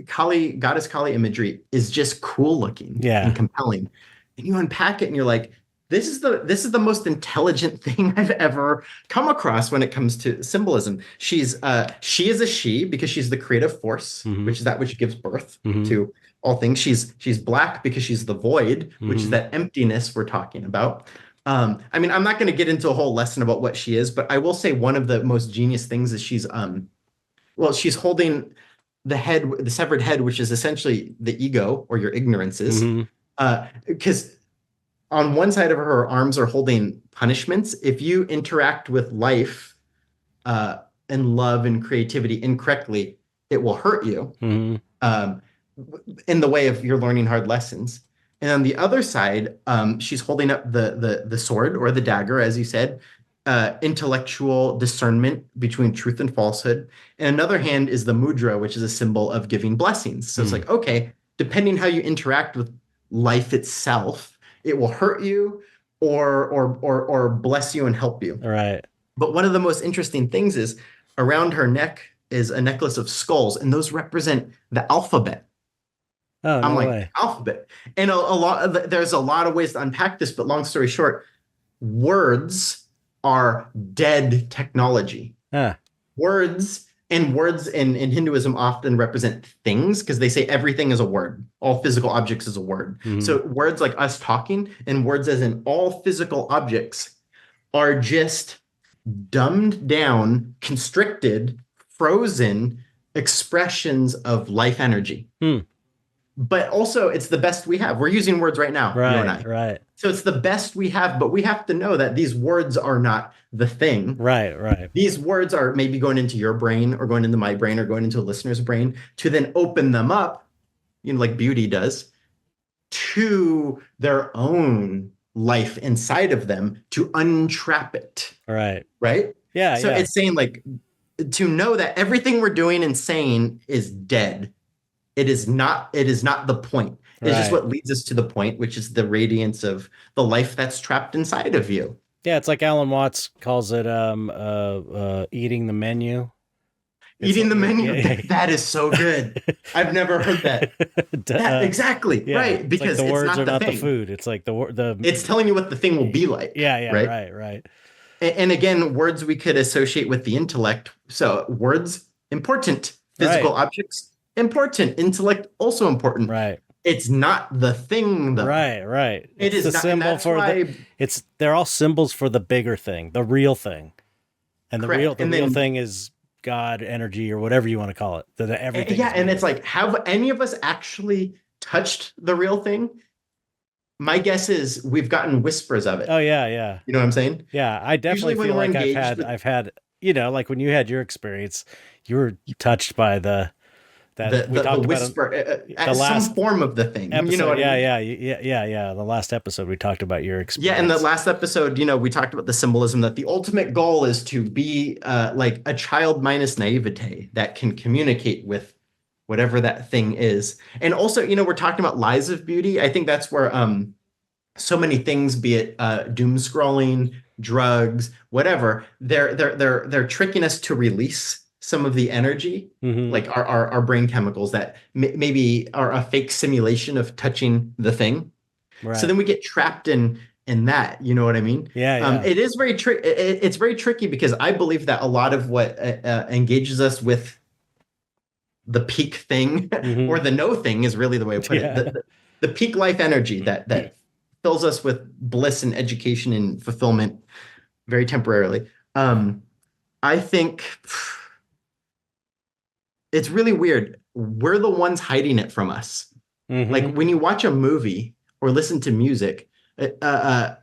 [SPEAKER 2] Kali, goddess Kali imagery is just cool looking and compelling. And you unpack it and you're like, this is the most intelligent thing I've ever come across when it comes to symbolism. She is a she because she's the creative force, which is that which gives birth to all things. She's black because she's the void, which is that emptiness we're talking about. I mean, I'm not going to get into a whole lesson about what she is, but I will say one of the most genius things is she's holding the severed head, which is essentially the ego or your ignorances. Because on one side of her arms are holding punishments. If you interact with life and love and creativity incorrectly, it will hurt you in the way of you're learning hard lessons. And on the other side, she's holding up the sword or the dagger, as you said, intellectual discernment between truth and falsehood. And another hand is the mudra, which is a symbol of giving blessings. So it's like, okay, depending how you interact with life itself, it will hurt you or bless you and help you.
[SPEAKER 1] All right.
[SPEAKER 2] But one of the most interesting things is around her neck is a necklace of skulls, and those represent the alphabet.
[SPEAKER 1] Oh, no
[SPEAKER 2] I'm like,
[SPEAKER 1] way.
[SPEAKER 2] alphabet. And there's a lot of ways to unpack this, but long story short, words are dead technology. Words in Hinduism often represent things because they say everything is a word. All physical objects is a word. So words like us talking and words as in all physical objects are just dumbed down, constricted, frozen expressions of life energy. But also it's the best we have. We're using words right now, you and I.
[SPEAKER 1] Right.
[SPEAKER 2] So it's the best we have, but we have to know that these words are not the thing.
[SPEAKER 1] Right.
[SPEAKER 2] These words are maybe going into your brain or going into my brain or going into a listener's brain to then open them up, like beauty does, to their own life inside of them to untrap it.
[SPEAKER 1] Right.
[SPEAKER 2] Yeah. So it's saying, like, to know that everything we're doing and saying is dead. It is not the point. It's just what leads us to the point, which is the radiance of the life that's trapped inside of you.
[SPEAKER 1] Yeah, it's like Alan Watts calls it eating the menu.
[SPEAKER 2] Eating the menu. That is so good. I've never heard that. Exactly. Right. Because
[SPEAKER 1] like the words are not
[SPEAKER 2] thing.
[SPEAKER 1] The food. It's like the
[SPEAKER 2] it's telling you what the thing will be like.
[SPEAKER 1] Right.
[SPEAKER 2] And again, words we could associate with the intellect. So words, important. Physical objects, important. Intellect, also important.
[SPEAKER 1] Right.
[SPEAKER 2] It's not the thing, though.
[SPEAKER 1] Right.
[SPEAKER 2] It is
[SPEAKER 1] the
[SPEAKER 2] not,
[SPEAKER 1] symbol for they're all symbols for the bigger thing, the real thing. And the real thing is God, energy, or whatever you want to call it. Everything.
[SPEAKER 2] Yeah, and it's like, have any of us actually touched the real thing? My guess is we've gotten whispers of it.
[SPEAKER 1] Oh yeah.
[SPEAKER 2] You know what I'm saying?
[SPEAKER 1] Yeah, I definitely feel like I've had, like when you had your experience, you were touched by the
[SPEAKER 2] whisper, some form of the thing.
[SPEAKER 1] Episode,
[SPEAKER 2] you know what I
[SPEAKER 1] mean? Yeah. The last episode we talked about your experience.
[SPEAKER 2] Yeah, in the last episode, we talked about the symbolism that the ultimate goal is to be like a child minus naivete that can communicate with whatever that thing is. And also, we're talking about lies of beauty. I think that's where so many things, be it doom scrolling, drugs, whatever, they're tricking us to release some of the energy, like our brain chemicals that maybe are a fake simulation of touching the thing. Right. So then we get trapped in that, you know what I mean?
[SPEAKER 1] Yeah.
[SPEAKER 2] It is very it's very tricky because I believe that a lot of what engages us with the peak thing or the no thing is really the way to put it. The peak life energy that fills us with bliss and education and fulfillment. very temporarily. I think it's really weird. We're the ones hiding it from us. Like
[SPEAKER 1] Mm-hmm.
[SPEAKER 2] when you watch a movie or listen to music, how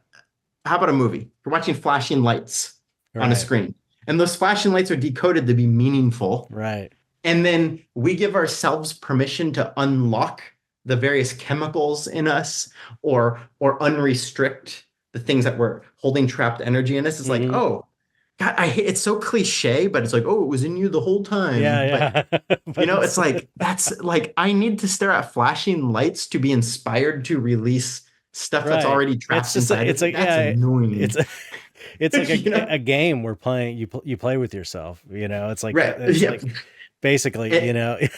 [SPEAKER 2] about a movie? You're watching flashing lights on a
[SPEAKER 1] Right.
[SPEAKER 2] screen, and those flashing lights are decoded to be meaningful.
[SPEAKER 1] Right.
[SPEAKER 2] And then we give ourselves permission to unlock the various chemicals in us or unrestrict the things that were holding trapped energy in us. It's like,
[SPEAKER 1] Mm-hmm.
[SPEAKER 2] oh, God, it's so cliche, but it's like, oh, it was in you the whole time. But
[SPEAKER 1] Yeah. Yeah. But
[SPEAKER 2] it's like that's like I need to stare at flashing lights to be inspired to release stuff that's
[SPEAKER 1] right.
[SPEAKER 2] already
[SPEAKER 1] It's
[SPEAKER 2] trapped
[SPEAKER 1] just
[SPEAKER 2] inside of
[SPEAKER 1] it's
[SPEAKER 2] me.
[SPEAKER 1] like
[SPEAKER 2] That's
[SPEAKER 1] yeah. It's
[SPEAKER 2] annoying.
[SPEAKER 1] it's like
[SPEAKER 2] You know?
[SPEAKER 1] a game we're playing. You play with yourself. It's like
[SPEAKER 2] Right.
[SPEAKER 1] it's
[SPEAKER 2] Yeah.
[SPEAKER 1] like basically
[SPEAKER 2] And,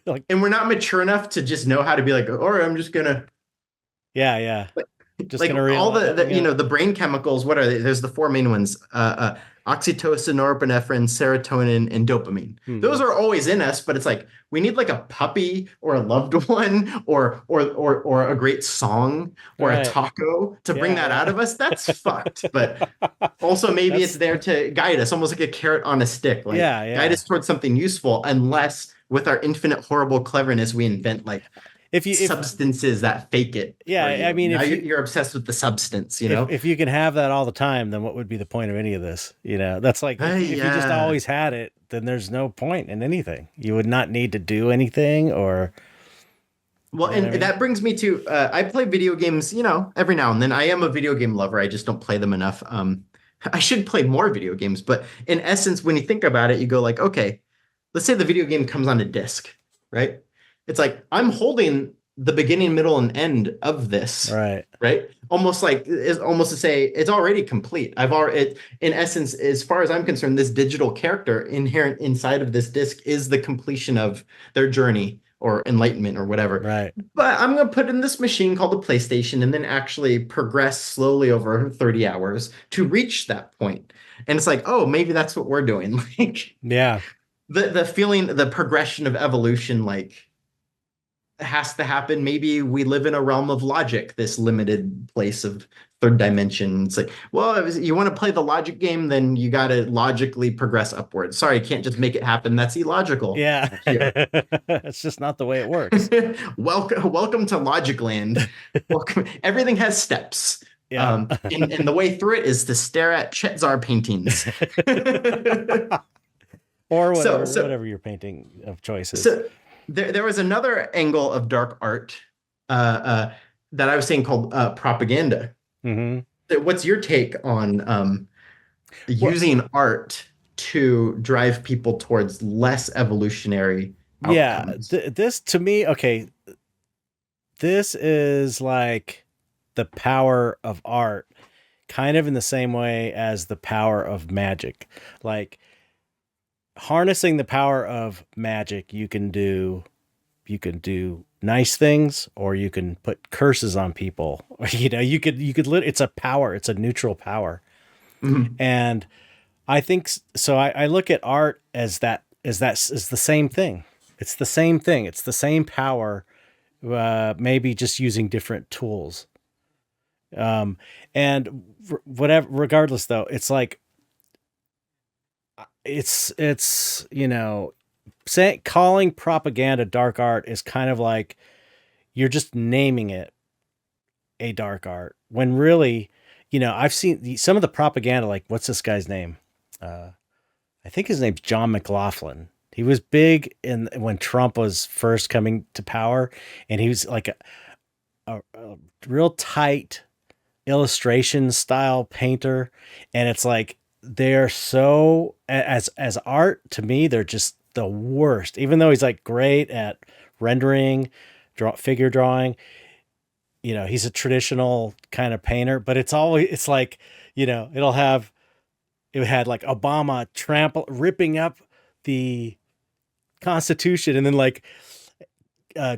[SPEAKER 1] like
[SPEAKER 2] and we're not mature enough to just know how to be like, all right, I'm just gonna
[SPEAKER 1] yeah, yeah.
[SPEAKER 2] like,
[SPEAKER 1] Just
[SPEAKER 2] like
[SPEAKER 1] gonna
[SPEAKER 2] all
[SPEAKER 1] realize yeah.
[SPEAKER 2] the brain chemicals. What are they? There's the four main ones: oxytocin, norepinephrine, serotonin, and dopamine.
[SPEAKER 1] Hmm.
[SPEAKER 2] Those are always in us, but it's like we need like a puppy or a loved one or a great song or a
[SPEAKER 1] Right.
[SPEAKER 2] taco to bring that out
[SPEAKER 1] Yeah,
[SPEAKER 2] of us. That's fucked. But
[SPEAKER 1] yeah.
[SPEAKER 2] also maybe it's
[SPEAKER 1] That's
[SPEAKER 2] there to guide us, almost like a carrot on a stick, like
[SPEAKER 1] yeah,
[SPEAKER 2] guide
[SPEAKER 1] yeah.
[SPEAKER 2] us towards something useful. Unless with our infinite horrible cleverness, we invent like
[SPEAKER 1] If
[SPEAKER 2] substances that fake it for
[SPEAKER 1] yeah, I
[SPEAKER 2] you.
[SPEAKER 1] mean
[SPEAKER 2] Now you're obsessed with the substance, you know?
[SPEAKER 1] if you can have that all the time, then what would be the point of any of this? That's like if you just
[SPEAKER 2] Yeah.
[SPEAKER 1] always had it, then there's no point in anything. You would not need to do anything or
[SPEAKER 2] Well,
[SPEAKER 1] you know what I
[SPEAKER 2] and
[SPEAKER 1] mean?
[SPEAKER 2] that brings me to I play video games, every now and then. I am a video game lover. I just don't play them enough. I should play more video games, but in essence, when you think about it, you go like, okay, let's say the video game comes on a disc, right? It's like I'm holding the beginning, middle, and end of this,
[SPEAKER 1] Right.
[SPEAKER 2] right? Almost like is almost to say it's already complete. I've already, in essence, as far as I'm concerned, this digital character inherent inside of this disc is the completion of their journey or enlightenment or whatever.
[SPEAKER 1] Right.
[SPEAKER 2] But I'm going to put in this machine called a PlayStation and then actually progress slowly over 30 hours to reach that point. And it's like, oh, maybe that's what we're doing. Like
[SPEAKER 1] Yeah.
[SPEAKER 2] the feeling, the progression of evolution, like has to happen. Maybe we live in a realm of logic, this limited place of third dimension. It's like, well, if you want to play the logic game, then you got to logically progress upwards. Sorry, I can't just make it happen. That's illogical
[SPEAKER 1] Yeah.
[SPEAKER 2] here.
[SPEAKER 1] It's just not the way it works.
[SPEAKER 2] Welcome to Logic Land. Welcome. Everything has steps.
[SPEAKER 1] Yeah.
[SPEAKER 2] And the way through it is to stare at Chet paintings.
[SPEAKER 1] Or
[SPEAKER 2] so so
[SPEAKER 1] whatever your painting of choice is.
[SPEAKER 2] so there was another angle of dark art that I was saying called propaganda.
[SPEAKER 1] Mm-hmm.
[SPEAKER 2] So what's your take on
[SPEAKER 1] Well,
[SPEAKER 2] using art to drive people towards less evolutionary
[SPEAKER 1] yeah,
[SPEAKER 2] outcomes?
[SPEAKER 1] this to me, okay, this is like the power of art, kind of in the same way as the power of magic. Like harnessing the power of magic, you can do nice things or you can put curses on people. You could it's a power, it's a neutral power.
[SPEAKER 2] Mhm.
[SPEAKER 1] And I think so. I look at art as is the same thing. It's the same thing. It's the same power, maybe just using different tools. Um, and whatever, regardless though, it's like it's calling propaganda dark art is kind of like you're just naming it a dark art when really, I've seen some of the propaganda. Like, what's this guy's name? Uh, I think his name's John McLaughlin. He was big in when Trump was first coming to power, and he was like a real tight illustration style painter. And it's like they're so as art to me, they're just the worst. Even though he's like great at rendering, figure drawing, he's a traditional kind of painter, but it's like, it had like Obama ripping up the Constitution, and then like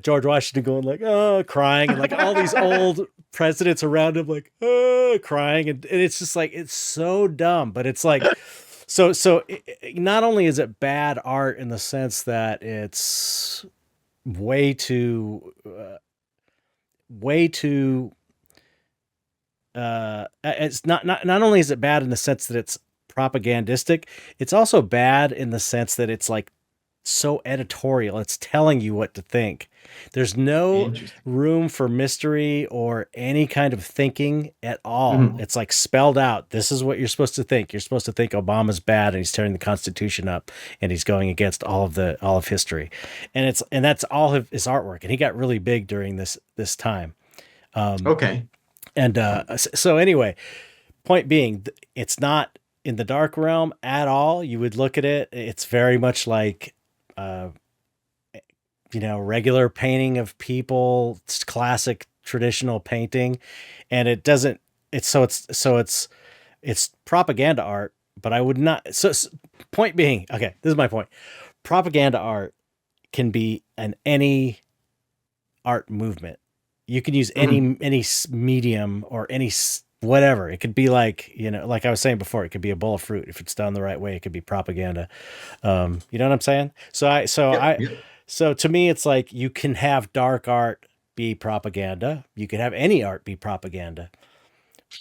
[SPEAKER 1] George Washington going like, oh, crying, and like all these old presidents around him like, oh, crying, and it's just like it's so dumb, but it's like not only is it bad art in the sense that it's way too it's not only is it bad in the sense that it's propagandistic, it's also bad in the sense that it's like so editorial. It's telling you what to think. There's no
[SPEAKER 2] Interesting.
[SPEAKER 1] room for mystery or any kind of thinking at all.
[SPEAKER 2] Mhm.
[SPEAKER 1] It's like spelled out. This is what you're supposed to think. You're supposed to think Obama's bad and he's tearing the Constitution up and he's going against all of history. And that's all of his artwork. And he got really big during this time.
[SPEAKER 2] Okay.
[SPEAKER 1] And so anyway, point being, it's not in the dark realm at all. You would look at it. It's very much like, uh, regular painting of people. It's classic traditional painting, and it doesn't. It's propaganda art. But I would not. Point being, okay, this is my point. Propaganda art can be an any art movement. You can use any medium or any whatever. It could be like, like I was saying before, it could be a bowl of fruit. If it's done the right way, it could be propaganda. You know what I'm saying?
[SPEAKER 2] Yep, yep.
[SPEAKER 1] So to me, it's like you can have dark art be propaganda. You can have any art be propaganda.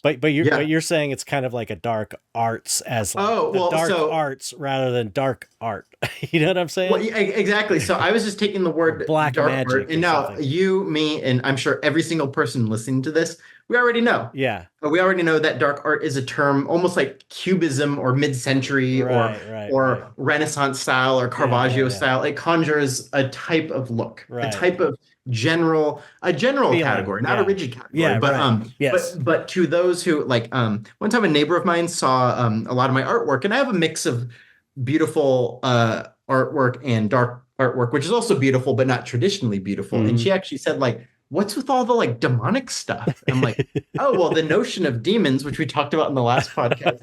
[SPEAKER 1] But
[SPEAKER 2] Yeah.
[SPEAKER 1] you're saying it's kind of like a dark arts as like
[SPEAKER 2] Oh,
[SPEAKER 1] the
[SPEAKER 2] well,
[SPEAKER 1] dark
[SPEAKER 2] so
[SPEAKER 1] arts rather than dark art. You know what I'm saying?
[SPEAKER 2] well, yeah, exactly. So I was just taking the
[SPEAKER 1] Or
[SPEAKER 2] word
[SPEAKER 1] black
[SPEAKER 2] dark art,
[SPEAKER 1] magic
[SPEAKER 2] and
[SPEAKER 1] or
[SPEAKER 2] now
[SPEAKER 1] something.
[SPEAKER 2] you, me, and I'm sure every single person listening to this, we already know.
[SPEAKER 1] Yeah.
[SPEAKER 2] We already know that dark art is a term almost like Cubism or mid-century
[SPEAKER 1] Right.
[SPEAKER 2] or Renaissance style or Caravaggio
[SPEAKER 1] Yeah.
[SPEAKER 2] style. It conjures a type of look, a
[SPEAKER 1] Right.
[SPEAKER 2] type of a general
[SPEAKER 1] Feeling.
[SPEAKER 2] category, not a
[SPEAKER 1] Yeah.
[SPEAKER 2] rigid category.
[SPEAKER 1] Yeah.
[SPEAKER 2] But
[SPEAKER 1] Right. Yes.
[SPEAKER 2] but to those who like one time a neighbor of mine saw a lot of my artwork, and I have a mix of beautiful artwork and dark artwork, which is also beautiful, but not traditionally beautiful. And
[SPEAKER 1] Mhm.
[SPEAKER 2] she actually said, like, what's with all the like demonic stuff? I'm like, oh, well, the notion of demons, which we talked about in the last podcast,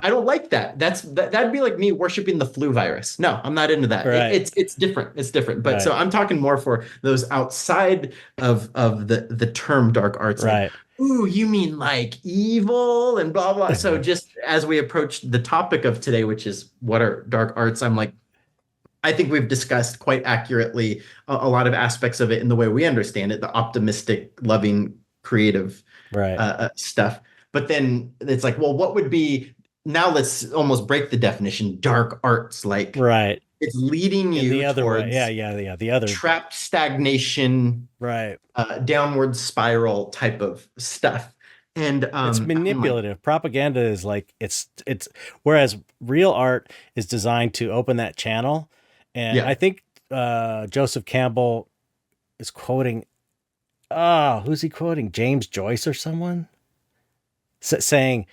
[SPEAKER 2] I don't like that. That'd be like me worshiping the flu virus. No, I'm not into that.
[SPEAKER 1] Right.
[SPEAKER 2] It's different. It's different. But so
[SPEAKER 1] Right.
[SPEAKER 2] I'm talking more for those outside of the term dark arts, like,
[SPEAKER 1] Right.
[SPEAKER 2] ooh, you mean like evil and blah blah. So just as we approach the topic of today, which is what are dark arts, I'm like, I think we've discussed quite accurately a lot of aspects of it in the way we understand it, the optimistic, loving, creative
[SPEAKER 1] Right.
[SPEAKER 2] stuff. But then it's like, well, what would be now? Let's almost break the definition. Dark arts, like
[SPEAKER 1] Right.
[SPEAKER 2] it's leading
[SPEAKER 1] In the
[SPEAKER 2] you
[SPEAKER 1] other way.
[SPEAKER 2] towards
[SPEAKER 1] Yeah. The other.
[SPEAKER 2] trapped stagnation,
[SPEAKER 1] Right.
[SPEAKER 2] downward spiral type of stuff. And
[SPEAKER 1] It's
[SPEAKER 2] I'm like,
[SPEAKER 1] manipulative. Propaganda is like it's whereas real art is designed to open that channel. And I
[SPEAKER 2] yeah,
[SPEAKER 1] think Joseph Campbell is quoting who's he quoting? James Joyce or someone? Saying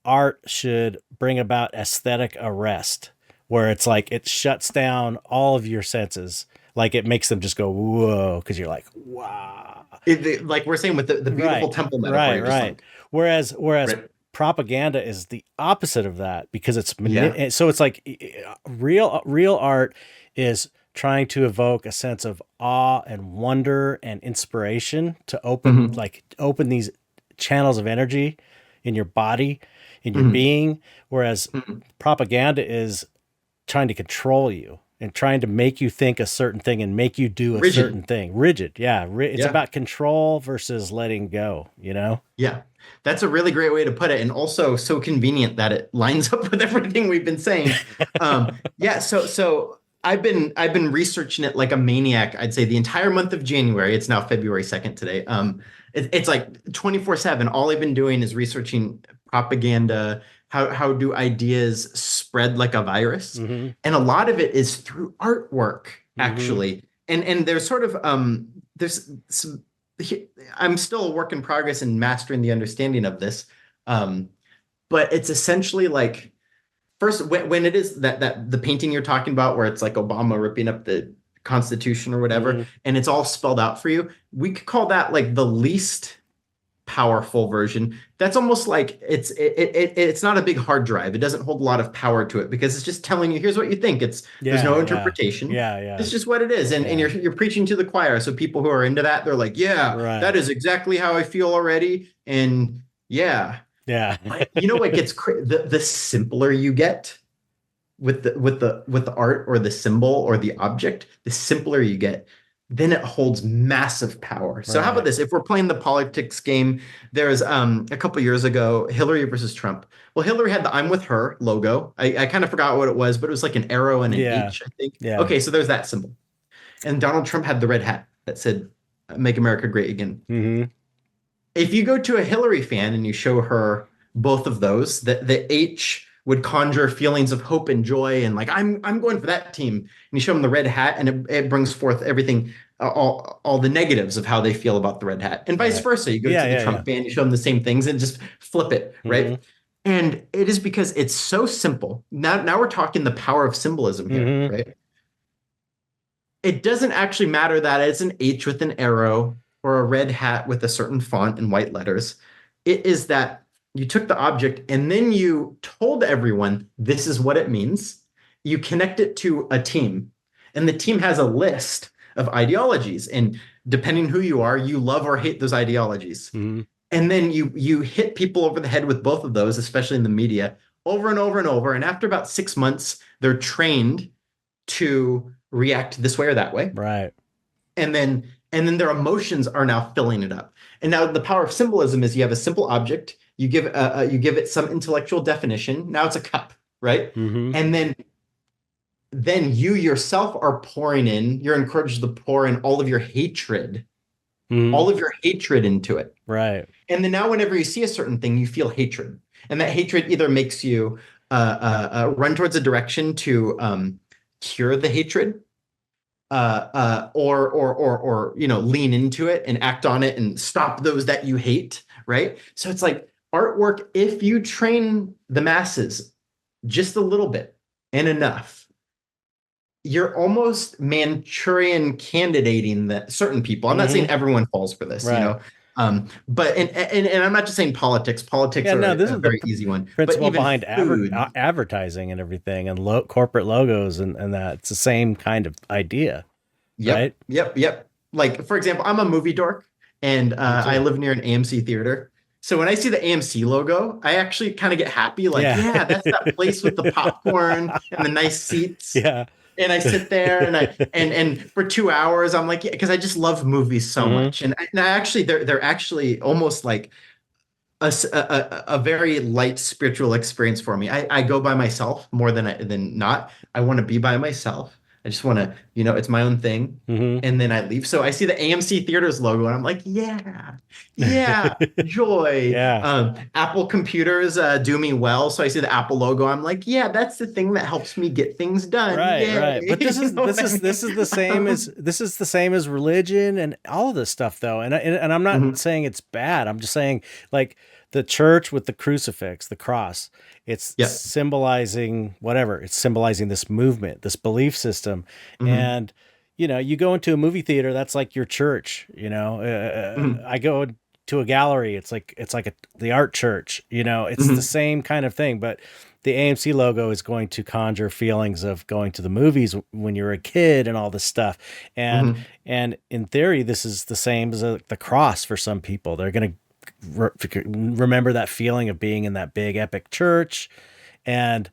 [SPEAKER 1] art should bring about aesthetic arrest, where it's like it shuts down all of your senses. Like it makes them just go, whoa, because you're like, wow.
[SPEAKER 2] like we're saying with the beautiful
[SPEAKER 1] Right,
[SPEAKER 2] temple metaphor, you're just
[SPEAKER 1] right.
[SPEAKER 2] like,
[SPEAKER 1] Whereas
[SPEAKER 2] right,
[SPEAKER 1] propaganda is the opposite of that because
[SPEAKER 2] yeah.
[SPEAKER 1] so it's like real art is trying to evoke a sense of awe and wonder and inspiration to
[SPEAKER 2] Mhm,
[SPEAKER 1] open these channels of energy in your body, in your
[SPEAKER 2] mhm,
[SPEAKER 1] being, whereas
[SPEAKER 2] mhm.
[SPEAKER 1] propaganda is trying to control you and trying to make you think a certain thing and make you do a certain
[SPEAKER 2] Rigid.
[SPEAKER 1] thing. Rigid. Yeah. It's
[SPEAKER 2] Yeah.
[SPEAKER 1] about control versus letting go, you know?
[SPEAKER 2] Yeah. That's a really great way to put it. And also so convenient that it lines up with everything we've been saying. Yeah. So I've been researching it like a maniac. I'd say the entire month of January. It's now February 2nd today. It's like 24/7. All I've been doing is researching propaganda. How do ideas spread like a virus?
[SPEAKER 1] Mm-hmm.
[SPEAKER 2] And a lot of it is through artwork,
[SPEAKER 1] Mm-hmm.
[SPEAKER 2] actually. And there's sort of there's some I'm still a work in progress in mastering the understanding of this. Um, but it's essentially like first when it is that the painting you're talking about where it's like Obama ripping up the Constitution or whatever,
[SPEAKER 1] Mm-hmm.
[SPEAKER 2] and it's all spelled out for you. We could call that like the least powerful version. That's almost like it's not a big hard drive. It doesn't hold a lot of power to it because it's just telling you here's what you think. There's no
[SPEAKER 1] Yeah.
[SPEAKER 2] interpretation.
[SPEAKER 1] Yeah.
[SPEAKER 2] It's just what it is. And
[SPEAKER 1] Yeah.
[SPEAKER 2] you're preaching to the choir. So people who are into that, they're like, yeah, that
[SPEAKER 1] Right.
[SPEAKER 2] is exactly how I feel already. And yeah.
[SPEAKER 1] Yeah.
[SPEAKER 2] But you know what gets the simpler you get with the art or the symbol or the object, the simpler you get, then it holds massive power. So how about
[SPEAKER 1] Right.
[SPEAKER 2] this? If we're playing the politics game, there's a couple years ago, Hillary versus Trump. Well, Hillary had the I'm with her logo. I kind of forgot what it was, but it was like an arrow and an
[SPEAKER 1] Yeah.
[SPEAKER 2] H, I think.
[SPEAKER 1] Yeah.
[SPEAKER 2] Okay, so there's that symbol. And Donald Trump had the red hat that said, Make America Great Again.
[SPEAKER 1] Mm-hmm.
[SPEAKER 2] If you go to a Hillary fan and you show her both of those, the H would conjure feelings of hope and joy and like I'm going for that team. And you show them the red hat and it brings forth everything, all the negatives of how they feel about the red hat, and vice versa. You go to the Trump fan, you show them the same things and just flip it, right?
[SPEAKER 1] Mm-hmm.
[SPEAKER 2] And it is because it's so simple. Now we're talking the power of symbolism here, right? It doesn't actually matter that it's an H with an arrow or a red hat with a certain font and white letters. It is that you took the object and then you told everyone this is what it means. You connect it to a team, and the team has a list of ideologies. And depending who you are, you love or hate those ideologies.
[SPEAKER 1] Mm-hmm.
[SPEAKER 2] And then you hit people over the head with both of those, especially in the media, over and over and over. And after about 6 months, they're trained to react this way or that way.
[SPEAKER 1] Right.
[SPEAKER 2] And then their emotions are now filling it up. And now the power of symbolism is you have a simple object, you give it some intellectual definition. Now it's a cup, right?
[SPEAKER 1] Mm-hmm.
[SPEAKER 2] And then you yourself are pouring in, you're encouraged to pour in all of your hatred, all of your hatred into it.
[SPEAKER 1] Right.
[SPEAKER 2] And then now whenever you see a certain thing, you feel hatred. And that hatred either makes you run towards a direction to cure the hatred, or lean into it and act on it and stop those that you hate, right? So it's like artwork, if you train the masses just a little bit and enough, you're almost Manchurian candidating that certain people. I'm not saying everyone falls for this,
[SPEAKER 1] right.
[SPEAKER 2] But and I'm not just saying politics. Politics are
[SPEAKER 1] this
[SPEAKER 2] a
[SPEAKER 1] is
[SPEAKER 2] very
[SPEAKER 1] the
[SPEAKER 2] easy one.
[SPEAKER 1] principle
[SPEAKER 2] But even
[SPEAKER 1] behind advertising and everything, and corporate logos and that. It's the same kind of idea.
[SPEAKER 2] Yep,
[SPEAKER 1] right?
[SPEAKER 2] Yep. Like, for example, I'm a movie dork, and I live near an AMC theater. So when I see the AMC logo, I actually kind of get happy. Like, yeah, that's that place with the popcorn and the nice seats.
[SPEAKER 1] Yeah.
[SPEAKER 2] And I sit there and for 2 hours, I'm like, yeah, because I just love movies so much. And I actually, they're actually almost like a very light spiritual experience for me. I go by myself more than not. I want to be by myself. I just want to, it's my own thing. And then I leave. So I see the AMC Theaters logo and I'm like, yeah, joy.
[SPEAKER 1] Yeah.
[SPEAKER 2] Apple computers do me well. So I see the Apple logo. I'm like, yeah, that's the thing that helps me get things done.
[SPEAKER 1] Right,
[SPEAKER 2] Yay.
[SPEAKER 1] right. But this is the same as religion and all of this stuff though. And I'm not saying it's bad. I'm just saying like the church with the crucifix, the cross, it's symbolizing whatever. It's symbolizing this movement, this belief system. And, you go into a movie theater, that's like your church, I go to a gallery. It's like the art church, it's the same kind of thing, but the AMC logo is going to conjure feelings of going to the movies when you're a kid and all this stuff. And in theory, this is the same as the cross for some people. They're going to remember that feeling of being in that big epic church. And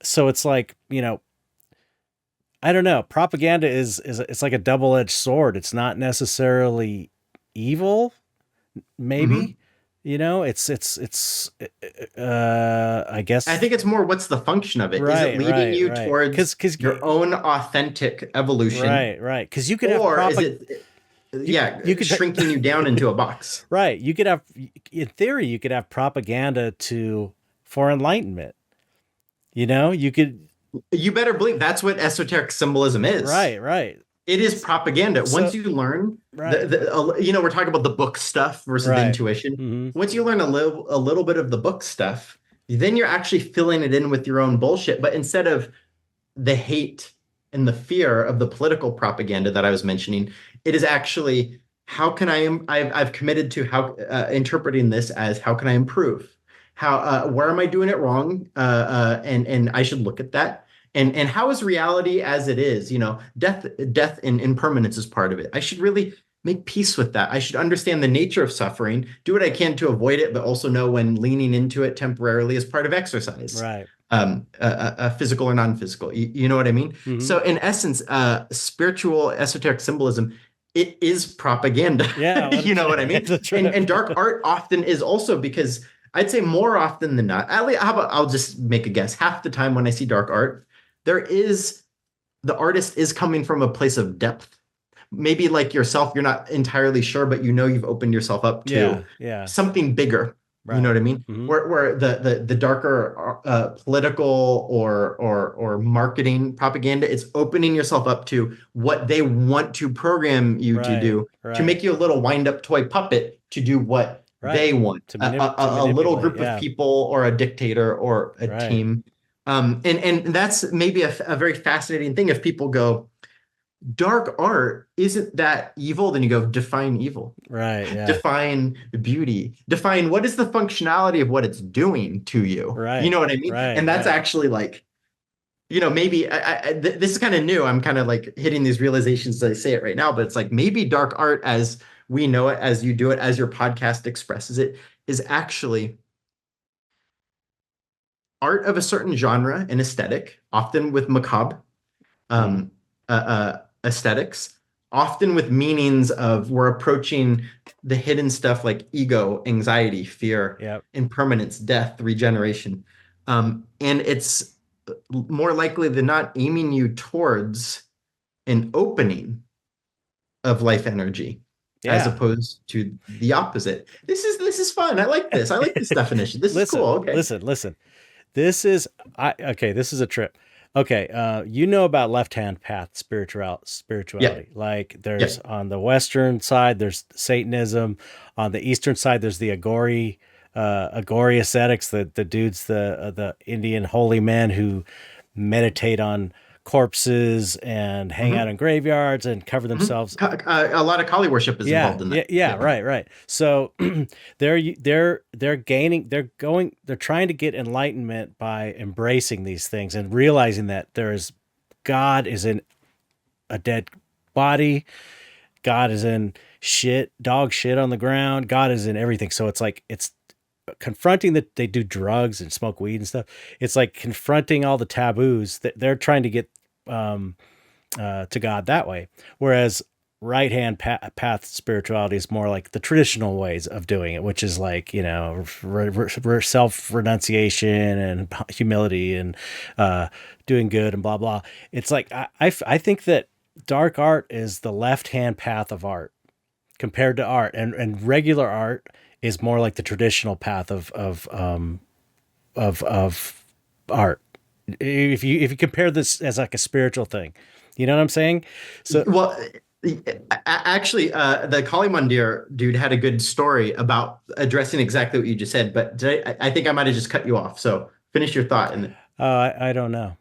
[SPEAKER 1] so it's like, I don't know, propaganda is it's like a double-edged sword. It's not necessarily evil, maybe, it's I guess
[SPEAKER 2] I think it's more what's the function of it.
[SPEAKER 1] Right,
[SPEAKER 2] is it leading you towards
[SPEAKER 1] cause
[SPEAKER 2] your own authentic evolution?
[SPEAKER 1] Right. Because you could have
[SPEAKER 2] you could shrinking you down into a box.
[SPEAKER 1] Right. You could have, in theory, you could have propaganda for enlightenment. You better believe that's what esoteric symbolism is. Right.
[SPEAKER 2] It is propaganda. Once you learn, we're talking about the book stuff versus the intuition. Once you learn a little bit of the book stuff, then you're actually filling it in with your own bullshit. But instead of the hate and the fear of the political propaganda that I was mentioning, it is actually how can I've committed to how interpreting this as how can I improve? How where am I doing it wrong? And I should look at that. And how is reality as it is? Death and impermanence is part of it. I should really make peace with that. I should understand the nature of suffering, do what I can to avoid it, but also know when leaning into it temporarily is part of exercise.
[SPEAKER 1] Right.
[SPEAKER 2] physical or non-physical. You know what I mean?
[SPEAKER 1] Mm-hmm.
[SPEAKER 2] So in essence, spiritual esoteric symbolism, it is propaganda.
[SPEAKER 1] Yeah, what a
[SPEAKER 2] You know what I
[SPEAKER 1] trip.
[SPEAKER 2] mean?
[SPEAKER 1] It's a trip.
[SPEAKER 2] And dark art often is also because I'd say more often than not, at least, how about I'll just make a guess. Half the time when I see dark art, there is the artist is coming from a place of depth. Maybe like yourself, you're not entirely sure, but you know you've opened yourself up
[SPEAKER 1] Yeah,
[SPEAKER 2] to
[SPEAKER 1] yeah.
[SPEAKER 2] something bigger. You know
[SPEAKER 1] Right.
[SPEAKER 2] what I mean?
[SPEAKER 1] Mm-hmm.
[SPEAKER 2] Where the darker political or marketing propaganda, it's opening yourself up to what they want to program you to
[SPEAKER 1] Right.
[SPEAKER 2] do to
[SPEAKER 1] Right.
[SPEAKER 2] make you a little wind-up toy puppet to do what
[SPEAKER 1] Right.
[SPEAKER 2] they want.
[SPEAKER 1] To
[SPEAKER 2] A little
[SPEAKER 1] manipulate.
[SPEAKER 2] group of
[SPEAKER 1] Yeah.
[SPEAKER 2] people or a dictator or a
[SPEAKER 1] Right.
[SPEAKER 2] team. And that's maybe a very fascinating thing if people go, dark art isn't that evil, then you go define evil,
[SPEAKER 1] Right. Yeah.
[SPEAKER 2] define beauty, define what is the functionality of what it's doing to you. You
[SPEAKER 1] Right.
[SPEAKER 2] know what I mean?
[SPEAKER 1] Right.
[SPEAKER 2] And that's
[SPEAKER 1] Right.
[SPEAKER 2] actually like, maybe this is kind of new. I'm kind of like hitting these realizations as I say it right now, but it's like maybe dark art as we know it, as you do it, as your podcast expresses it, is actually art of a certain genre and aesthetic, often with macabre
[SPEAKER 1] Mm-hmm.
[SPEAKER 2] um, aesthetics, often with meanings of we're approaching the hidden stuff like ego, anxiety, fear,
[SPEAKER 1] Yep.
[SPEAKER 2] impermanence, death, regeneration. And it's more likely than not aiming you towards an opening of life energy as
[SPEAKER 1] Yeah.
[SPEAKER 2] opposed to the opposite. This is fun. I like this. I like this definition. This is cool.
[SPEAKER 1] Listen,
[SPEAKER 2] Okay.
[SPEAKER 1] listen, listen. This is okay, this is a trip. Okay, you know about left-hand path
[SPEAKER 2] Yeah.
[SPEAKER 1] spirituality. Like
[SPEAKER 2] Yeah.
[SPEAKER 1] there's on the western side there's Satanism, on the eastern side there's the Agori ascetics, the dudes, the Indian holy men who meditate on corpses and hang out
[SPEAKER 2] Hmm.
[SPEAKER 1] in graveyards and cover
[SPEAKER 2] Hmm.
[SPEAKER 1] themselves.
[SPEAKER 2] A lot of Kali worship is
[SPEAKER 1] Yeah,
[SPEAKER 2] involved in that.
[SPEAKER 1] yeah, yeah,
[SPEAKER 2] Yeah.
[SPEAKER 1] right, right. So they're trying to get enlightenment by embracing these things and realizing that God is in a dead body, God is in dog shit on the ground, God is in everything. So it's like it's confronting that they do drugs and smoke weed and stuff. It's like confronting all the taboos that they're trying to get um to God that way. Whereas right hand path spirituality is more like the traditional ways of doing it, which is like, self renunciation and humility and doing good and blah, blah. It's like, I think that dark art is the left hand path of art compared to art, and regular art is more like the traditional path of art. If you compare this as like a spiritual thing, you know what I'm saying? So
[SPEAKER 2] Well, actually, the Kali Mandir dude had a good story about addressing exactly what you just said, but I think I might have just cut you off. So finish your thought. And
[SPEAKER 1] I don't know.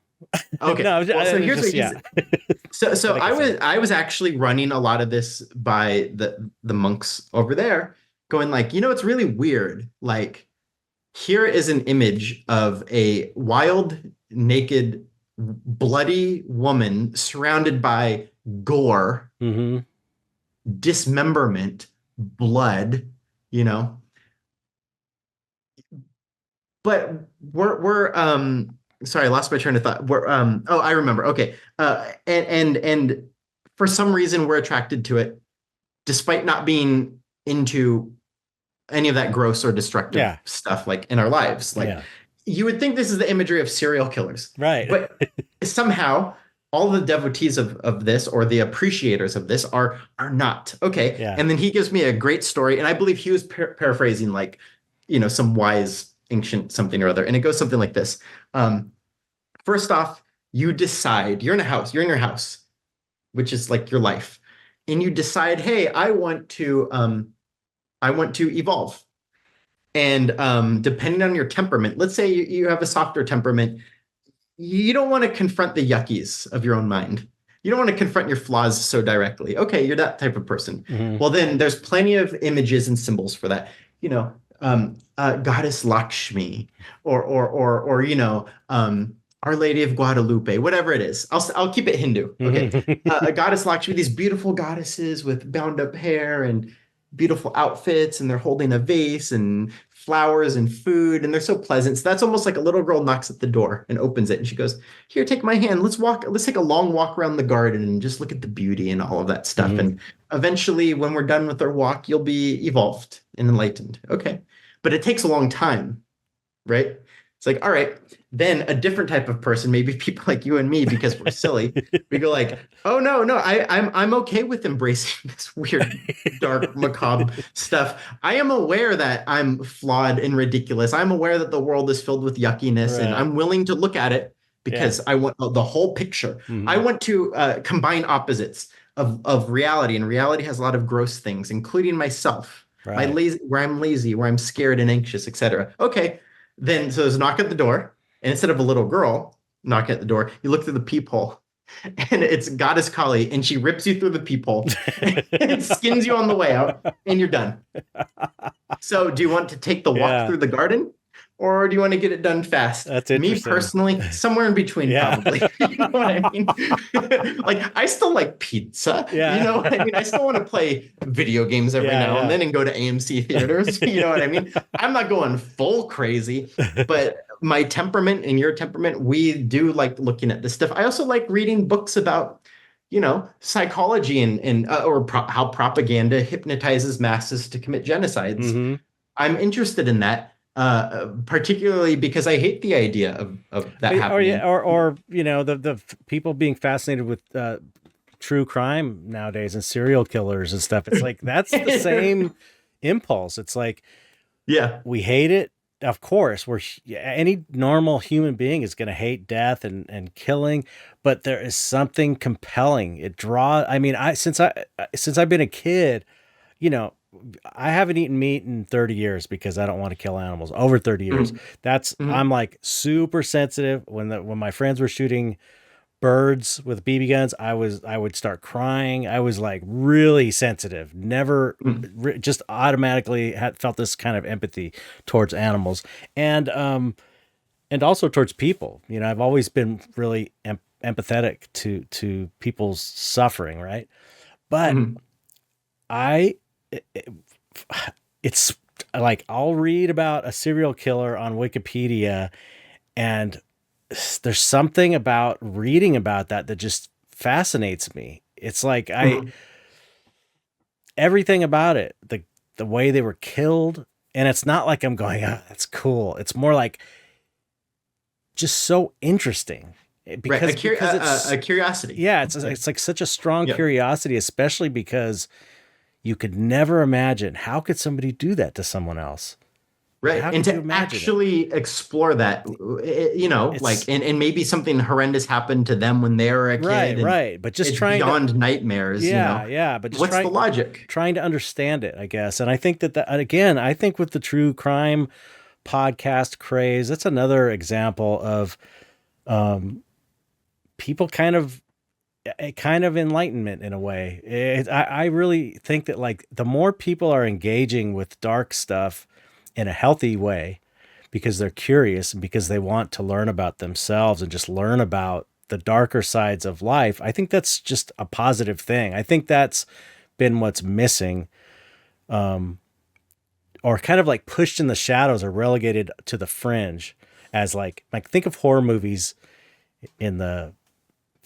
[SPEAKER 2] okay,
[SPEAKER 1] No,
[SPEAKER 2] well, so here's
[SPEAKER 1] just
[SPEAKER 2] what
[SPEAKER 1] yeah.
[SPEAKER 2] he's. So
[SPEAKER 1] But I
[SPEAKER 2] I
[SPEAKER 1] can
[SPEAKER 2] was
[SPEAKER 1] finish.
[SPEAKER 2] I was actually running a lot of this by the monks over there, going like, it's really weird. Like, here is an image of a wild, naked, bloody woman surrounded by gore,
[SPEAKER 1] Mm-hmm.
[SPEAKER 2] dismemberment, blood, you know. But we're sorry, I lost my train of thought. Oh, I remember. Okay. And for some reason we're attracted to it despite not being into any of that gross or destructive
[SPEAKER 1] Yeah.
[SPEAKER 2] stuff like in our lives. Like,
[SPEAKER 1] Yeah.
[SPEAKER 2] you would think this is the imagery of serial killers,
[SPEAKER 1] Right.
[SPEAKER 2] but somehow all the devotees of this or the appreciators of this are not. Okay.
[SPEAKER 1] Yeah.
[SPEAKER 2] And then he gives me a great story, and I believe he was paraphrasing like, some wise ancient something or other. And it goes something like this. Um, First off, you decide you're in your house, which is like your life, and you decide, hey, I want to evolve. And depending on your temperament, let's say you have a softer temperament, you don't want to confront the yuckies of your own mind. You don't want to confront your flaws so directly. Okay, you're that type of person.
[SPEAKER 1] Mm-hmm.
[SPEAKER 2] Well, then there's plenty of images and symbols for that. Goddess Lakshmi, or Our Lady of Guadalupe, whatever it is. I'll keep it Hindu. Okay,
[SPEAKER 1] Mm-hmm.
[SPEAKER 2] a goddess Lakshmi, these beautiful goddesses with bound up hair and beautiful outfits, and they're holding a vase and flowers and food, and they're so pleasant. So that's almost like a little girl knocks at the door and opens it, and she goes, "Here, take my hand. Let's take a long walk around the garden and just look at the beauty and all of that stuff."
[SPEAKER 1] Mm-hmm.
[SPEAKER 2] And eventually, when we're done with our walk, you'll be evolved and enlightened. Okay. But it takes a long time, right? It's like, all right, then a different type of person, maybe people like you and me, because we're silly, we go like, oh no, I'm okay with embracing this weird, dark, macabre stuff. I am aware that I'm flawed and ridiculous. I'm aware that the world is filled with yuckiness, and
[SPEAKER 1] Right.
[SPEAKER 2] I'm willing to look at it because I want the whole picture.
[SPEAKER 1] Mm-hmm.
[SPEAKER 2] I want to combine opposites of reality, and reality has a lot of gross things, including myself.
[SPEAKER 1] Right.
[SPEAKER 2] Where I'm lazy, where I'm scared and anxious, etc. Okay, then so there's a knock at the door, and instead of a little girl knocking at the door, you look through the peephole, and it's Goddess Kali, and she rips you through the peephole and skins you on the way out, and you're done. So, do you want to take the walk through the garden, or do you want to get it done fast?
[SPEAKER 1] That's interesting.
[SPEAKER 2] Me personally, somewhere in between, probably. You know what I mean? Like, I still like pizza.
[SPEAKER 1] Yeah.
[SPEAKER 2] You know what I mean? I still want to play video games every now and then and go to AMC theaters. You know what I mean? I'm not going full crazy, but my temperament and your temperament, we do like looking at this stuff. I also like reading books about, psychology and how propaganda hypnotizes masses to commit genocides.
[SPEAKER 1] Mm-hmm.
[SPEAKER 2] I'm interested in that. Particularly because I hate the idea of that happening.
[SPEAKER 1] Or the people being fascinated with true crime nowadays and serial killers and stuff. It's like that's the same impulse. It's like, we hate it. Of course, any normal human being is going to hate death and killing, but there is something compelling. It draws. I mean, since I've been a kid, I haven't eaten meat in 30 years because I don't want to kill animals. Over 30 years. I'm like super sensitive. When my friends were shooting birds with BB guns, I would start crying. I was like really sensitive. Never just automatically felt this kind of empathy towards animals and also towards people. I've always been really empathetic to people's suffering. Right. But it's like I'll read about a serial killer on Wikipedia, and there's something about reading about that just fascinates me. It's like everything about it, the way they were killed, and it's not like I'm going, that's cool. It's more like just so interesting because it's
[SPEAKER 2] a curiosity.
[SPEAKER 1] Yeah, it's like such a strong curiosity, especially because you could never imagine, how could somebody do that to someone else?
[SPEAKER 2] Right. And to actually explore that, and maybe something horrendous happened to them when they were a kid.
[SPEAKER 1] Right. But just
[SPEAKER 2] it's
[SPEAKER 1] trying
[SPEAKER 2] beyond nightmares.
[SPEAKER 1] Yeah. But just
[SPEAKER 2] what's the logic?
[SPEAKER 1] Trying to understand it, I guess. And I think I think with the true crime podcast craze, that's another example of people kind of enlightenment in a way. I really think that like the more people are engaging with dark stuff in a healthy way because they're curious and because they want to learn about themselves and just learn about the darker sides of life, I think that's just a positive thing. I think that's been what's missing, or kind of like pushed in the shadows or relegated to the fringe as like think of horror movies in the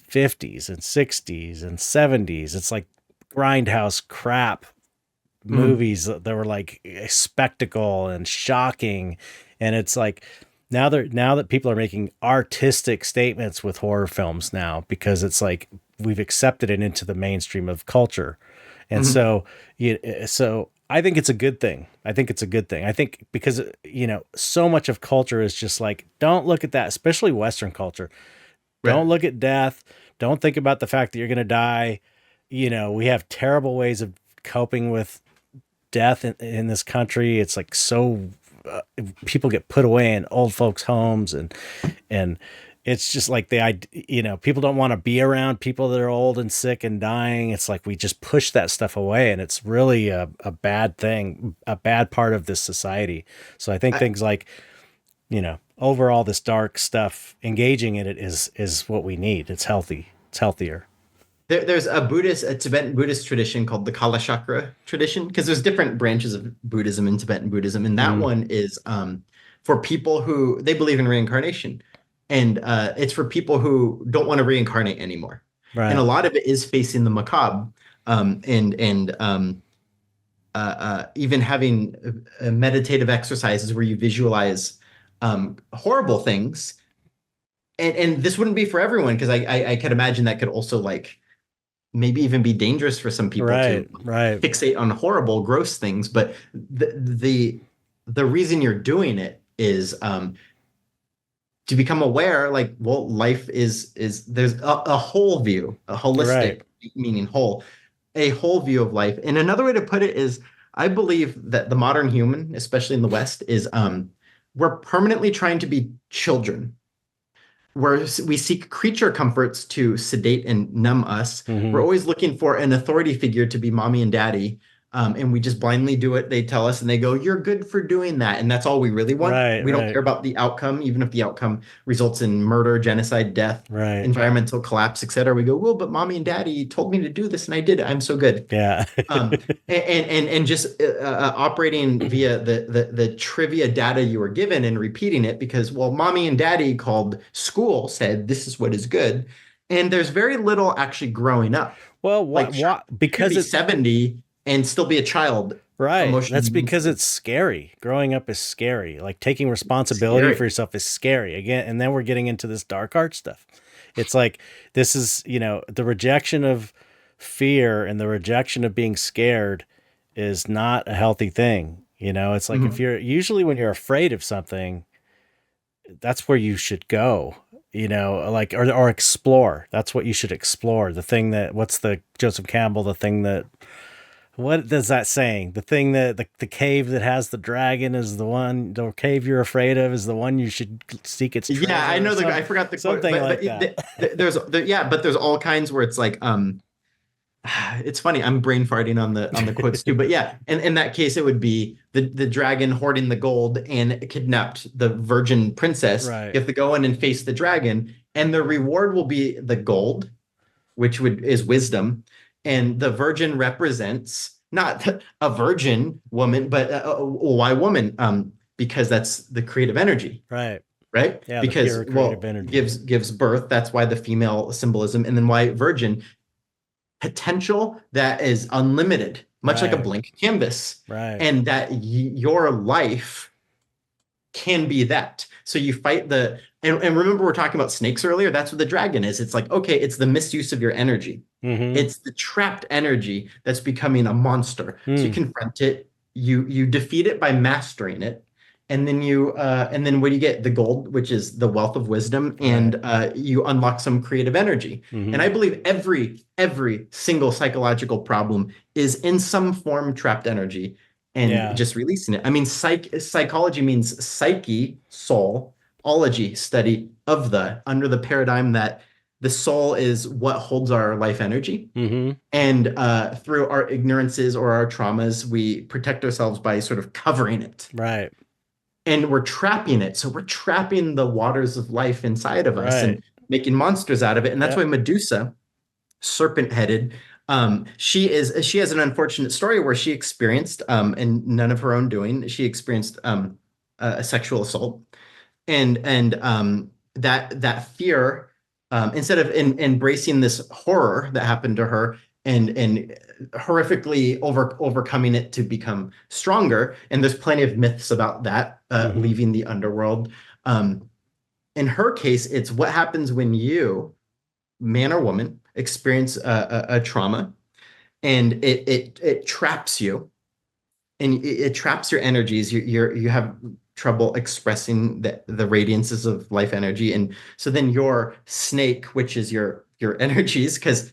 [SPEAKER 1] 50s and 60s and 70s. It's like grindhouse crap movies that were like a spectacle and shocking. And it's like now that people are making artistic statements with horror films now, because it's like we've accepted it into the mainstream of culture. And so I think it's a good thing. I think because so much of culture is just like, don't look at that, especially Western culture. Don't look at death. Don't think about the fact that you're going to die. We have terrible ways of coping with death in this country. It's like people get put away in old folks' homes, and it's just like people don't want to be around people that are old and sick and dying. It's like we just push that stuff away, and it's really a bad thing, a bad part of this society. So I think things like, overall, this dark stuff, engaging in it is what we need. It's healthy. It's healthier.
[SPEAKER 2] there's a Tibetan Buddhist tradition called the Kala Chakra tradition, because there's different branches of Buddhism in Tibetan Buddhism, and that
[SPEAKER 1] Mm,
[SPEAKER 2] one is for people who they believe in reincarnation, and it's for people who don't want to reincarnate anymore, and a
[SPEAKER 1] right.
[SPEAKER 2] lot of it is facing the macabre, and even having meditative exercises where you visualize horrible things, and this wouldn't be for everyone because I could imagine that could also like maybe even be dangerous for some people to
[SPEAKER 1] Right. Right.
[SPEAKER 2] fixate on horrible, gross things. But the reason you're doing it is to become aware, like, well, life is there's a whole view, a
[SPEAKER 1] Right.
[SPEAKER 2] holistic meaning whole, a whole view of life. And another way to put it is I believe that the modern human, especially in the West, is we're permanently trying to be children where we seek creature comforts to sedate and numb us. We're
[SPEAKER 1] Hmm.
[SPEAKER 2] always looking for an authority figure to be mommy and daddy. And we just blindly do what they tell us, and they go, "You're good for doing that." And that's all we really want.
[SPEAKER 1] Right.
[SPEAKER 2] We don't
[SPEAKER 1] Right.
[SPEAKER 2] care about the outcome, even if the outcome results in murder, genocide, death,
[SPEAKER 1] Right.
[SPEAKER 2] environmental collapse, etc. We go, "Well, but mommy and daddy told me to do this, and I did it. I'm so good."
[SPEAKER 1] Yeah.
[SPEAKER 2] um, and just operating via the trivia data you were given and repeating it because, well, mommy and daddy called school said this is what is good, and there's very little actually growing up.
[SPEAKER 1] Well,
[SPEAKER 2] Like, sure,
[SPEAKER 1] why?
[SPEAKER 2] you could
[SPEAKER 1] Because
[SPEAKER 2] be
[SPEAKER 1] it
[SPEAKER 2] 70 and still be a child,
[SPEAKER 1] Right.
[SPEAKER 2] emotionally
[SPEAKER 1] That's
[SPEAKER 2] and
[SPEAKER 1] because
[SPEAKER 2] mentally.
[SPEAKER 1] it's scary. Growing up is scary. Like taking responsibility for
[SPEAKER 2] Scary.
[SPEAKER 1] yourself is scary. Again, and then we're getting into this dark art stuff. It's like this is, the rejection of fear and the rejection of being scared is not a healthy thing. It's like if
[SPEAKER 2] Mhm.
[SPEAKER 1] you're usually when you're afraid of something, that's where you should go. Like or explore. That's what you should explore. The thing that what's the Joseph Campbell, the thing that what does that saying? The thing that the cave that has the dragon is the cave you're afraid of is the one you should seek its
[SPEAKER 2] Yeah, I
[SPEAKER 1] treasure or
[SPEAKER 2] know I forgot the quote,
[SPEAKER 1] something
[SPEAKER 2] but
[SPEAKER 1] like that.
[SPEAKER 2] yeah, but there's all kinds where it's like it's funny. I'm brain farting on the quotes too, but yeah. And in that case, it would be the dragon hoarding the gold and kidnapped the virgin princess.
[SPEAKER 1] Right.
[SPEAKER 2] You have to go in and face the dragon, and the reward will be the gold, which would is wisdom, and the virgin represents not a virgin woman, but why woman? Because that's the creative energy,
[SPEAKER 1] Right.
[SPEAKER 2] right?
[SPEAKER 1] Yeah, the
[SPEAKER 2] Because
[SPEAKER 1] pure creative
[SPEAKER 2] well,
[SPEAKER 1] energy.
[SPEAKER 2] gives birth. That's why the female symbolism, and then why virgin potential that is unlimited, much like a
[SPEAKER 1] Right.
[SPEAKER 2] blank canvas,
[SPEAKER 1] Right.
[SPEAKER 2] and that your life can be that. So you fight and remember we're talking about snakes earlier. That's what the dragon is. It's like, okay, it's the misuse of your energy.
[SPEAKER 1] Mm-hmm.
[SPEAKER 2] It's the trapped energy that's becoming a monster. So you
[SPEAKER 1] Mm.
[SPEAKER 2] confront it, you defeat it by mastering it, and then what do you get? The gold, which is the wealth of wisdom,
[SPEAKER 1] Right.
[SPEAKER 2] and you unlock some creative energy. And
[SPEAKER 1] Mm-hmm.
[SPEAKER 2] I believe every single psychological problem is in some form trapped energy and
[SPEAKER 1] Yeah.
[SPEAKER 2] just releasing it. I mean, psychology means psyche, soul, ology, study of the under the paradigm that the soul is what holds our life energy.
[SPEAKER 1] Mm-hmm.
[SPEAKER 2] And through our ignorances or our traumas, we protect ourselves by sort of covering it.
[SPEAKER 1] Right.
[SPEAKER 2] And we're trapping it. So we're trapping the waters of life inside of us
[SPEAKER 1] Right.
[SPEAKER 2] and making monsters out of it. And that's why
[SPEAKER 1] Yep.
[SPEAKER 2] Medusa, serpent headed, she has an unfortunate story where she experienced, and none of her own doing, she experienced a sexual assault, and that fear, instead of embracing this horror that happened to her and horrifically overcoming it to become stronger. And there's plenty of myths about that,
[SPEAKER 1] Mm-hmm.
[SPEAKER 2] leaving the underworld. In her case, it's what happens when you, man or woman, experience a trauma, and it traps you, and it traps your energies. You have trouble expressing the radiances of life energy, and so then your snake, which is your energies, because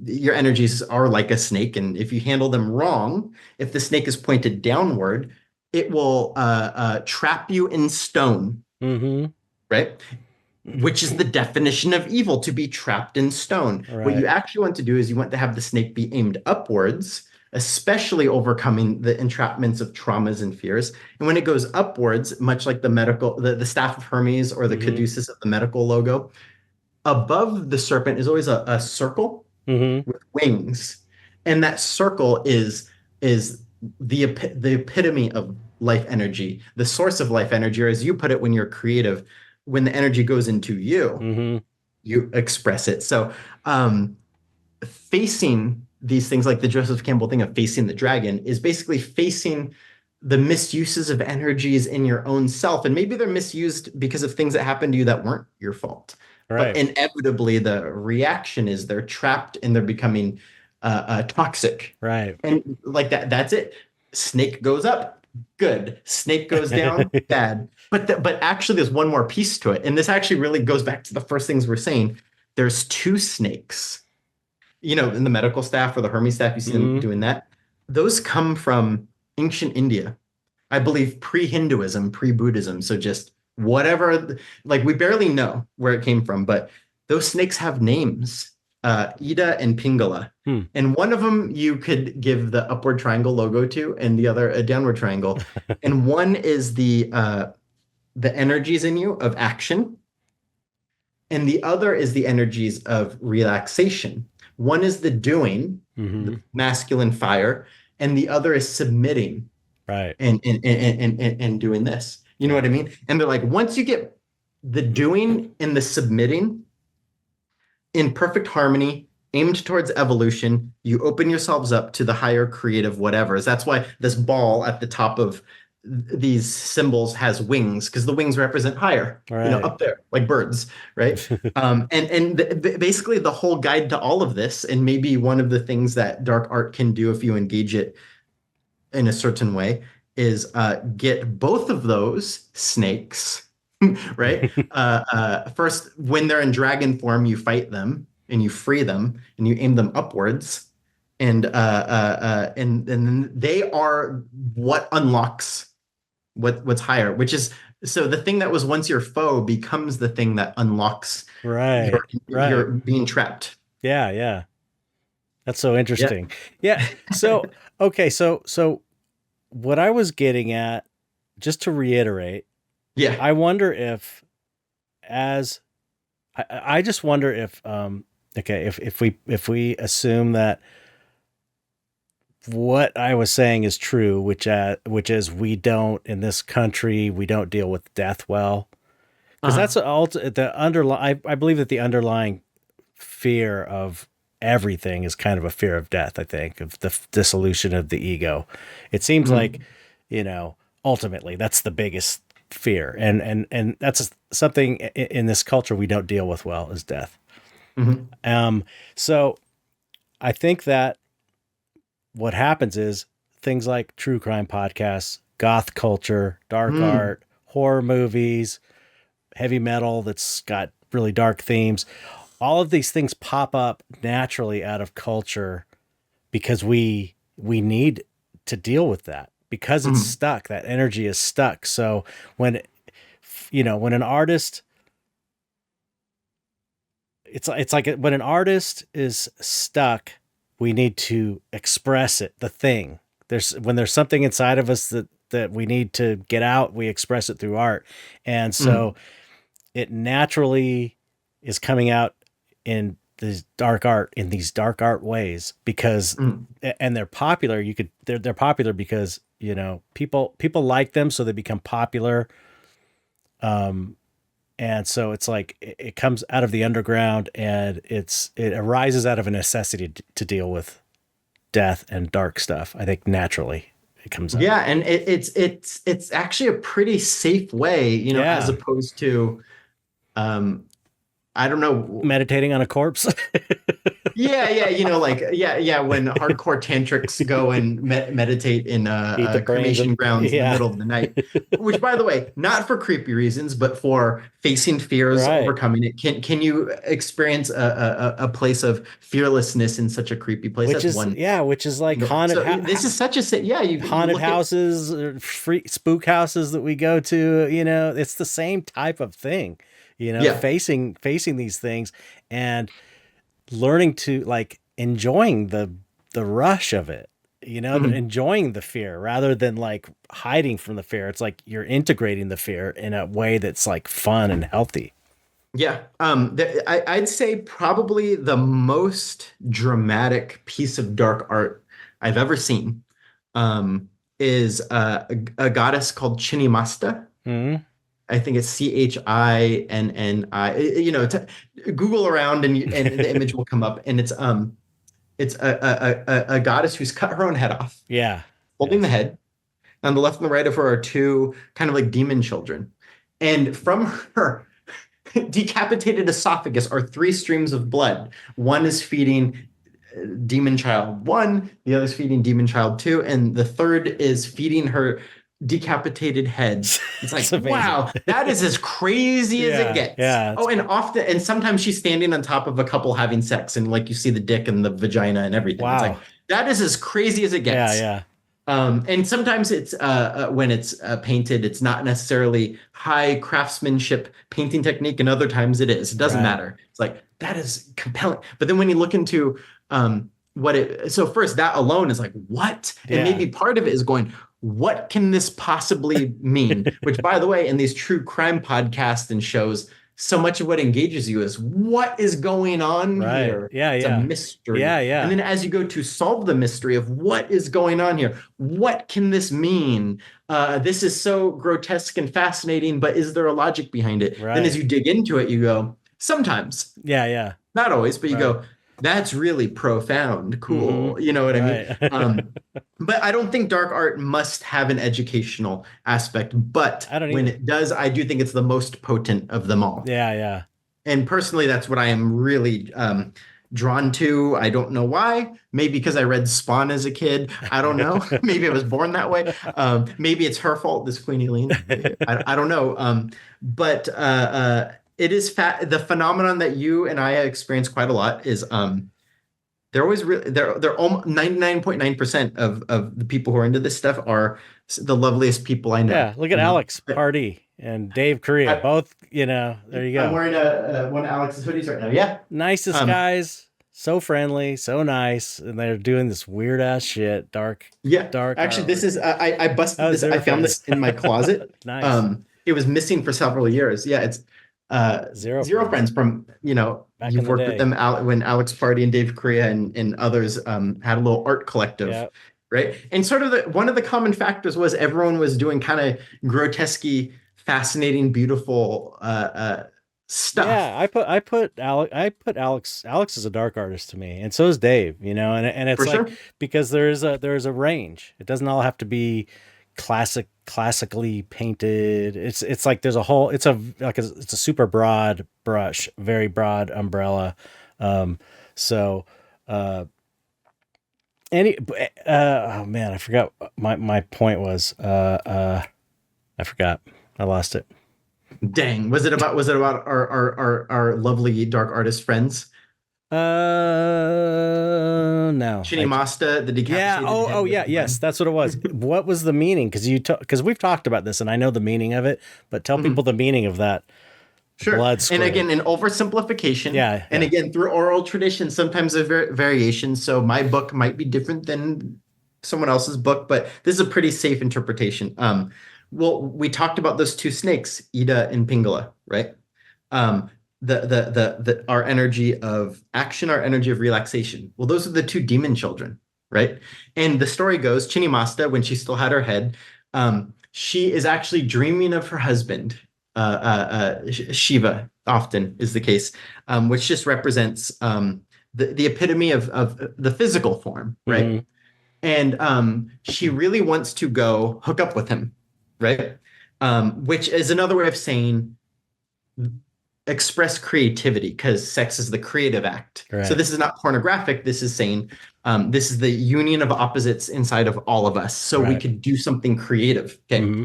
[SPEAKER 2] your energies are like a snake, and if you handle them wrong, if the snake is pointed downward, it will trap you in stone,
[SPEAKER 1] Mm-hmm.
[SPEAKER 2] right? Which is the definition of evil, to be trapped in stone. What you
[SPEAKER 1] Right.
[SPEAKER 2] actually want to do is you want to have the snake be aimed upwards, especially overcoming the entrapments of traumas and fears. And when it goes upwards, much like the staff of Hermes or the
[SPEAKER 1] Mm-hmm.
[SPEAKER 2] caduceus of the medical logo, above the serpent is always a circle
[SPEAKER 1] Mm-hmm.
[SPEAKER 2] with wings, and that circle is the epitome of life energy, the source of life energy, or as you put it, when you're creative, when the energy goes into you,
[SPEAKER 1] Mm-hmm.
[SPEAKER 2] you express it. So, facing these things like the Joseph Campbell thing of facing the dragon is basically facing the misuses of energies in your own self. And maybe they're misused because of things that happened to you that weren't your fault. But
[SPEAKER 1] Right.
[SPEAKER 2] inevitably, the reaction is they're trapped and they're becoming toxic.
[SPEAKER 1] Right.
[SPEAKER 2] And like that, that's it. Snake goes up, good. Snake goes down, bad. But actually, there's one more piece to it. And this actually really goes back to the first things we're saying. There's two snakes, in the medical staff or the Hermes staff, you see them
[SPEAKER 1] Mm-hmm.
[SPEAKER 2] doing that. Those come from ancient India, I believe pre-Hinduism, pre-Buddhism. So just whatever, like we barely know where it came from, but those snakes have names, Ida and Pingala.
[SPEAKER 1] Hmm.
[SPEAKER 2] And one of them you could give the upward triangle logo to, and the other a downward triangle. And one is the energies in you of action, and the other is the energies of relaxation. One is the doing,
[SPEAKER 1] Mm-hmm.
[SPEAKER 2] the masculine fire, and the other is submitting
[SPEAKER 1] Right.
[SPEAKER 2] and doing this. You know what I mean? And they're like, once you get the doing and the submitting in perfect harmony, aimed towards evolution, you open yourselves up to the higher creative whatevers. That's why this ball at the top of these symbols has wings, because the wings represent higher,
[SPEAKER 1] Right.
[SPEAKER 2] up there, like birds, right? Basically the whole guide to all of this, and maybe one of the things that dark art can do if you engage it in a certain way, is get both of those snakes, right? First, when they're in dragon form, you fight them and you free them and you aim them upwards, and then they are what unlocks what's higher, which is, so the thing that was once your foe becomes the thing that unlocks
[SPEAKER 1] Right.
[SPEAKER 2] your
[SPEAKER 1] Right.
[SPEAKER 2] being trapped.
[SPEAKER 1] Yeah. Yeah. That's so
[SPEAKER 2] Yeah.
[SPEAKER 1] interesting. Yeah. So, okay. So what I was getting at, just to reiterate,
[SPEAKER 2] Yeah.
[SPEAKER 1] I wonder if, as I just wonder if, okay, if we assume that what I was saying is true, which is we don't, in this country, we don't deal with death well, because
[SPEAKER 2] Uh-huh.
[SPEAKER 1] that's the underlying. I believe that the underlying fear of everything is kind of a fear of death. I think of the dissolution of the ego. It seems like,
[SPEAKER 2] Mhm.
[SPEAKER 1] ultimately that's the biggest fear, and that's something in this culture we don't deal with well, is death.
[SPEAKER 2] Mhm.
[SPEAKER 1] So I think that what happens is things like true crime podcasts, goth culture, dark
[SPEAKER 2] Mm.
[SPEAKER 1] art, horror movies, heavy metal that's got really dark themes. All of these things pop up naturally out of culture because we need to deal with that, because it's
[SPEAKER 2] Mhm.
[SPEAKER 1] stuck. That energy is stuck. So when when an artist, it's like when an artist is stuck, we need to express it, the thing. There's something inside of us that we need to get out, we express it through art. And so
[SPEAKER 2] Mhm.
[SPEAKER 1] it naturally is coming out in these dark art ways, because
[SPEAKER 2] Mhm.
[SPEAKER 1] and they're popular. They're popular because people like them, so they become popular. Um, and so it's like it comes out of the underground, and it arises out of a necessity to deal with death and dark stuff. I think naturally it comes up.
[SPEAKER 2] Yeah, and it's actually a pretty safe way, as
[SPEAKER 1] Yeah,
[SPEAKER 2] opposed to, um, I don't know.
[SPEAKER 1] meditating on a corpse.
[SPEAKER 2] Yeah, yeah, like, yeah, when hardcore tantrics go and meditate in
[SPEAKER 1] Eat the brains of,
[SPEAKER 2] cremation grounds in the
[SPEAKER 1] yeah.
[SPEAKER 2] middle of the night, which, by the way, not for creepy reasons, but for facing fears,
[SPEAKER 1] Right.
[SPEAKER 2] overcoming it. Can you experience a place of fearlessness in such a creepy place?
[SPEAKER 1] Which
[SPEAKER 2] That's
[SPEAKER 1] is,
[SPEAKER 2] one
[SPEAKER 1] yeah, which is like
[SPEAKER 2] So this is such yeah, you
[SPEAKER 1] haunted
[SPEAKER 2] look at,
[SPEAKER 1] houses, or free spook houses that we go to. It's the same type of thing.
[SPEAKER 2] yeah.
[SPEAKER 1] Facing these things, and learning to, like, enjoying the rush of it.
[SPEAKER 2] Mhm.
[SPEAKER 1] Enjoying the fear rather than like hiding from the fear. It's like you're integrating the fear in a way that's like fun and healthy.
[SPEAKER 2] Yeah. I'd say probably the most dramatic piece of dark art I've ever seen um, is a goddess called Chinimasta.
[SPEAKER 1] Hmm.
[SPEAKER 2] I think it's Chinni. Google around and the image will come up, and it's a goddess who's cut her own head off,
[SPEAKER 1] Yeah.
[SPEAKER 2] holding the
[SPEAKER 1] Yes.
[SPEAKER 2] head. On the left and the right of her are two kind of like demon children, and from her decapitated esophagus are three streams of blood. One is feeding demon child one, the other is feeding demon child two, and the third is feeding her decapitated head. It's
[SPEAKER 1] It's
[SPEAKER 2] like,
[SPEAKER 1] amazing.
[SPEAKER 2] wow, that is as crazy as it
[SPEAKER 1] Yeah.
[SPEAKER 2] gets.
[SPEAKER 1] Yeah.
[SPEAKER 2] Oh, and often, and sometimes she's standing on top of a couple having sex, and like you see the dick and the vagina and everything. It's
[SPEAKER 1] Wow.
[SPEAKER 2] like, that is as crazy as it
[SPEAKER 1] Yeah.
[SPEAKER 2] gets.
[SPEAKER 1] Yeah.
[SPEAKER 2] And sometimes it's when it's painted, it's not necessarily high craftsmanship painting technique, and other times it is. It doesn't
[SPEAKER 1] Right.
[SPEAKER 2] matter. It's like that is compelling. But then when you look into what it, so first that alone is like what, and
[SPEAKER 1] Yeah.
[SPEAKER 2] maybe part of it is going, what can this possibly mean? Which, by the way, in these true crime podcasts and shows, so much of what engages you is what is going on
[SPEAKER 1] Right.
[SPEAKER 2] here.
[SPEAKER 1] Yeah.
[SPEAKER 2] It's a
[SPEAKER 1] Yeah.
[SPEAKER 2] mystery.
[SPEAKER 1] Yeah.
[SPEAKER 2] And
[SPEAKER 1] Yeah.
[SPEAKER 2] then as you go to solve the mystery of what is going on here, what can this mean? This is so grotesque and fascinating, but is there a logic behind it? Then as
[SPEAKER 1] Right.
[SPEAKER 2] you dig into it, you go, sometimes,
[SPEAKER 1] Yeah. Yeah.
[SPEAKER 2] not always, but you
[SPEAKER 1] Right.
[SPEAKER 2] go, that's really profound,
[SPEAKER 1] Hmm.
[SPEAKER 2] cool. You know what I mean?
[SPEAKER 1] Right.
[SPEAKER 2] But I don't think dark art must have an educational aspect. But
[SPEAKER 1] I don't
[SPEAKER 2] when
[SPEAKER 1] either.
[SPEAKER 2] it does, I do think it's the most potent of them all.
[SPEAKER 1] Yeah. Yeah.
[SPEAKER 2] And personally, that's what I am really drawn to. I don't know why. Maybe because I read Spawn as a kid. I don't know. Maybe I was born that way. Maybe it's her fault, this Queen Eileen. I don't know. But it is the phenomenon that you and I experience quite a lot is they're always really they're almost 99.9% of the people who are into this stuff are the loveliest people I know.
[SPEAKER 1] Yeah. Look at Alex Party and Dave Korea.
[SPEAKER 2] I,
[SPEAKER 1] Both, there you
[SPEAKER 2] I'm
[SPEAKER 1] go.
[SPEAKER 2] wearing one of Alex's hoodies right now. Yeah.
[SPEAKER 1] Nicest
[SPEAKER 2] Um,
[SPEAKER 1] guys. So friendly, so nice. And they're doing this weird ass shit.
[SPEAKER 2] Yeah,
[SPEAKER 1] Dark
[SPEAKER 2] actually, this
[SPEAKER 1] artwork.
[SPEAKER 2] is I busted
[SPEAKER 1] Oh,
[SPEAKER 2] this. I
[SPEAKER 1] zero
[SPEAKER 2] found
[SPEAKER 1] friends.
[SPEAKER 2] this in my closet.
[SPEAKER 1] Nice.
[SPEAKER 2] It was missing for several years. Yeah, it's
[SPEAKER 1] Zero
[SPEAKER 2] Zero
[SPEAKER 1] friends.
[SPEAKER 2] Friends from
[SPEAKER 1] Back in
[SPEAKER 2] you've
[SPEAKER 1] the
[SPEAKER 2] worked with
[SPEAKER 1] day.
[SPEAKER 2] them out when Alex Party and Dave Korea and others had a little art collective,
[SPEAKER 1] Yeah.
[SPEAKER 2] right? And sort of one of the common factors was everyone was doing kind of grotesque, fascinating, beautiful
[SPEAKER 1] Yeah,
[SPEAKER 2] stuff.
[SPEAKER 1] Alex is a dark artist to me, and so is Dave, and it's
[SPEAKER 2] For
[SPEAKER 1] like
[SPEAKER 2] sure.
[SPEAKER 1] because there's a range. It doesn't all have to be classically painted. It's like there's a whole it's a super broad brush, very broad umbrella. Um so any oh man, I forgot my point was I forgot. I lost it.
[SPEAKER 2] Dang, was it about our lovely dark artist friends?
[SPEAKER 1] No.
[SPEAKER 2] Shinimasta, the
[SPEAKER 1] Yeah.
[SPEAKER 2] decapitated
[SPEAKER 1] Oh,
[SPEAKER 2] head with
[SPEAKER 1] yeah.
[SPEAKER 2] the
[SPEAKER 1] Yes,
[SPEAKER 2] blood.
[SPEAKER 1] that's what it was. What was the meaning? Because we've talked about this, and I know the meaning of it. But tell people
[SPEAKER 2] Mhm.
[SPEAKER 1] the meaning of that
[SPEAKER 2] Sure.
[SPEAKER 1] blood
[SPEAKER 2] And
[SPEAKER 1] squirting.
[SPEAKER 2] again, an oversimplification.
[SPEAKER 1] Yeah.
[SPEAKER 2] And
[SPEAKER 1] Yeah.
[SPEAKER 2] again, through oral tradition, sometimes a variation. So my book might be different than someone else's book, but this is a pretty safe interpretation. Well, we talked about those two snakes, Ida and Pingala, right? Um, the our energy of action, our energy of relaxation. Well, those are the two demon children, right? And the story goes, Chinimasta, when she still had her head, she is actually dreaming of her husband. Shiva often is the case, which just represents the epitome of the physical form, right?
[SPEAKER 1] Hmm.
[SPEAKER 2] And she really wants to go hook up with him, right? Which is another way of saying express creativity because sex is the creative act. So
[SPEAKER 1] Right.
[SPEAKER 2] this is not pornographic. This is saying this is the union of opposites inside of all of us. So we
[SPEAKER 1] Right.
[SPEAKER 2] could do something creative. Okay.
[SPEAKER 1] Hmm.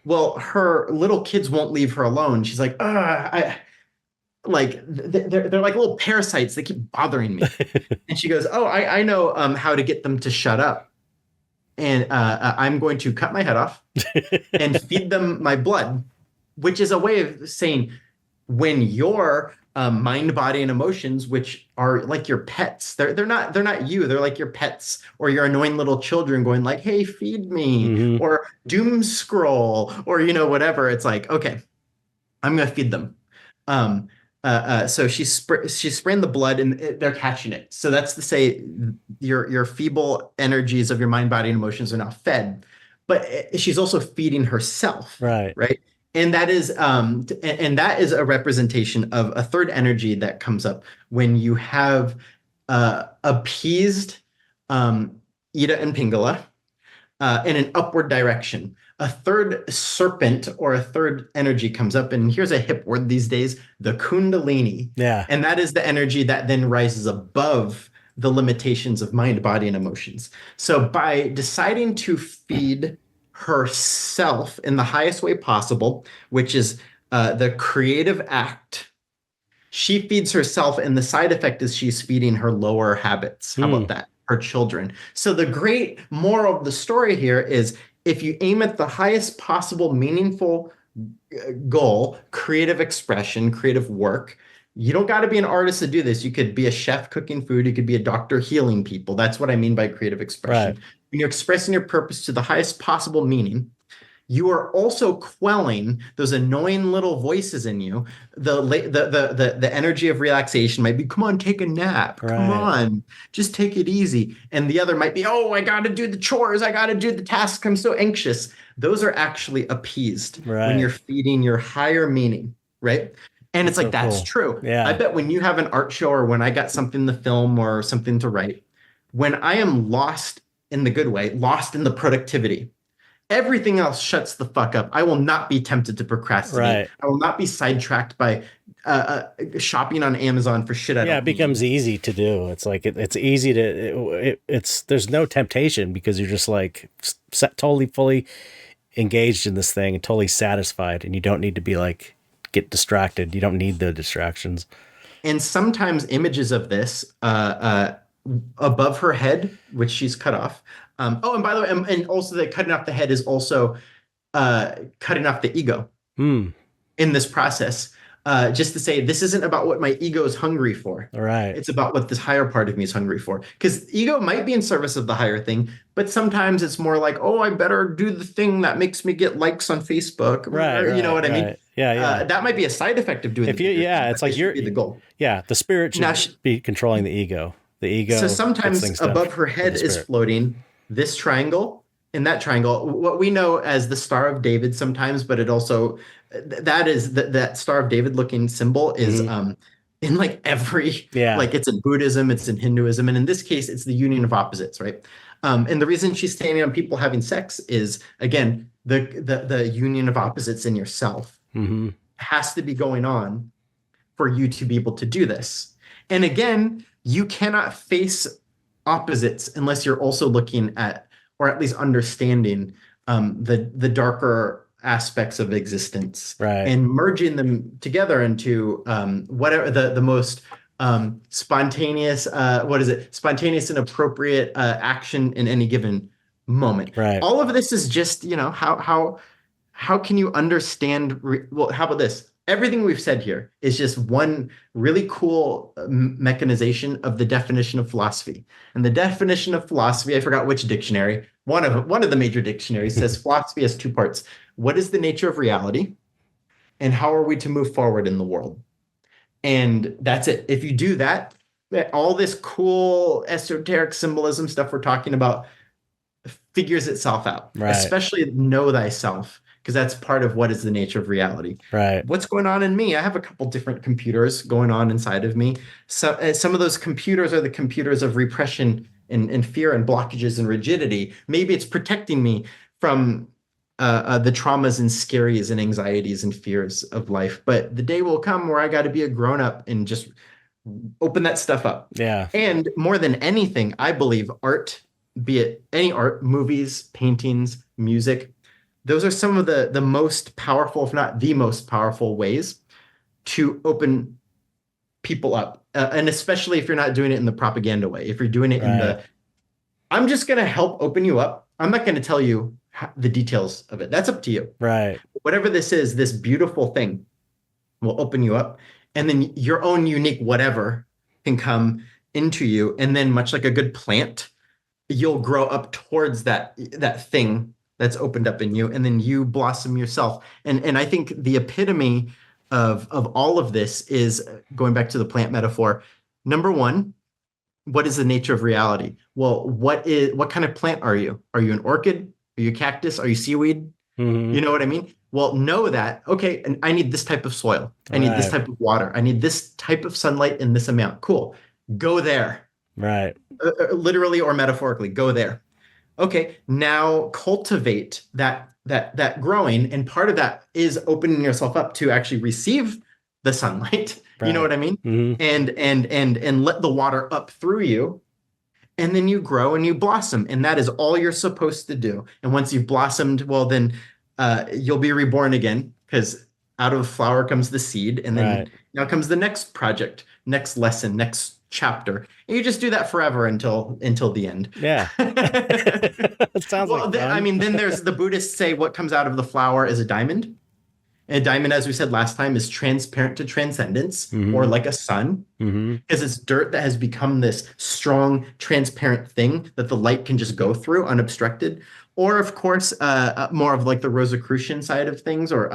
[SPEAKER 2] Well, her little kids won't leave her alone. She's like, I like they're like little parasites. They keep bothering me. And she goes, oh, I know how to get them to shut up. And I'm going to cut my head off and feed them my blood, which is a way of saying when your mind, body, and emotions, which are like your pets, they're not you. They're like your pets or your annoying little children going like, "Hey, feed me,"
[SPEAKER 1] Hmm.
[SPEAKER 2] or doom scroll, or whatever. It's like, okay, I'm gonna feed them. Um, So she's spraying the blood, and they're catching it. So that's to say, your feeble energies of your mind, body, and emotions are now fed, but she's also feeding herself,
[SPEAKER 1] Right.
[SPEAKER 2] right? And that is a representation of a third energy that comes up when you have appeased um, Ida and Pingala in an upward direction. A third serpent or a third energy comes up, and here's a hip word these days, the Kundalini.
[SPEAKER 1] Yeah.
[SPEAKER 2] And that is the energy that then rises above the limitations of mind, body, and emotions. So by deciding to feed herself in the highest way possible, which is the creative act, she feeds herself, and the side effect is she's feeding her lower habits. How about that? Her children. So the great moral of the story here is, if you aim at the highest possible meaningful goal, creative expression, creative work, you don't got to be an artist to do this. You could be a chef cooking food. You could be a doctor healing people. That's what I mean by creative expression.
[SPEAKER 1] Right.
[SPEAKER 2] When you're expressing your purpose to the highest possible meaning, you are also quelling those annoying little voices in you. The energy of relaxation might be, come on, take a nap. Come
[SPEAKER 1] Right.
[SPEAKER 2] on, just take it easy. And the other might be, oh, I got to do the chores. I got to do the tasks. I'm so anxious. Those are actually appeased when you're feeding your higher meaning, right? And it's like, that's
[SPEAKER 1] cool.
[SPEAKER 2] true.
[SPEAKER 1] Yeah.
[SPEAKER 2] I bet when you have an art show, or when I got something to film or something to write, when I am lost in the good way, lost in the productivity, everything else shuts the fuck up. I will not be tempted to procrastinate.
[SPEAKER 1] Right.
[SPEAKER 2] I will not be sidetracked by shopping on Amazon for shit I don't
[SPEAKER 1] it becomes
[SPEAKER 2] need.
[SPEAKER 1] easy to do. It's like it's easy to it's there's no temptation, because you're just like totally fully engaged in this thing and totally satisfied, and you don't need to be like get distracted. You don't need the distractions.
[SPEAKER 2] And sometimes images of this above her head, which she's cut off. Oh, and by the way, and also the cutting off the head is also cutting off the ego in this process. Just to say, this isn't about what my ego is hungry for.
[SPEAKER 1] All right.
[SPEAKER 2] It's about what this higher part of me is hungry for. Because ego might be in service of the higher thing, but sometimes it's more like, oh, I better do the thing that makes me get likes on Facebook.
[SPEAKER 1] Right.
[SPEAKER 2] You know what I mean?
[SPEAKER 1] Yeah.
[SPEAKER 2] That might be a side effect of doing
[SPEAKER 1] if you, it's like you're
[SPEAKER 2] the goal.
[SPEAKER 1] Yeah, the spirit should be controlling the ego. The ego.
[SPEAKER 2] So sometimes above her head is floating this triangle and that triangle, what we know as the Star of David sometimes, but it also, that is that Star of David looking symbol is in like every, like it's in Buddhism, it's in Hinduism, and in this case, it's the union of opposites, right? And the reason she's standing on people having sex is, again, the union of opposites in yourself has to be going on for you to be able to do this. And again, you cannot face opposites unless you're also looking at, or at least understanding, the darker aspects of existence, and merging them together into whatever the most spontaneous, spontaneous and appropriate action in any given moment. All of this is just, how can you understand? Well, how about this? Everything we've said here is just one really cool mechanization of the definition of philosophy. And the definition of philosophy, I forgot which dictionary, one of the major dictionaries says philosophy has two parts. What is the nature of reality? And how are we to move forward in the world? And that's it. If you do that, all this cool esoteric symbolism stuff we're talking about figures itself out, especially know thyself. Because that's part of what is the nature of reality. What's going on in me? I have a couple different computers going on inside of me. So some of those computers are the computers of repression and fear and blockages and rigidity. Maybe it's protecting me from the traumas and scaries and anxieties and fears of life. But the day will come where I got to be a grown up and just open that stuff up. And more than anything, I believe art, be it any art, movies, paintings, music, those are some of the most powerful, if not the most powerful ways to open people up. And especially if you're not doing it in the propaganda way, if you're doing it in the, I'm just going to help open you up. I'm not going to tell you the details of it. That's up to you. Whatever this is, this beautiful thing will open you up. And then your own unique whatever can come into you. And then much like a good plant, you'll grow up towards that thing that's opened up in you, and then you blossom yourself. And I think the epitome of all of this is going back to the plant metaphor. Number one, what is the nature of reality? Well, what kind of plant are you? Are you an orchid? Are you a cactus? Are you seaweed?
[SPEAKER 1] Mm-hmm.
[SPEAKER 2] You know what I mean? Well, know that, okay, and I need this type of soil. I need this type of water. I need this type of sunlight in this amount. Cool. Go there.
[SPEAKER 1] Right.
[SPEAKER 2] Literally or metaphorically, go there. Okay, now cultivate that growing, and part of that is opening yourself up to actually receive the sunlight.
[SPEAKER 1] Right.
[SPEAKER 2] You know what I mean?
[SPEAKER 1] Mm-hmm.
[SPEAKER 2] And let the water up through you, and then you grow and you blossom, and that is all you're supposed to do. And once you've blossomed, well, then you'll be reborn again, because out of a flower comes the seed, and then now comes the next project, next lesson, next chapter. And you just do that forever until the end.
[SPEAKER 1] Yeah. It sounds like fun.
[SPEAKER 2] I mean, then there's the Buddhists say what comes out of the flower is a diamond. And a diamond, as we said last time, is transparent to transcendence, or like a sun, because it's dirt that has become this strong, transparent thing that the light can just go through unobstructed. Or, of course, more of like the Rosicrucian side of things, or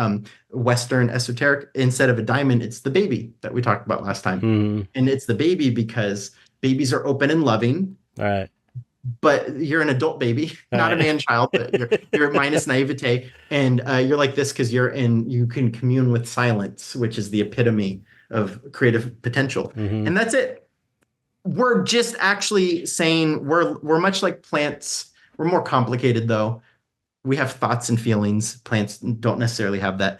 [SPEAKER 2] Western esoteric. Instead of a diamond, it's the baby that we talked about last time. And it's the baby because babies are open and loving.
[SPEAKER 1] Right.
[SPEAKER 2] But you're an adult baby, not a man-child. But you're minus naivete, and you're like this because you can commune with silence, which is the epitome of creative potential. And that's it. We're just actually saying we're much like plants. We're more complicated, though. We have thoughts and feelings. Plants don't necessarily have that.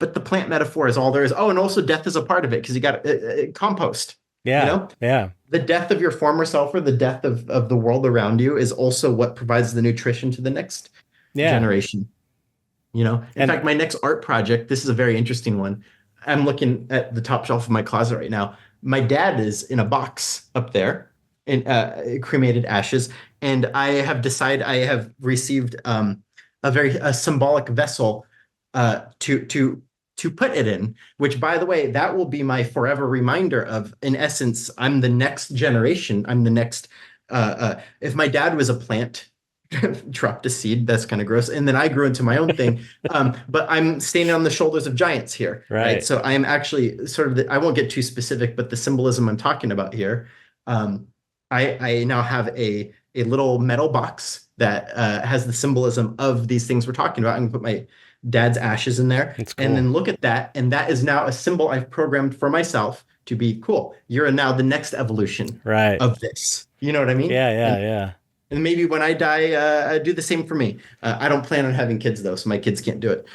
[SPEAKER 2] But the plant metaphor is all there is. Oh, and also death is a part of it, because you got compost.
[SPEAKER 1] Yeah.
[SPEAKER 2] You know? Yeah. The death of your former self, or the death of the world around you, is also what provides the nutrition to the next generation. You know? In fact, my next art project, this is a very interesting one. I'm looking at the top shelf of my closet right now. My dad is in a box up there in cremated ashes. And I have received a symbolic vessel to put it in, which, by the way, that will be my forever reminder of, in essence, I'm the next generation. I'm the next, if my dad was a plant, dropped a seed, that's kind of gross. And then I grew into my own thing. But I'm standing on the shoulders of giants here. Right. So I am actually sort of, I won't get too specific, but the symbolism I'm talking about here, I now have a little metal box that has the symbolism of these things we're talking about. I'm gonna put my dad's ashes in there, cool. And then look at that, and that is now a symbol I've programmed for myself to be cool. You're now the next evolution of this. You know what I mean? Yeah. And maybe when I die, do the same for me. I don't plan on having kids, though, so my kids can't do it.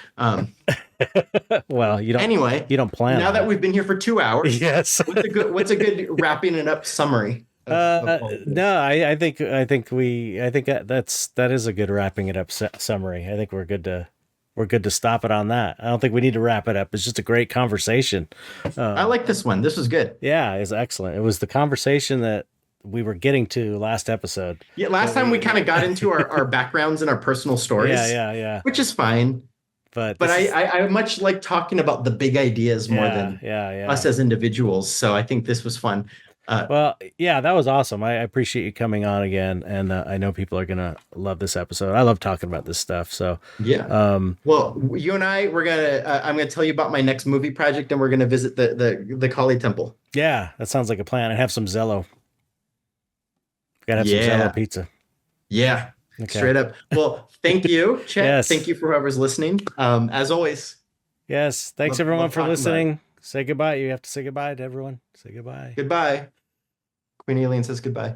[SPEAKER 1] Well, you don't. Anyway, you don't plan.
[SPEAKER 2] Now that we've been here for 2 hours,
[SPEAKER 1] yes.
[SPEAKER 2] What's a good wrapping it up summary?
[SPEAKER 1] No, I think that is a good wrapping it up summary. I think we're good to stop it on that. I don't think we need to wrap it up. It's just a great conversation.
[SPEAKER 2] I like this one. This was good.
[SPEAKER 1] Yeah, it's excellent. It was the conversation that we were getting to last episode.
[SPEAKER 2] Yeah, last time we kind of got into our backgrounds and our personal stories.
[SPEAKER 1] Yeah. Which
[SPEAKER 2] is fine. But I much like talking about the big ideas more than us as individuals. So I think this was fun.
[SPEAKER 1] Well, yeah, that was awesome. I appreciate you coming on again, and I know people are gonna love this episode. I love talking about this stuff. So
[SPEAKER 2] yeah. Well, you and I'm gonna tell you about my next movie project, and we're gonna visit the Kali Temple.
[SPEAKER 1] Yeah, that sounds like a plan. And have some Zello. Gotta have some Zello pizza.
[SPEAKER 2] Yeah, straight up. Well, thank you, Chet. Yes. Thank you for whoever's listening. As always.
[SPEAKER 1] Yes. Thanks everyone for listening. Say goodbye. You have to say goodbye to everyone. Say goodbye.
[SPEAKER 2] Goodbye. Queen Alien says goodbye.